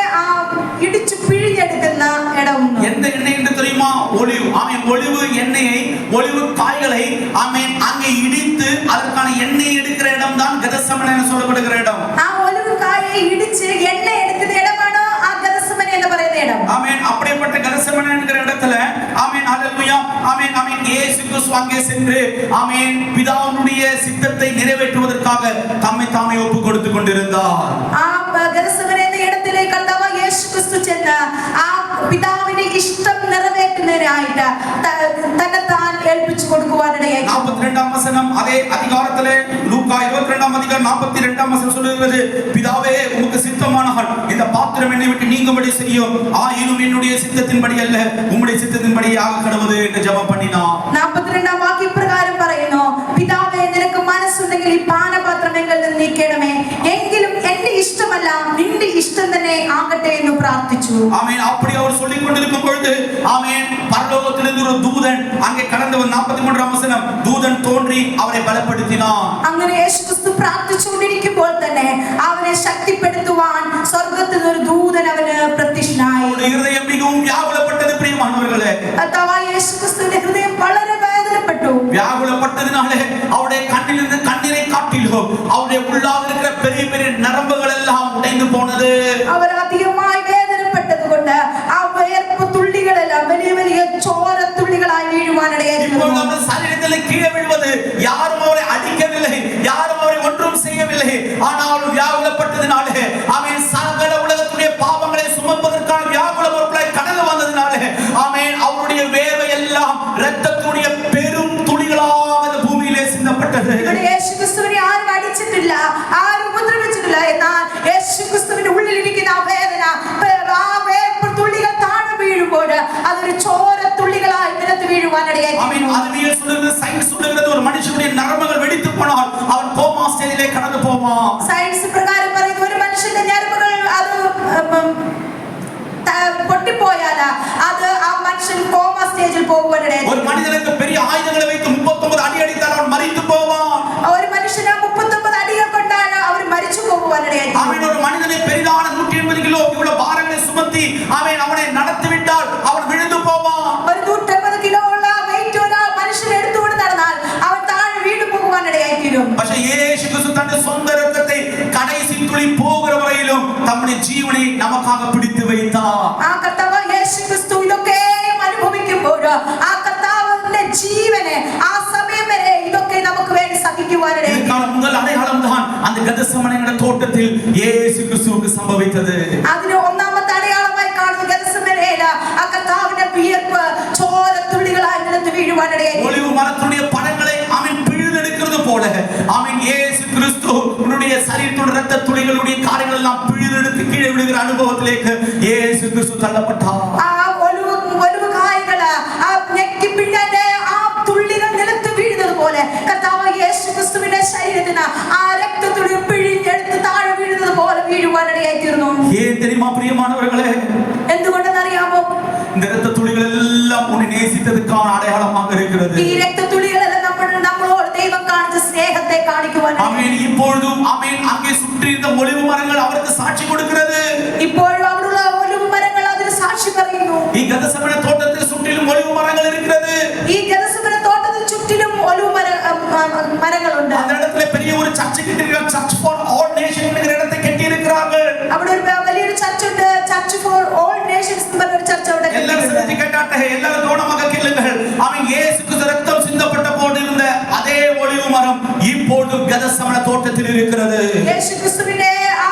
ഇടിച്ചു പിഴിഞ്ഞെടുക്കുന്ന ഇടം. எந்த எண்ணெய் என்று தெரியுமா? ஒலிவ். ஆமென். ஒலிவு எண்ணெயை, ஒலிவு காய்களை ஆமென் அங்கே இடித்து அதற்கான எண்ணெய் எடுக்கிற இடம் தான் கெத்செமனே என்று சொல்லப்படுகிற இடம். ആ ഒലിവ് കാயை ഇടിച്ച് എണ്ണ എടുക്കുന്ന ഇടമാണ് ആ ഗെത്സെമനെ എന്ന് പറയുന്ന இடம். ஆமென். அப்படிப்பட்ட கெத்செமனே என்கிற இடத்துல ஆமென் ஹalleluya ஆமென் ஆமென் இயேசு கிறிஸ்து அங்கே சென்று ஆமென் பிதாவுடைய சித்தத்தை நிறைவேற்றுவதற்காக தம்மை தாமே ஒப்புக் கொடுத்துக் கொண்டிருந்தார். ആ ഗെത്സെമനെ എന്ന ഇടത്തിലേക്ക് കർത്താവായ യേശു ക്രിസ്തു ചെന്ന് ആ പിതാവിന്റെ ഇഷ്ടം നിറവേറ്റുന്നതിനായിട്ട് തന്നെ താൻ ഏൽപ്പിച്ചു കൊടുക്കുവാനിടയായി. 42ஆம் வசனம் அதே அதிகாரத்திலே லூக்கா 22ஆம் அதிகாரம் 42ஆம் வசனம் சொல்லுகிறது, பிதாவே உமக்கு சித்தமானால் இந்த பாத்திரம் என்னை விட்டு நீங்கும்படி செய்யும், ஆயினும் என்னுடைய சித்தத்தின்படி அல்ல உம்முடைய சித்தத்தின்படி ஆக கடவுது என்று ஜெபம் பண்ணினார். 42ஆം വാക്യം പ്രകാരം പറയുന്നു, പിതാവേ നിനക്ക് മനസ്സുണ്ടെങ്കിൽ ഈ പാനപാത്രം എങ്കിൽ നിന്ന് നീക്കണമേ, എങ്കിലും എന്റെ ഇഷ്ടമല്ല നിന്റെ ഇഷ്ടം തന്നെ ആകട്ടെ എന്ന് പ്രാർത്ഥിച്ചു. ஆமென். அப்படி அவர் சொல்லிக் கொண்டிருக்கும் பொழுது ஆமென் பரலோகத்திலிருந்து ஒரு தூதன் அங்கே கடந்து வந்து 43ஆம் வசனம், தூதன் தோன்றி அவரை பலப்படுத்தினார். അങ്ങനെ യേശുക്രിസ്തു പ്രാർത്ഥിച്ചുകൊണ്ടിരിക്കുമ്പോൾ തന്നെ അവനെ ശക്തിപ്പെടുത്തുവാൻ സ്വർഗ്ഗത്തിൽ ഒരു ദൂതൻ അവന് പ്രത്യക്ഷനായി. ഹൃദയം மிகவும் வியாகுலப்பட்டது பிரியமானவர்களே. കർത്താവായ യേശുക്രിസ്തുവിന്റെ ഹൃദയം വളരെ വേദനപ്പെട്ടു. வியாகுலப்பட்டதினாலே அவருடைய கண்ணிலிருந்து கண்ணீரை காட்டிலும் அவருடைய உள்ளாக இருக்கிற பெரிய பெரிய நரம்புகள் எல்லாம் உடைந்து போனது. അവർ അധികമായി വേദനപ്പെട്ടതുകൊണ്ട് ആ വേർപ്പ് തുള്ളികളെല്ലാം വലിയ വലിയ ചോരത്തുള്ളികളായി വീഴുവാനിടയായിരുന്നു. ഇപ്പോൾ നമ്മുടെ ശരീരത്തിൽ കീഴെ വീഴുவது யாரும் அவரை அடிக்கவில்லை, யாரும் அவரை ஒன்றும் செய்யவில்லை. ஆனால் வியாகுலப்பட்டதினாலே ஆமென் சகல உலகத்துடைய பாவங்களை சுமப்பதற்கான வியாகுலம் அவர்களை கடந்து வந்ததினாலே ஆமென் அவருடைய வேர்வை எல்லாம் இரத்தத்துடைய பெரும் துளிகளாக பூமியிலே சிந்தப்பட்டது. യേശുക്രിസ്തുവിനെ ആരും അടിച്ചിട്ടില്ല, ആരും ഉപദ്രവിച്ചിട്ടില്ല. എന്നാൽ യേശുക്രിസ്തുവിന്റെ ഉള്ളിലിരിക്കുന്ന ആ വേദന, ആ വേർപ്പ് തുള്ളികൾ താഴെ വീഴുമ്പോൾ അതൊരു ചോരത്തുള്ളികളായി നിലത്ത് വീഴുവാനിടയായി. அறிவியல் சொல்லுகிறது, சயின்ஸ் சொல்லுகிறது, ஒரு மனுஷனுடைய நரம்புகள் வெடித்து போனால் அவன் கோமா ஸ்டேஜிலே கடந்து போவான். സയൻസ് പ്രകാരം പറയുന്നു, ഒരു മനുഷ്യന്റെ ഞരമ്പുകൾ അത് പൊട്ടിപ്പോയാൽ അത് ആ മനുഷ്യൻ കോമ സ്റ്റേജിൽ പോകുവാനിടയായി. ஒரு மனிதனுக்கு பெரிய ஆயுதங்களை வைத்து 39 அடி அடித்தால் அவன் மரித்து போவான். ഒരു മനുഷ്യന് 39 അടികൾ കൊണ്ടാണ് അവർ മരിച്ചു പോകുവാനിടയായി. அவன் ஒரு மனிதனை பெரிதான 180 கிலோ இவ்வளவு பாரங்களை சுமத்தி அவனை நடத்தி விட்டால் அவன் விழுந்து போவான். ഒരു 180 കിലോ ഉള്ള വെയിറ്റ് ഒരു മനുഷ്യൻ എടുത്തുകൊണ്ട് നടന്നാൽ അവൻ താഴെ വീണു പോകുവാനിടയായി തീരും. പക്ഷേ യേശു ക്രിസ്തു തന്റെ സ്വந்த രക്തത്തെ കടൈസി തുളി പോകുന്ന വரையிலும் തമ്മുடைய ജീവനെ നമുക്കാக പിടിച്ചു வைத்தார். ആ കർത്താവ് യേശുക്രിസ്തു ഇതൊക്കെ അനുഭവിക്കുമ്പോൾ ആ കർത്താവിന്റെ ജീവനെ ആ സമയം വരെ ഇതൊക്കെ നമുക്ക് വേണ്ടി സഹിക്കുവാനിടയായി. இதுக்கான முதல் அடையாளம் தான் அந்த கெத்செமனே தோட்டத்தில் இயேசு கிறிஸ்துவுக்கு சம்பவித்தது. അതിന് ഒന്നാമത്തെ അടയാളം ஆமென். இயேசு கிறிஸ்து உன்னுடைய சரீரத்தோட இரத்த துளிகளுடைய காரியங்கள் எல்லாம் பிழிதெடுத்து கீழே விழுகிற அனுபவத்திലേക്ക് இயேசு கிறிஸ்து தள்ளப்பட்டார். ഒലിവ് കായകൾ ഞെക്കി പിഴിഞ്ഞാന്റെ ആ തുള്ളികൾ നിലത്ത് വീഴുന്നത് പോലെ കർത്താവ് യേശു ക്രിസ്തുവിന്റെ ശരീരത്തിന് ആ രക്തത്തുള്ളി പിഴിഞ്ഞെടുത്ത് താഴെ വീഴുന്നത് പോലെ വീഴുവാനിടയായി തീർന്നു. ஏன் தெரியுமா பிரியமானவர்களே? എന്തുകൊണ്ടെന്നറിയാമോ? இந்த இரத்த துளிகள் எல்லாம் உன்னை நேசித்ததுக்கான அடையாளமாக இருக்கிறது. ഈ രക്തത്തുള്ളികളെല്ലാം നമ്മളോട് ദൈവം കാണിച്ച സ്നേഹത്തെ കാണിക്കുവാനാണ്. ஆமென். இப்பொழுதும் ஆமென் அங்கே சுற்றி இருந்த ஒலிவு மரங்கள் அவருக்கு சாட்சி கொடுக்கிறது. ഇപ്പോഴും അവിടെയുള്ള ഒലിവ് മരങ്ങൾ അതിന് സാക്ഷി പറയുന്നു. ഈ ഗെത്സമനെ തോട്ടത്തിൽ சுற்றிலும் ஒலிவு மரங்கள் இருக்கிறது. ഈ ഗെത്സമനെ തോട്ടത്തിൽ ചുറ്റിലും ഒലിവ് മരങ്ങളുണ്ട്. அந்த இடத்துல பெரிய ஒரு சர்ச் கட்டியிருக்காங்க. சர்ச் ஃபார் ஆல் நேஷன் என்கிற இடத்தை கட்டி இருக்கிறார்கள். അവിടെ ഒരു വലിയൊരു ചർച്ച് ഉണ്ട്. ചർച്ച് ഫോർ ഓൾ നേഷൻസ് എന്ന ഒരു ചർച്ച് അവിടെ எல்லாரும் சிந்திச்சு கேட்டாட்டே, எல்லாரும் கவனமாக கேளுங்கள். அவன் இயேசுக்கு ரத்தம் சிந்தப்பட்ட போது இருந்த அதே ஒலிவு மரம் இப்போது கெத்சமனே தோட்டத்தில் இருக்கிறது. യേശു ക്രിസ്തുവിന്റെ ആ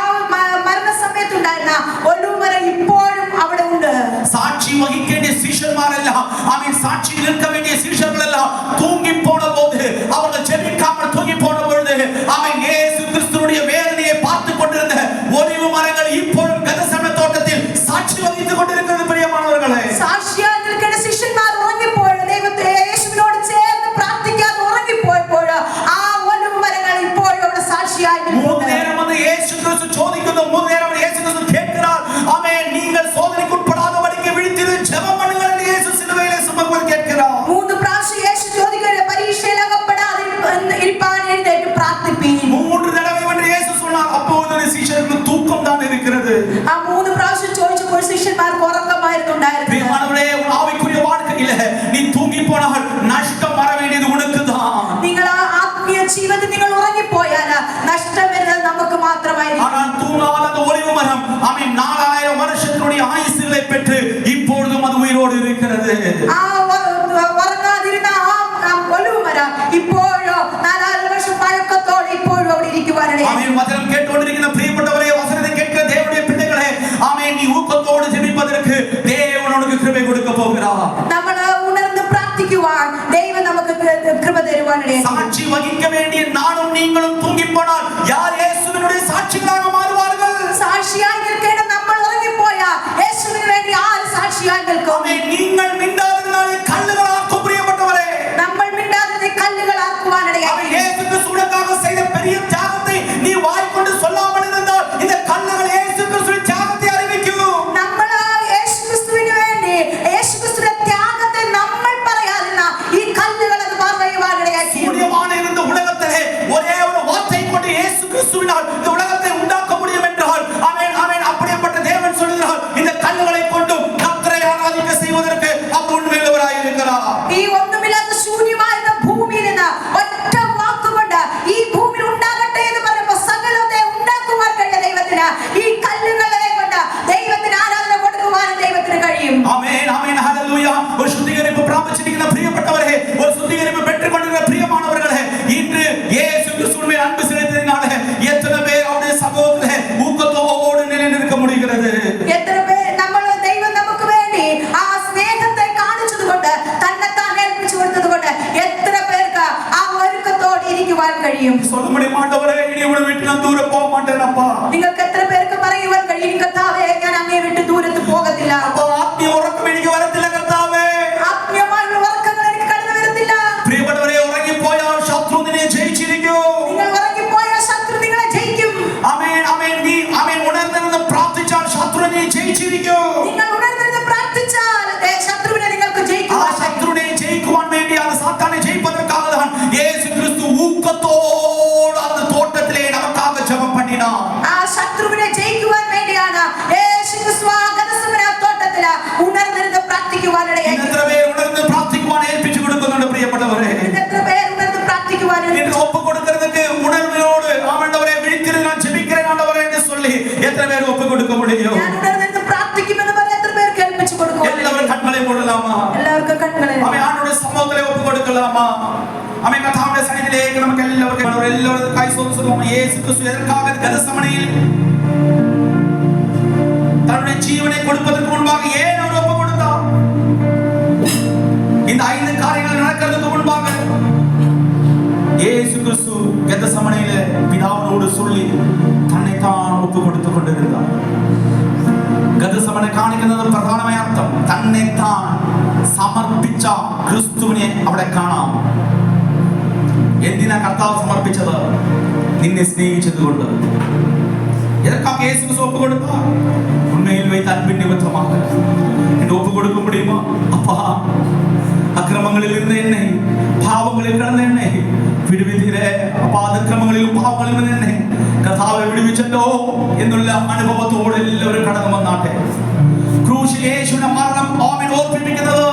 മരണ സമയത്തുണ്ടായിരുന്ന ഒലിവ് മരം ഇപ്പോഴും അവിടെ ഉണ്ട്. சாட்சி வகிக்க வேண்டிய சீஷர்மாரெல்லாம் அவன் சாட்சியில் இருக்க வேண்டிய சீஷர்கள் எல்லாம் தூங்கி போன போது, அவர்கள் ஜெபிக்காமல் தூங்கி போன பொழுது, அவன் இயேசு கிறிஸ்துவுடைய வேதனையை பார்த்து கொண்டிருந்த ஒலிவு மரங்கள் இப்போதும் கெத்சமனே தோட்டத்தில் சாட்சி வகித்துக் கொண்டிருக்கிறது. பிரியமானவர்களே, സാക്ഷിയായി നിൽക്കേണ്ട ശിഷ്യന്മാർ ഉറങ്ങിപ്പോയ ദൈവത്തെ യേശുവിനോട് ചേർന്ന് പ്രാർത്ഥിക്കാതെ ഉറങ്ങിപ്പോയപ്പോൾ ആ ഒലിവ് മരങ്ങൾ ഇപ്പോഴും അവിടെ സാക്ഷിയായി மூணு நேரம் வந்து இயேசு கிறிஸ்து சோதிക്കുന്നു. மூணு நேரம் இயேசு கிறிஸ்து கேட்கிறார், ஆமென், நீங்கள் சோதனைக்கு உட்படாதபடிக்கு விழித்திரு ஜெபம் பண்ணுங்கள் என்று இயேசு சிலுவையிலே சுமந்து கேட்கிறார். മൂന്ന് പ്രാവശ്യം യേശു ചോദിക്കുന്ന പരീക്ഷയിൽ അകപ്പെടാതെ ഇരിപ്പാൻ എഴുന്നേറ്റ് പ്രാർത്ഥിപ്പീൻ. மூன்று தடவை வந்து இயேசு சொன்னார். அப்போது சீஷர்களுக்கு தூக்கம் தான் இருக்கிறது. ആ മൂന്ന് പ്രാവശ്യം ചോദിച്ചപ്പോൾ ശിഷ്യന്മാർക്ക് ഉറക്കമായിരുന്നു ഉണ്ടായിരുന്നത്. பிரியமானவரே, உன் ஆவிக்குரிய வாழ்க்கையில நீ தூங்கி போனால் நஷ்டம் வர வேண்டியது உனக்கு தான். നിങ്ങൾ ആ ആത്മീയ ജീവിതത്തിൽ നിങ്ങൾ ഉറങ്ങിപ്പോയാൽ നഷ്ടം വരുന്നത് നമുക്ക് മാത്രമായിരിക്കും. ஆனால் தூங்காத அந்த ஒலிவு மரம் அவன் 4000 வருஷத்தினுடைய ஆயுசுகளை பெற்று இப்பொழுதும் அது உயிரோடு இருக்கிறது. ആ ഉറങ്ങാതിരുന്ന ആ ഒലിവ് മരം ഇപ്പോഴോ 4000 വർഷം പഴക്കത്തോടെ ഇപ്പോഴും അവിടെ ഇരിക്കുവാനിടയായി. ஆமென். வசனம் கேட்டுக்கொண்டிருக்கிற பிரியப்பட்டவரே, வசனத்தை கேட்கிற தேவனுடைய பிள்ளைகளே, ஆமென், நீ ஊக்கத்தோடு ஜெபிப்பதற்கு தேவன் உனக்கு கிருபை கொடுக்க போகிறார். നമ്മൾ ഉണർന്ന് പ്രാർത്ഥിക്കുവാൻ ദൈവം നമുക്ക് കൃപ തരുവാനിടയായി. சாட்சி வகிக்க வேண்டிய நானும் நீங்களும் தூங்கி போனால் யார் இயேசுவினுடைய சாட்சிகளாக மாறுவார்கள்? സാക്ഷിയായി നിൽക്കേണ്ട നമ്മൾ ഉറങ്ങിപ്പോയാൽ യേശുവിന് വേണ്ടി ആര് സാക്ഷിയായി നിൽക്കും? ஆமென். நீங்கள் மிண்டாதிருந்தால் கல்லுகளாக்கும். பிரியப்பட்டவரே, നമ്മൾ മിണ്ടാതെ കല്ലുകളാക്കുവാനിടയായി. அவன் இயேசு கிறிஸ்துவுக்காக செய்த பெரிய தியாகத்தை நீ வாய்க்கொண்டு சொல்லாமல் இருந்தால் இந்த கல்லுகள் இயேசு கிறிஸ்துவின் தியாகத்தை அறிவிக்கும். നമ്മൾ യേശു ക്രിസ്തുവിന് വേണ്ടി യേശു ക്രിസ്തുവിന്റെ ത്യാഗത്തെ നമ്മൾ പറയാതിരുന്ന ഈ കല്ലുകൾ അത് പറയുവാനിടയായി. சூரியமான இருந்த உலகத்திலே ஒரே ஒரு வார்த்தை கொண்டு இயேசு கிறிஸ்துவினால் இந்த உலகத்தை உண்டாக்க முடியும் என்றால், ஆமென், ஆமென், அப்படிப்பட்ட தேவன் சொல்கிறார், இந்த கல்லுகளை கொண்டு கர்த்தரை ஆராதிக்க செய்வதற்கு அவர் உண்மையுள்ளவராய் இருக்கிறார். ഈ ഒന്നുമില്ലാത്ത ശൂന്യമായിരുന്ന ഭൂമിയിൽ നിന്ന് ഒറ്റ വാക്കുകൊണ്ട് ഈ ഭൂമിയിൽ ഉണ്ടാകട്ടെ എന്ന് പറയുമ്പോൾ സകലത്തെ ഉണ്ടാക്കുവാൻ കഴിയ ദൈവത്തിന് ഈ കല്ലുകളെ കൊണ്ട് ദൈവത്തിന് ആരാധന കൊടുക്കുവാനും ദൈവത്തിന് കഴിയും. ஆமென், ஆமென், ஹல்லேலூயா. ஒரு சுத்திகரிப்பு பிராபிச்சிருக்கிற பிரியப்பட்டவரே, ஒரு சுத்திகரிப்பு பெற்றுக்கொண்டிருக்கிற பிரியமானவர்களே, இன்று இயேசு கிறிஸ்துவின் மேல் அன்பு செலுத்தினால எத்தனை பேர் அவருடைய சமூகத்திலே ஊக்கத்தோடு நிலைநிற்க முடிகிறது? എത്ര പേർ നമ്മൾ ദൈവം നമുക്ക് വേണ്ടി ആ സ്നേഹത്തെ കാണിച്ചതുകൊണ്ട് തന്നെത്താൻ ഏൽപ്പിച്ചു കൊടുത്തതുകൊണ്ട് എത്ര പേർക്ക് ആ ഒരുക്കത്തോടെ ഇരിക്കുവാൻ കഴിയും? சொல்ல முடியும், ஆண்டவரே, இனி உன்னை விட்டு நான் தூரம் போக மாட்டேனப்பா. നിങ്ങൾക്ക് എത്ര പേർക്ക് പറയുവാൻ കഴിയും, കർത്താവേ, ഞാൻ അങ്ങേ വിട്ട് ദൂരത്ത് പോകത്തില്ല. அப்பா, ஆத்மீய உறக்கம் எனக்கு வரத்தில்ல கர்த்தாவே. ആത്മീയമായുള്ള ഉറക്കങ്ങൾ എനിക്ക് കടന്നു വരത്തില്ല. പ്രിയപ്പെട്ടവരെ, ഉറങ്ങിപ്പോയാൽ ശത്രു നിന്നെ ജയിച്ചിരിക്കും. നിങ്ങൾ ഉറങ്ങിപ്പോയാൽ ശത്രു നിങ്ങളെ ജയിക്കും. ആമേൻ, ആമേൻ. നീ ആമേൻ ഉണർന്നിരുന്ന് പ്രാർത്ഥിച്ചാൽ ശത്രു നിന്നെ ജയിച്ചിരിക്കും. നിങ്ങൾ ഉണർന്നിരുന്ന് പ്രാർത്ഥിച്ചാൽ ശത്രുവിനെ നിങ്ങൾക്ക് ആ ജയിക്കുവാൻ ശത്രുവിനെ ജയിക്കുവാൻ വേണ്ടിയാണ്, സാത്താനെ ജയിப்பதற்காக தான் இயேசு கிறிஸ்து ஊக்கத்தோடு அந்த தோட்டத்திலே நமக்காக ஜெபம் பண்ணினார். ആ ശത്രുവിനെ ജയിക്കുവാൻ വേണ്ടിയാണ് യേശു ക്രിസ്തു ആ ഗെത്സമനെ തോട്ടത്തിൽ ഉണർന്നിരുന്ന് പ്രാർത്ഥിക്കുവാനിടയായി. എത്ര പേർ ഉണർന്ന് പ്രാർത്ഥിക്കുവാൻ ഏൽപ്പിച്ചു കൊടുക്കുന്നുണ്ട് പ്രിയപ്പെട്ടവരെ? എത്ര പേർ ഉണർന്ന് പ്രാർത്ഥിക്കുവാൻ என்று ஒப்பு கொடுக்கிறதுக்கு உணர்வோடு ஆண்டவரே விழித்திரு நான் ஜெபிக்கிறேன் ஆண்டவரே என்று சொல்லி எத்தனை பேர் ஒப்பு கொடுக்க முடியும்? ഞാൻ ഉണർന്നിരുന്ന് പ്രാർത്ഥിക്കുമെന്ന് പറഞ്ഞ് എത്ര പേർക്ക് ഏൽപ്പിച്ചു കൊടുക്കും? எல்லாரும் கண்களை மூடலாமா? എല്ലാവർക്കും കണ്ണുകളെ அவன் ஆண்டவருடைய சமூகத்திலே ஒப்பு கொடுக்கலாமா? அவன் கர்த்தாவுடைய சந்நிதியிலே நமக்கு எல்லாரும் கை சொல்லுவோம். இயேசு கிறிஸ்து எதற்காக கெத்சமனையில் தன்னுடைய ஜீவனை கொடுப்பதற்கு முன்பாக ஏன் அவர் ஒப்பு கொடுத்தார்? இந்த 5 காரியங்கள் நடக்கிறதுக்கு முன்பாக இயேசு கிறிஸ்து கெத்சமனை சொல்லி തന്നെത്താൻ ഒപ്പ് കൊടുത്തു കൊണ്ടിരുന്ന ഗതസമനെ കാണിക്കുന്നത് പ്രധാനമായ അർത്ഥം തന്നെത്താൻ സമർപ്പിച്ച ക്രിസ്തുവിനെ അവിടെ കാണാം. എന്തിനാ കർത്താവ് സമർപ്പിച്ചത്? നിന്നെ സ്നേഹിച്ചത് കൊണ്ട്. எதற்காக இயேசு கிறிஸ்து ஒப்பு கொடுத்தார்? உண்மையில் வைத்த அன்பின் நிமித்தமாக. என்று ஒப்பு கொடுக்க முடியுமா? அப்பா, அக்கிரமங்களில் இருந்த என்னை, பாவங்களில் கிடந்த என்னை விடுவித்தீரே. அப்பா, അക്രമങ്ങളിലും പാവങ്ങളിലും ഇരുന്ന എന്നെ കർത്താവെ വിടുവിച്ചല്ലോ എന്നുള്ള അനുഭവത്തോടെ എല്ലാവരും കടന്നു വന്നാട്ടെ. ക്രൂശിൽ യേശുവിന്റെ മരണം ആമേൻ ഓർമ്മിപ്പിക്കുന്നത്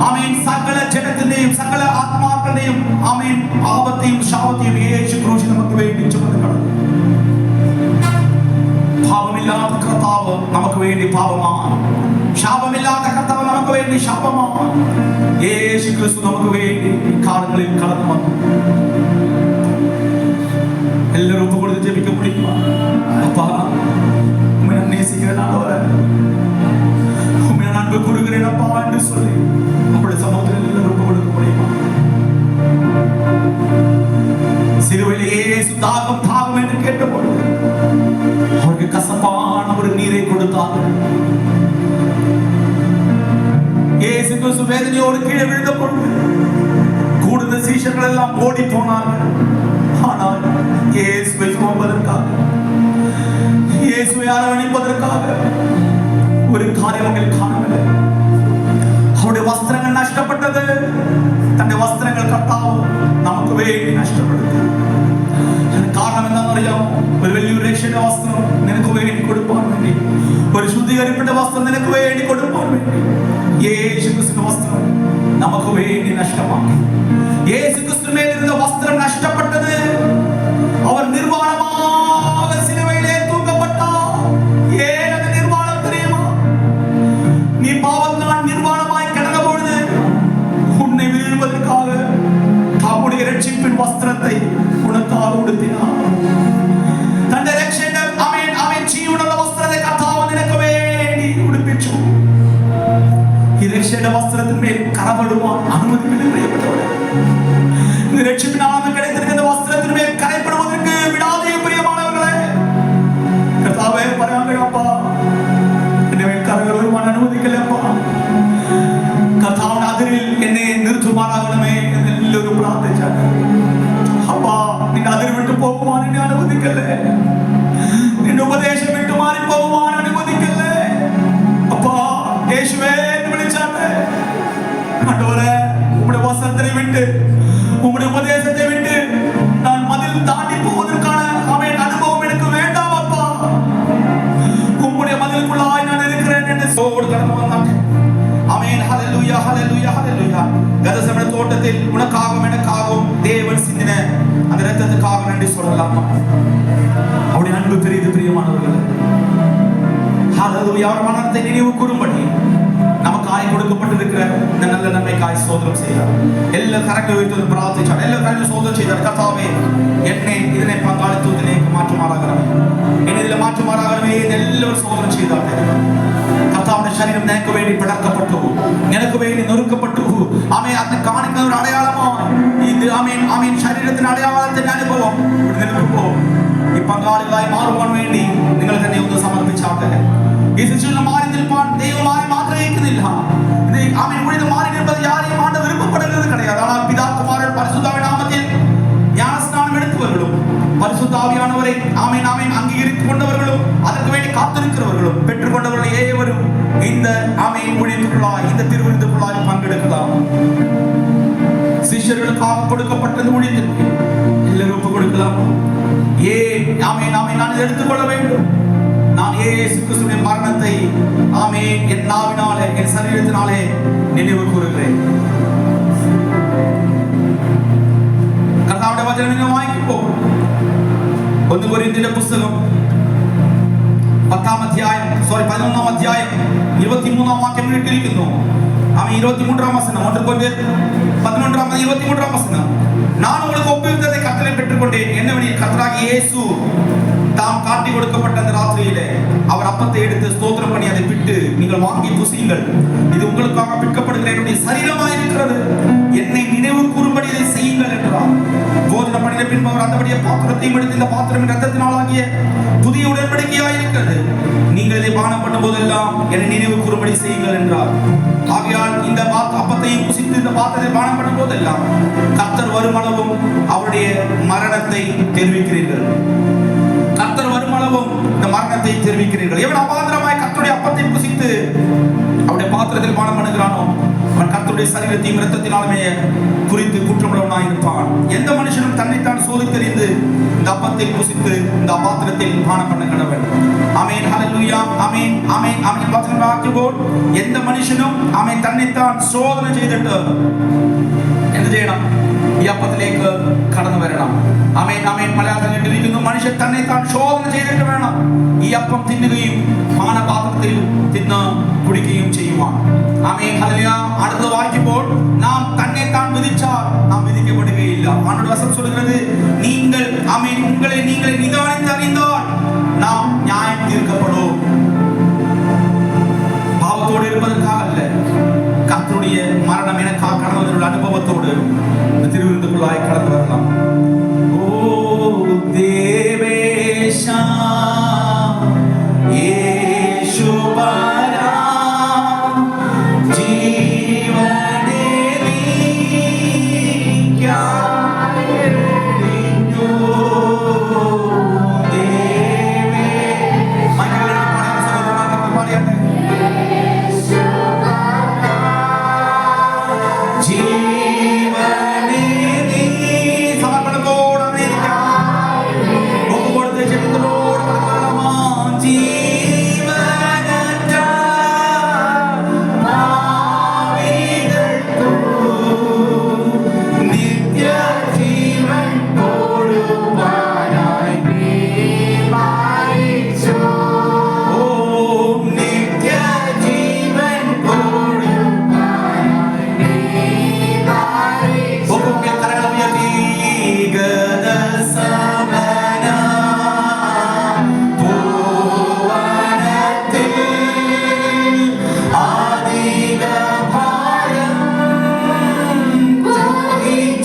ആമേൻ സകല ജനത്തിന്റെയും സകല ആത്മാക്കളുടെയും ആമേൻ പാപത്തെയും ശാപത്തെയും യേശു ക്രൂശിൽ നമുക്ക് വേണ്ടി ചുമന്ന് കടന്നു. പാപമില്ലാത്ത കർത്താവ് നമുക്ക് വേണ്ടി പാപമാണ്. ശാപമില്ലാത്ത കർത്താവ് നമുക്ക് വേണ്ടി ശാപമാണ്. യേശു ക്രിസ്തു നമുക്ക് വേണ്ടി കാലങ്ങളിൽ കടന്നു വന്നു. എല്ലാവരും ഒപ്പ് കൊടുത്ത് ജപിക്ക முடியுமா? அப்பா, உம்மை நான் நேசிக்கிறேன் ஆண்டவரே, உம்மை நான் அன்பு கூறுகிறேன் அப்பா என்று சொல்லி நம்முடைய சமூகத்தில் எல்லாரும் ஒப்பு கொடுக்க முடியுமா? சிலுவையில் இயேசு தாகம் என்று கேட்டபோது அவருக்கு கசப்பான ஒரு நீரை கொடுத்தார். இயேசு கிறிஸ்து வேதனையோடு கீழே விழுந்த பொழுது கூடுதல் சீஷர்கள் எல்லாம் ஓடி போனார்கள். ஆனால் இயேசுவை சுமப்பதற்காக, இயேசுவை அரவணைப்பதற்காக ஒரு காரியம் அவர்கள் காணவில்லை. அவருடைய வஸ்திரங்கள் நஷ்டப்பட்டது. தன்னுடைய வஸ்திரங்கள் கர்த்தாവ് നമുക്ക് വേണ്ടി നഷ്ടപ്പെടുത്തി. കാരണം എന്താണെന്ന് അറിയാമോ? ഒരു വലിയൊരു രക്ഷയുടെ വസ്ത്രം നിനക്ക് വേണ്ടി കൊടുക്കാൻ വേണ്ടി, ഒരു ശുദ്ധീകരിക്കപ്പെട്ട വസ്ത്രം നിനക്ക് വേണ്ടി കൊടുക്കാൻ വേണ്ടി യേശു ക്രിസ്തുവിന്റെ വസ്ത്രം നമുക്ക് വേണ്ടി നഷ്ടമാക്കി. യേശു ക്രിസ്തുവിന്റെ വസ്ത്രം നഷ്ടപ്പെട്ടത് അവർ നിർവാണமாக சிலுவையிலே தூக்கப்பட்டார். ஏன் அந்த நிர்வாணம் தெரியுமா? நீ பாவத்தினால் நிர்வாணமாய் கிடந்த பொழுது உன்னை விடுவிப்பதற்காக தம்முடைய இரட்சிப்பின் வஸ்திரத்தை உனக்காக உடுத்தினார். തന്റെ രക്ഷയുടെ ആമേൻ ജീവനുള്ള വസ്ത്രത്തെ കർത്താവ് നിനക്ക് വേണ്ടി ഉടുപ്പിച്ചു. ഈ രക്ഷയുടെ വസ്ത്രത്തിന്മേൽ കറപെടുവാൻ അനുവദിക്കില്ല പ്രിയപ്പെട്ടവരെ. രക്ഷിപ്പിനാണെന്ന് കിടത്തിരിക്കുന്ന വസ്ത്രത്തിന്മേൽ കരപ്പെടുവதற்கு വിടാതെ പ്രിയമാണവர்களே. കർത്താവേ, പറയാൻ കഴിയപ്പാ, എന്റെ മേൽ കറകൾ വരുവാൻ അനുവദിക്കില്ലപ്പാ. കർത്താവിന്റെ അതിരിൽ എന്നെ നിർത്തുമാറാകണമേ എന്നെല്ലാവരും പ്രാർത്ഥിച്ചാൽ, അപ്പാ, നിന്റെ അതിര് വിട്ടു പോകുവാൻ എന്നെ അനുവദിക്കല്ലേ. നിന്റെ ഉപദേശം വിട്ടു മാറി പോകുവാൻ അനുവദിക്കല്ലേ. അപ്പാ, യേശുവേ എന്ന് വിളിച്ചാട്ടെ. കണ്ടോരെ, ഉമ്മുടെ വസ്ത്രത്തെ വിട്ട്, ഉമ്മുടെ ഉപദേശത്തെ വിട്ട് ഞാൻ മതിൽ താണ്ടി പോകുന്നതിനാണ് അവൻ അനുഭവം എനിക്ക് വേണ്ടാം അപ്പാ. ഉമ്മുടെ മതിൽക്കുള്ളായി ഞാൻ இருக்கிறேன் என்று സോട് കടന്നു വന്നാട്ടെ. ആമേൻ. ഹല്ലേലൂയ, ഹല്ലേലൂയ, ഹല്ലേലൂയ. ഗതസമന തോട്ടത്തിൽ ഉനക്കാகவும் எனக்காகவும் தேவன் சிந்தின அந்த இரத்தத்துக்காக நன்றி சொல்லலாம். அவருடைய அன்பு பெரியது பிரியமானவர்களே. ஹல்லேலூயா. அவர் மரணத்தை நினைவு கூறும்படி நமக்காய் கொடுக்கப்பட்டிருக்கிற இந்த நல்ல நன்மைக்காய் ஸ்தோத்திரம் செய்தார். எல்லா கரங்களை உயர்த்தி பிரார்த்திச்சார். எல்லா கரங்களை ஸ்தோத்திரம் செய்தார். கர்த்தாவே, என்னை இதனை பங்காளித்துவத்திലേക്ക് മാറ്റുമാറാകണമേ. എന്നെ ഇതിൽ മാറ്റുമാറാകണമേ എന്ന് എല്ലാവരും സ്തോത്രം ചെയ്താട്ടെ. കർത്താവിന്റെ ശരീരം നിനക്ക് വേണ്ടി പിളർക്കപ്പെട്ടു, നിനക്ക് വേണ്ടി നുറുക്കപ്പെട്ടു. ആമേൻ. അതിനെ കാണിക്കുന്ന ഒരു അടയാളമാണ് ഇത്. ആമേൻ, ആമേൻ. ശരീരത്തിന്റെ അടയാളത്തിന്റെ അനുഭവം ഇവിടെ നിൽക്കുമ്പോൾ ഈ പങ്കാളികളായി മാറുവാൻ വേണ്ടി നിങ്ങൾ തന്നെ ഒന്ന് സമർപ്പിച്ചാട്ടെ. ഈ ശിശുവിൽ മാറി നിൽപ്പാൻ ദൈവമായി ആഗ്രഹിക്കുന്നില്ല. ആമേൻ. ഇവിടെ മാറി നിൽപ്പത് யாரையும் ஆண்டவர் விருப்பப்படுகிறது கிடையாது. ஆனால் பிதா குமாரன் பரிசுத்தாவின் நாமத்தில் ஞானஸ்நானம் எடுத்தவர்களும் பரிசுத்த ஆவியானவரை ஆமேன் ஆமேன் அங்கீகரித்துக் கொண்டவர்களும் அதற்கு வேண்டி காத்திருக்கிறவர்களும் பெற்றுக்கொண்டவர்கள் ஏவரும் இந்த ஆமேன் ஊழியத்துக்குள்ளாய், இந்த திருவிருந்துக்குள்ளாய் பங்கெடுக்கலாம். சிஷ்யர்களுக்காக கொடுக்கப்பட்ட ஊழியத்திற்கு எல்லாரும் ஒப்பு கொடுக்கலாம். ஏன் ஆமேன் ஆமேன் நான் இதை எடுத்துக்கொள்ள வேண்டும். நான் இயேசு கிறிஸ்துவின் மரணத்தை ஆமேன் என் நாவினாலே, என் சரீரத்தினாலே நினைவு கூறுகிறேன். കർത്താവിന്റെ വചനം നിങ്ങൾ വായിക്കുമ്പോൾ 1 കൊരിന്ത്യരുടെ പുസ്തകം 11 അധ്യായം 23 വാക്യം ഇട്ടിരിക്കുന്നു. அவன் 23ஆம் வசனம் 1 கொரிந்தியர் 11:23 வசனம். நான் உங்களுக்கு ஒப்புவித்ததை கர்த்தரை பெற்றுக்கொண்டேன். என்னவெனில் கர்த்தராகிய இயேசு தாம் காட்டி கொடுக்கப்பட்ட அந்த ராத்திரியிலே அவர் அப்பத்தை எடுத்து ஸ்தோத்திரம் பண்ணி அதை பிட்டு, நீங்கள் வாங்கி புசியுங்கள், இது உங்களுக்காக பிற்கப்படுகிற என்னுடைய சரீரமாக இருக்கிறது, என்னை நினைவு கூறும்படி இதை செய்யுங்கள் என்றார். போதனை பண்ணின பின்பு அவர் அந்தபடியே பாத்திரத்தை அப்பத்தையும் எடுத்து இந்த பாத்திரம் ரத்தத்தினாலாகிய புதிய உடன்படிக்கையாயிருக்கிறது, நீங்கள் இதை பானம் பண்ணும் போதெல்லாம் என்னை நினைவு கூறும்படி செய்யுங்கள் என்றார். ஆகையால் இந்த அப்பத்தையும் புசித்து இந்த பாத்திரத்தை பானம் பண்ணும் போதெல்லாம் கர்த்தர் வருமளவும் அவருடைய மரணத்தை தெரிவிக்கிறீர்கள். கர்த்தர் வருமளவும் இந்த மரணத்தை தெரிவிக்கிறீர்கள். எவன் அபாத்திரமாய் கர்த்தருடைய அப்பத்தை புசித்து அவருடைய பாத்திரத்தில் பானம் பண்ணுகிறானோ அவன் கர்த்தருடைய சரீரத்தையும் இரத்தத்தினாலுமே குறித்து குற்றமுள்ளவனாய் இருப்பான். எந்த மனுஷனும் தன்னைத்தான் சோதித்தறிந்து இந்த அப்பத்தை புசித்து இந்த பாத்திரத்தில் பானம் பண்ண கடவன். ஆமென், ஹல்லேலூயா, ஆமென், ஆமென், ஆமென். வசனம் வாக்கியபோல் எந்த மனுஷனும் அவன் தன்னைத்தான் சோதனை ചെയ്തിട്ട് എന്ത് ചെയ്യണം? ഈ അപ്പത്തിലേക്ക് കടന്നു വരണം. ആമേൻ, ആമേൻ. മലയാളം കേട്ടിരിക്കുന്നു, മനുഷ്യൻ തന്നെത്താൻ ശോധന ചെയ്തിട്ട് വേണം ഈ അപ്പം തിന്നുകയും പാനപാത്രത്തിൽ തിന്ന് കുടിക്കുകയും ചെയ്യുവാൻ. ആമേൻ, ഹല്ലേലൂയ. അടുത്തത് വായിക്കുമ്പോൾ നാം തന്നെത്താൻ വിധിച്ചാൽ നാം വിധിക്കപ്പെടുകയില്ല. ആണ്ടോട് വസനം சொல்கிறது, நீங்கள் ஆமென் உங்களை நீங்களே நிதானித்து அறிந்தால் நாம் நியாயம் தீர்க்கப்படும். பாவத்தோடு இருப்பதற்காக அல்ல, கர்த்தருடைய மரணம் எனக்காக கடந்தவருடைய அனுபவத்தோடு இந்த திருவிருந்துக்குள்ளாய் கடந்து வரலாம். ஓ தேவேஷா യേശുവരാ ജീവനേ നീക്കായിരഞ്ഞു ദേവേ. മൈക്കിളിൽ പാടിയാട്ടെ. ജീവനേ നീ സമർപ്പണത്തോടെ ഒപ്പുകൊടുത്ത് ചെറുതോട് പറഞ്ഞാ ജീവനറ്റ ഭാവികൾക്കു നിത്യജീവൻ കൊടുവാനായി നീ മരിച്ചു. ഓ നിത്യജീവൻ കൊടുവാനായി നീ മരിച്ചു. ഒപ്പുകെ കരങ്ങൾ ഉയർത്തി ഗദസമന പൂവനത്തിൽ ആദിക ഭാരം വഹിച്ചതിനാൽ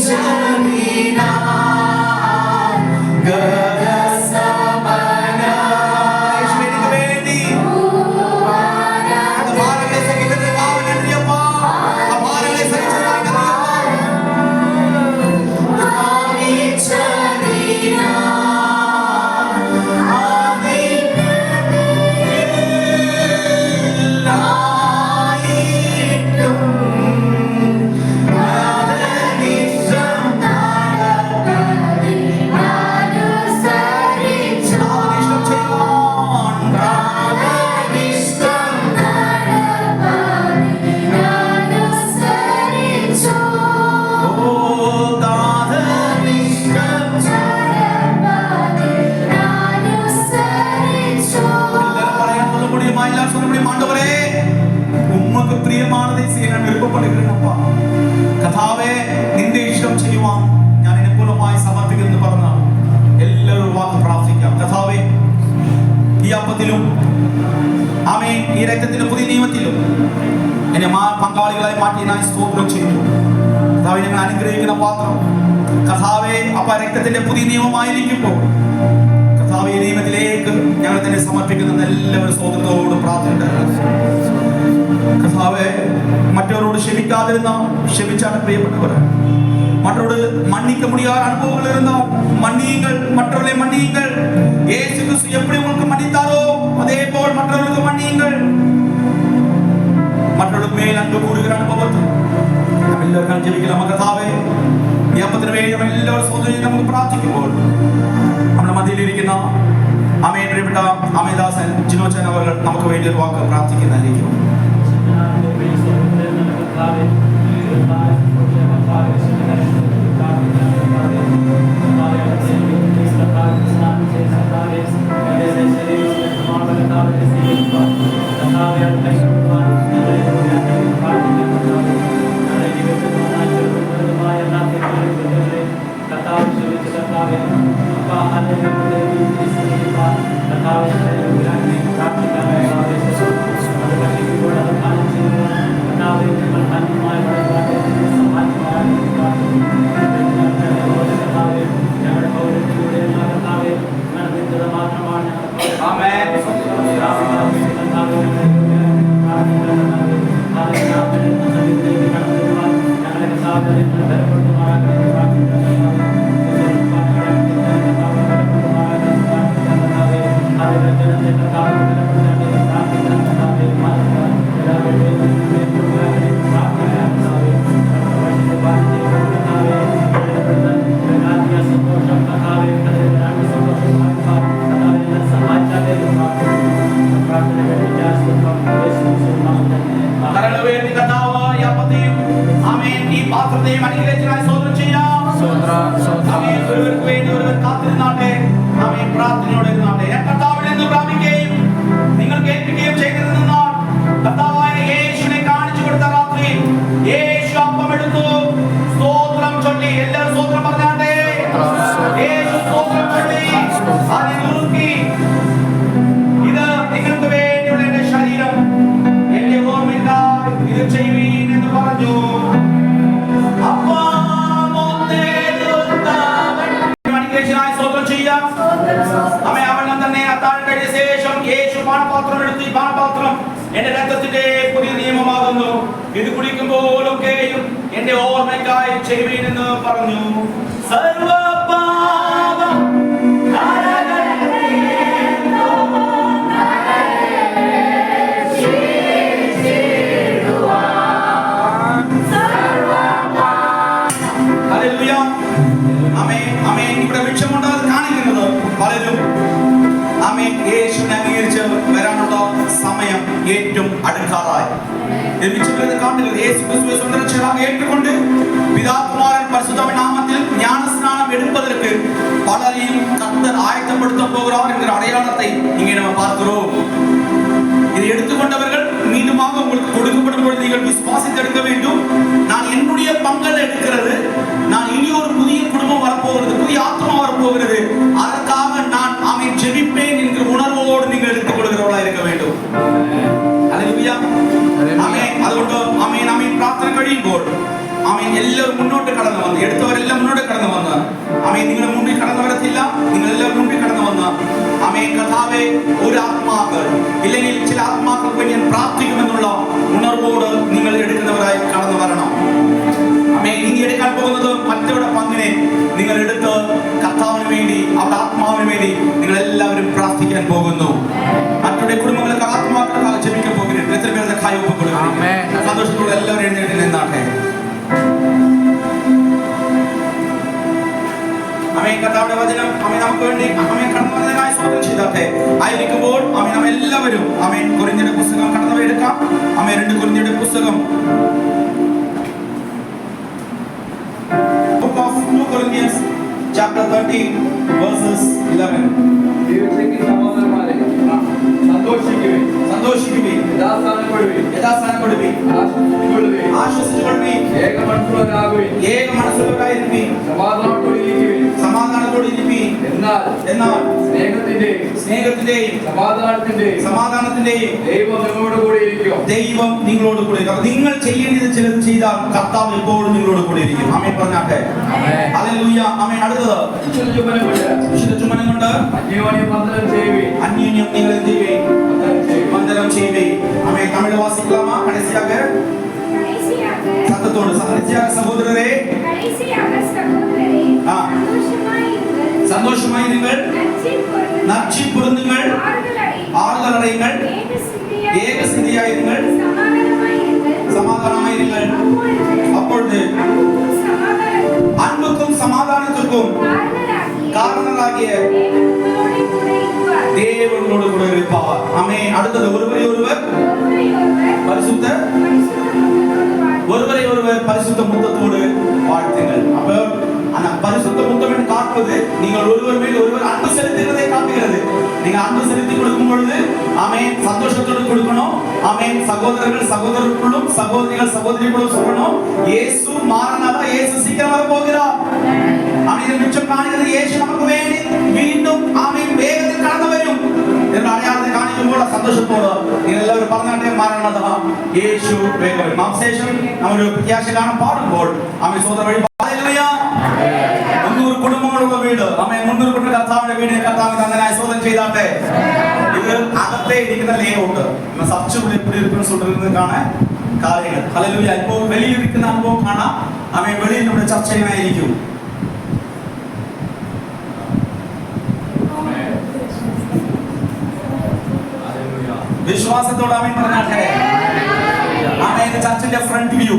ഗദസമന യേശുവിന് വേണ്ടി அந்த பாரங்களை சகித்ததற்காக நன்றியப்பா. அந்த பாரங்களை சகித்ததற்காக പ്രിയമാനதை ചെയ്യാൻ വിരുപ്പപ്പെടുകയാണപ്പാ. കഥാവേ നിന്റെ ഇഷ്ടം ചെയ്യുവാൻ ഞാൻ എന്നെ പൂർണ്ണമായി സമർപ്പിക്കുന്നു പറഞ്ഞ എല്ലാവരും വാക്ക് പ്രാർത്ഥിക്കാം. കഥാവേ ഈ അപ്പത്തിലും ആമേൻ ഈ രക്തത്തിലും പുതിയ നിയമത്തിലും എന്നെ പങ്കാളികളായി മാറ്റിയതിനായി സ്തോത്രം ചെയ്യുന്നു. കഥാവേ ഞങ്ങൾ അനുഗ്രഹിക്കുന്ന പാത്രം കഥാവേ അപ്പ രക്തത്തിന്റെ പുതിയ നിയമമായിരിക്കുമ്പോൾ കഥാവേ ഈ നിയമത്തിലേക്ക് ഞങ്ങൾ തന്നെ സമർപ്പിക്കുന്ന എല്ലാവരും സ്തോത്രത്തോട് പ്രാർത്ഥിക്കണം. കർത്താവേ മറ്റവരോട് ക്ഷമിക്കാതിരുന്ന ക്ഷമിച്ചാണ് പ്രിയപ്പെട്ടവർ. மற்றோடு மன்னிக்க முடியாத அனுபவங்கள் இருந்தால் மன்னியுங்கள், மற்றவர்களை மன்னியுங்கள். இயேசு கிறிஸ்து எப்படி உங்களுக்கு மன்னித்தாரோ அதே போல் மற்றவர்களுக்கு மன்னியுங்கள். மற்றவர்களுக்கு மேல் அன்பு கூறுகிற அனுபவத்தை நம்ம எல்லாரும் ஜெபிக்கலாம். കർത്താവേ ഈ അപ്പത്തിന് വേണ്ടി നമ്മൾ എല്ലാവരും സ്വന്തം നമുക്ക് പ്രാർത്ഥിക്കുമ്പോൾ നമ്മുടെ മധ്യയിൽ ഇരിക്കുന്ന ആമേൻ പ്രിയപ്പെട്ട ആമേദാസൻ ജിനോച്ചൻ അവർ നമുക്ക് വേണ്ടി ഒരു വാക്ക് പ്രാർത്ഥിക്കുന്നതായിരിക്കും. Katakan സമയം അനുഗ്രഹിച്ചതിനായി സ്തോത്രം ചെയ്യാം. ആമേൻ. ഒരുവർക്ക് വേണ്ടി ഒരുവർ കാത്തിരുന്നാട്ടെ. ആമേൻ. പ്രാർത്ഥനയോടെ ഇരുന്നാട്ടെ. ഞാൻ കർത്താവിൽ നിന്ന് പ്രാപിക്കുകയും നിങ്ങൾ കേൾക്കുകയും ചെയ്തിരുന്നാൽ കർത്താവായ യേശുവിനെ കാണിച്ചു കൊടുത്ത രാത്രി യേശു അപ്പം എടുത്തു, സ്തോത്രം ചൊല്ലി. എല്ലാവരും സ്തോത്രം പറഞ്ഞാട്ടെ. യേശു സ്തോത്രം ചൊല്ലി അത് നുറുക്കി, ഇത് നിങ്ങൾക്ക് വേണ്ടിയുള്ള എന്റെ ശരീരം, എന്റെ ഓർമ്മയ്ക്കായി ഇത് ചെയ്യുവീൻ എന്ന് പറഞ്ഞു. സ്തോത്രം ചെയ്യാം. അവൻ തന്നെ അത്താഴം കഴിഞ്ഞ ശേഷം യേശു പാനപാത്രം എടുത്ത്, ഈ പാനപാത്രം എന്റെ രക്തത്തിന്റെ പുതിയ നിയമമാകുന്നു, ഇത് കുടിക്കുമ്പോഴൊക്കെയും എന്റെ ഓർമ്മയ്ക്കായി ചെയ്യുവീൻ എന്ന് പറഞ്ഞു. സർവപാപം ഇവിടെ വിഷമുണ്ട് കാണിക്കുന്നത് പലരും ആമേൻ യേശുവിനെ അംഗീകരിച്ച് വരാനുള്ള സമയം ഏറ്റവും അടുക്കാറായി. ഏറ്റുകൊണ്ട് പിതാകുമാരൻ പരിശുദ്ധ നാമത്തിൽ ஞானஸ்நானம் எடுப்பதற்கு பலரையும் கர்த்தர் ஆயத்தப்படுத்த போகிறார் என்கிற அடையாளத்தை இங்கே நம்ம பார்க்கிறோம். இதை எடுத்துக்கொண்டவர்கள் மீண்டுமாக உங்களுக்கு கொடுக்கப்படும் பொழுது நீங்கள் விசுவாசித்து எடுக்க வேண்டும். நான் என்னுடைய பங்கல் எடுக்கிறது, நான் இனி ஒரு புதிய குடும்பம் வரப்போகிறது, புதிய ஆத்மா வரப்போகிறது, அதற்காக நான் ஆமென் ஜெபிப்பேன் என்கிற உணர்வோடு நீங்கள் எடுத்துக் கொள்கிறவர்களாக இருக்க வேண்டும். ഹല്ലേലൂയ. ആമേൻ. അതുകൊണ്ട് ആമേൻ ആമേൻ പ്രാർത്ഥന കഴിയുമ്പോൾ ആമേൻ എല്ലാവരും മുന്നോട്ട് കടന്നു വന്ന്, എടുത്തവരെല്ലാം മുന്നോട്ട് കടന്നു വന്ന്, ആമേൻ നിങ്ങളുടെ മുന്നിൽ കടന്നു വരത്തില്ല, നിങ്ങൾ എല്ലാവരും മുന്നിൽ കടന്നു വന്ന് ആമേൻ കർത്താവേ ഒരു ആത്മാക്കൾ ഇല്ലെങ്കിൽ ചില ആത്മാക്കൾക്ക് വേണ്ടി ഞാൻ പ്രാർത്ഥിക്കുമെന്നുള്ള ഉണർവോട് നിങ്ങൾ എടുക്കുന്നവരായി കടന്നു വരണം. ആമേൻ. ഇനി എടുക്കാൻ പോകുന്നത് മറ്റവരുടെ പങ്കിനെ നിങ്ങൾ എടുത്ത് കർത്താവിന് വേണ്ടി, അവരുടെ ആത്മാവിന് വേണ്ടി നിങ്ങൾ എല്ലാവരും പ്രാർത്ഥിക്കാൻ പോകുന്നു. മറ്റവരുടെ കുടുംബങ്ങൾക്ക് ആത്മാക്കൾക്ക് ജപിക്കാൻ പോകുന്നു. എത്ര പേരുടെ കാര്യം കൊടുക്കും. സന്തോഷത്തോടെ എല്ലാവരും എഴുന്നേറ്റ് നിന്നാട്ടെ. ആമേൻ. കർത്താവിന്റെ വചനം ആമേൻ നമുക്ക് വേണ്ടി ആമേൻ കടന്നു വന്നതിനായി സ്തോത്രം ചെയ്താട്ടെ. ആയിരിക്കുമ്പോൾ ആമേൻ നാം എല്ലാവരും ആമേൻ കൊരിന്ത്യരുടെ പുസ്തകം കടന്നു എടുക്കാം. ആമേൻ 2 കൊരിന്ത്യരുടെ പുസ്തകം Book of 2 Corinthians chapter 13 verses 11. സന്തോഷിക്കുവിൻ, യഥാസ്ഥാനപ്പെടുവിൻ, ആശ്വസിച്ചുകൊള്ളുവിൻ, ഏകമനസ്സുള്ളവരായിരിക്കുവിൻ, സമാധാനത്തോടെ ഇരിക്കുവിൻ. എന്നാൽ സ്നേഹത്തിന്റെയും സമാധാനത്തിന്റെയും ദൈവം നിങ്ങളോട് കൂടെ ഇരിക്കും. ദൈവം നിങ്ങളോട് കൂടെ ഇരിക്കും. നിങ്ങൾ ചെയ്യേണ്ടത് ചിലത് ചെയ്താൽ കർത്താവ് എപ്പോഴും നിങ്ങളോട് കൂടെ ഇരിക്കും. ആമേൻ പറഞ്ഞാട്ടെ. ഹല്ലേലൂയ. ആമേൻ. അടുത്തത് വിശുദ്ധ ചുമനം കൊണ്ട് അന്യോന്യം നിങ്ങൾ എന്ത് ചെയ്യുവീൻ? വന്ദനം ചെയ്യുവീൻ. ആമേൻ. തമിഴ് വാസിക്കலாமா? கடைசியாக சத்தத்தோடு கடைசியாக சகோதரரே, சந்தோஷமாய் நீங்கள் நற்சி பொருந்துங்கள், ஆறுதல் அடையுங்கள், ஏக சிந்தையாயிருங்கள், சமாதானமாயிருங்கள். அப்பொழுது அன்புக்கும் சமாதானத்திற்கும் காரணராகிய தேவனோடு கூட இருப்பார். ஆமென். அடுத்தது ஒருவரை ஒருவர் பரிசுத்த முத்தத்தோடு வாழ்த்துங்கள். அப்ப அந்த பரிசுத்த முத்தம் என்று காட்டுவது நீங்கள் ஒருவர் மேல் ஒருவர் அன்பு செலுத்துகிறதை காட்டுகிறது. நீங்க அன்பு செலுத்தி கொடுக்கும் பொழுது ஆமென் சந்தோஷத்தோடு கொடுக்கணும். ஆமென். சகோதரர்கள் சகோதரர்களும் சகோதரிகள் சகோதரிகளும் சொல்லணும், இயேசு மாரநாதா, இயேசு சீக்கிரம் வர போகிறார். ஆமென். மிச்சம் காணுகிறது இயேசு நமக்கு வேண்டி மீண்டும் ஆமென் வேகத்தில் கடந்து வரும் என்ற அடையாளத்தை காணிக்கும்போது സന്തോഷത്തോടെ നിങ്ങൾ എല്ലാവരും പറഞ്ഞാട്ടെ, മാരണതാ യേശു വേഗം വരും. ശേഷം നമ്മൾ ഒരു പ്രത്യാശ കാണാൻ പാടുമ്പോൾ ആമേൻ സോദര വഴി ഹല്ലേലൂയ. 300 കുടുംബങ്ങളുള്ള വീട്, ആമേൻ 300 കുടുംബ കർത്താവിന്റെ വീടിനെ കർത്താവ് തന്നനായി സ്തോത്രം ചെയ്താട്ടെ. ഇത് അകത്തെ ഇരിക്കുന്ന ലേഔട്ട് നമ്മൾ സബ്സ്റ്റുള്ളിൽ ഇരിക്കുന്ന സുണ്ടറിൽ കാണാൻ കാര്യങ്ങൾ. ഹല്ലേലൂയ. ഇപ്പോൾ വെളിയിൽ ഇരിക്കുന്ന അനുഭവം കാണാം. ആമേൻ. വെളിയിൽ നമ്മുടെ ചർച്ച ചെയ്യാനായിരിക്കും. വിശ്വാസത്തോടെ ആമേൻ പറഞ്ഞാട്ടെ. ആമേൻ. ചർച്ചിന്റെ ഫ്രണ്ട് വ്യൂ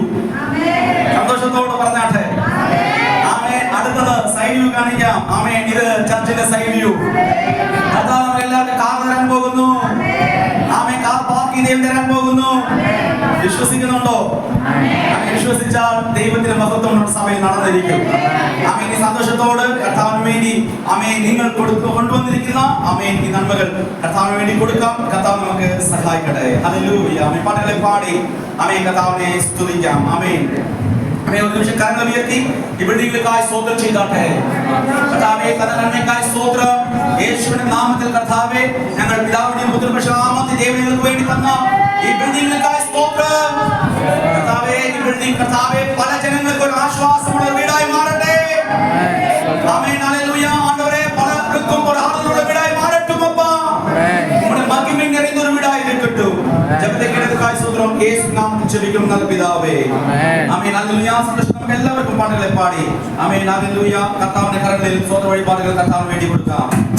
സന്തോഷത്തോടെ പറഞ്ഞാട്ടെ. ആമേൻ. അടുത്തത് സൈഡ് വ്യൂ കാണിക്കാം. ആമേൻ. ഇത് ചർച്ചിന്റെ സൈഡ് വ്യൂ. കർത്താവ് എല്ലാവർക്കും കാർ തരാൻ പോകുന്നു. ആമേൻ. കാർ പാർക്ക് ചെയ്ത് തരാൻ പോകുന്നു. വിശ്വസിക്കുന്നുണ്ടോ? വിശ്വസിച്ചാൽ ദൈവത്തിന്റെ മഹത്വം നമ്മുടെ സഭയിൽ നടന്നിരിക്കും. ആമേൻ. ഈ സന്തോഷത്തോട് കർത്താവിന് വേണ്ടി ആമേൻ നിങ്ങൾ കൊണ്ടുവന്നിരിക്കുന്ന ആമേൻ ഈ നന്മകൾ കർത്താവിന് വേണ്ടി കൊടുക്കാം. കർത്താവ് നമുക്ക് സഹായിക്കട്ടെ. ഹല്ലേലൂയ. ആമേൻ. പാട്ടുകളെ പാടി ആമേൻ കർത്താവിനെ സ്തുതിക്കാം. ആമേൻ. ആമേൻ. ഒരു നിമിഷം കരങ്ങൾ ഉയർത്തി ഈ ബിൽഡിംഗിലേക്കായി സ്തോത്രം ചെയ്താട്ടെ. കർത്താവേ തന്റെ നന്മയ്ക്കായി സ്തോത്രം. യേശുവിന്റെ നാമത്തിൽ കർത്താവേ ഞങ്ങൾ പിതാവിന്റെയും പുത്രന്റെയും പരിശുദ്ധാത്മാവിന്റെയും ദൈവങ്ങൾക്ക് വേണ്ടി തന്ന ഈ ബിൽഡിംഗിലേക്കായി സ്തോത്രം. കർത്താവേ ഈ ബിൽഡിംഗ് കർത്താവേ പല ജനങ്ങൾക്ക് ഒരു ആശ്വാസമുള്ള വീടായി മാറട്ടെ. ആമേൻ. ഹല്ലേലൂയ. ആണ്ടവരെ പലർക്കും ഒരു ആളുകളുടെ വീടായി മാറട്டும் അപ്പാ. നമ്മുടെ മഹിമ നിറയുന്ന ഒരു വീടായി ഇരിക്കട്டும். ജപത്തിലേക്കായി സ്തോത്രം. യേശു നാമത്തിൽ ജപിക്കും നല്ല പിതാവേ. ആമേൻ. ഹല്ലേലൂയ. സന്തോഷം നമുക്ക് എല്ലാവർക്കും പാട്ടുകളെ പാടി ആമേൻ. ഹല്ലേലൂയ. കർത്താവിന്റെ കരങ്ങളിൽ സ്തോത്ര വഴിപാടുകൾ കർത്താവിന് വേണ്ടി കൊടുക്കാം.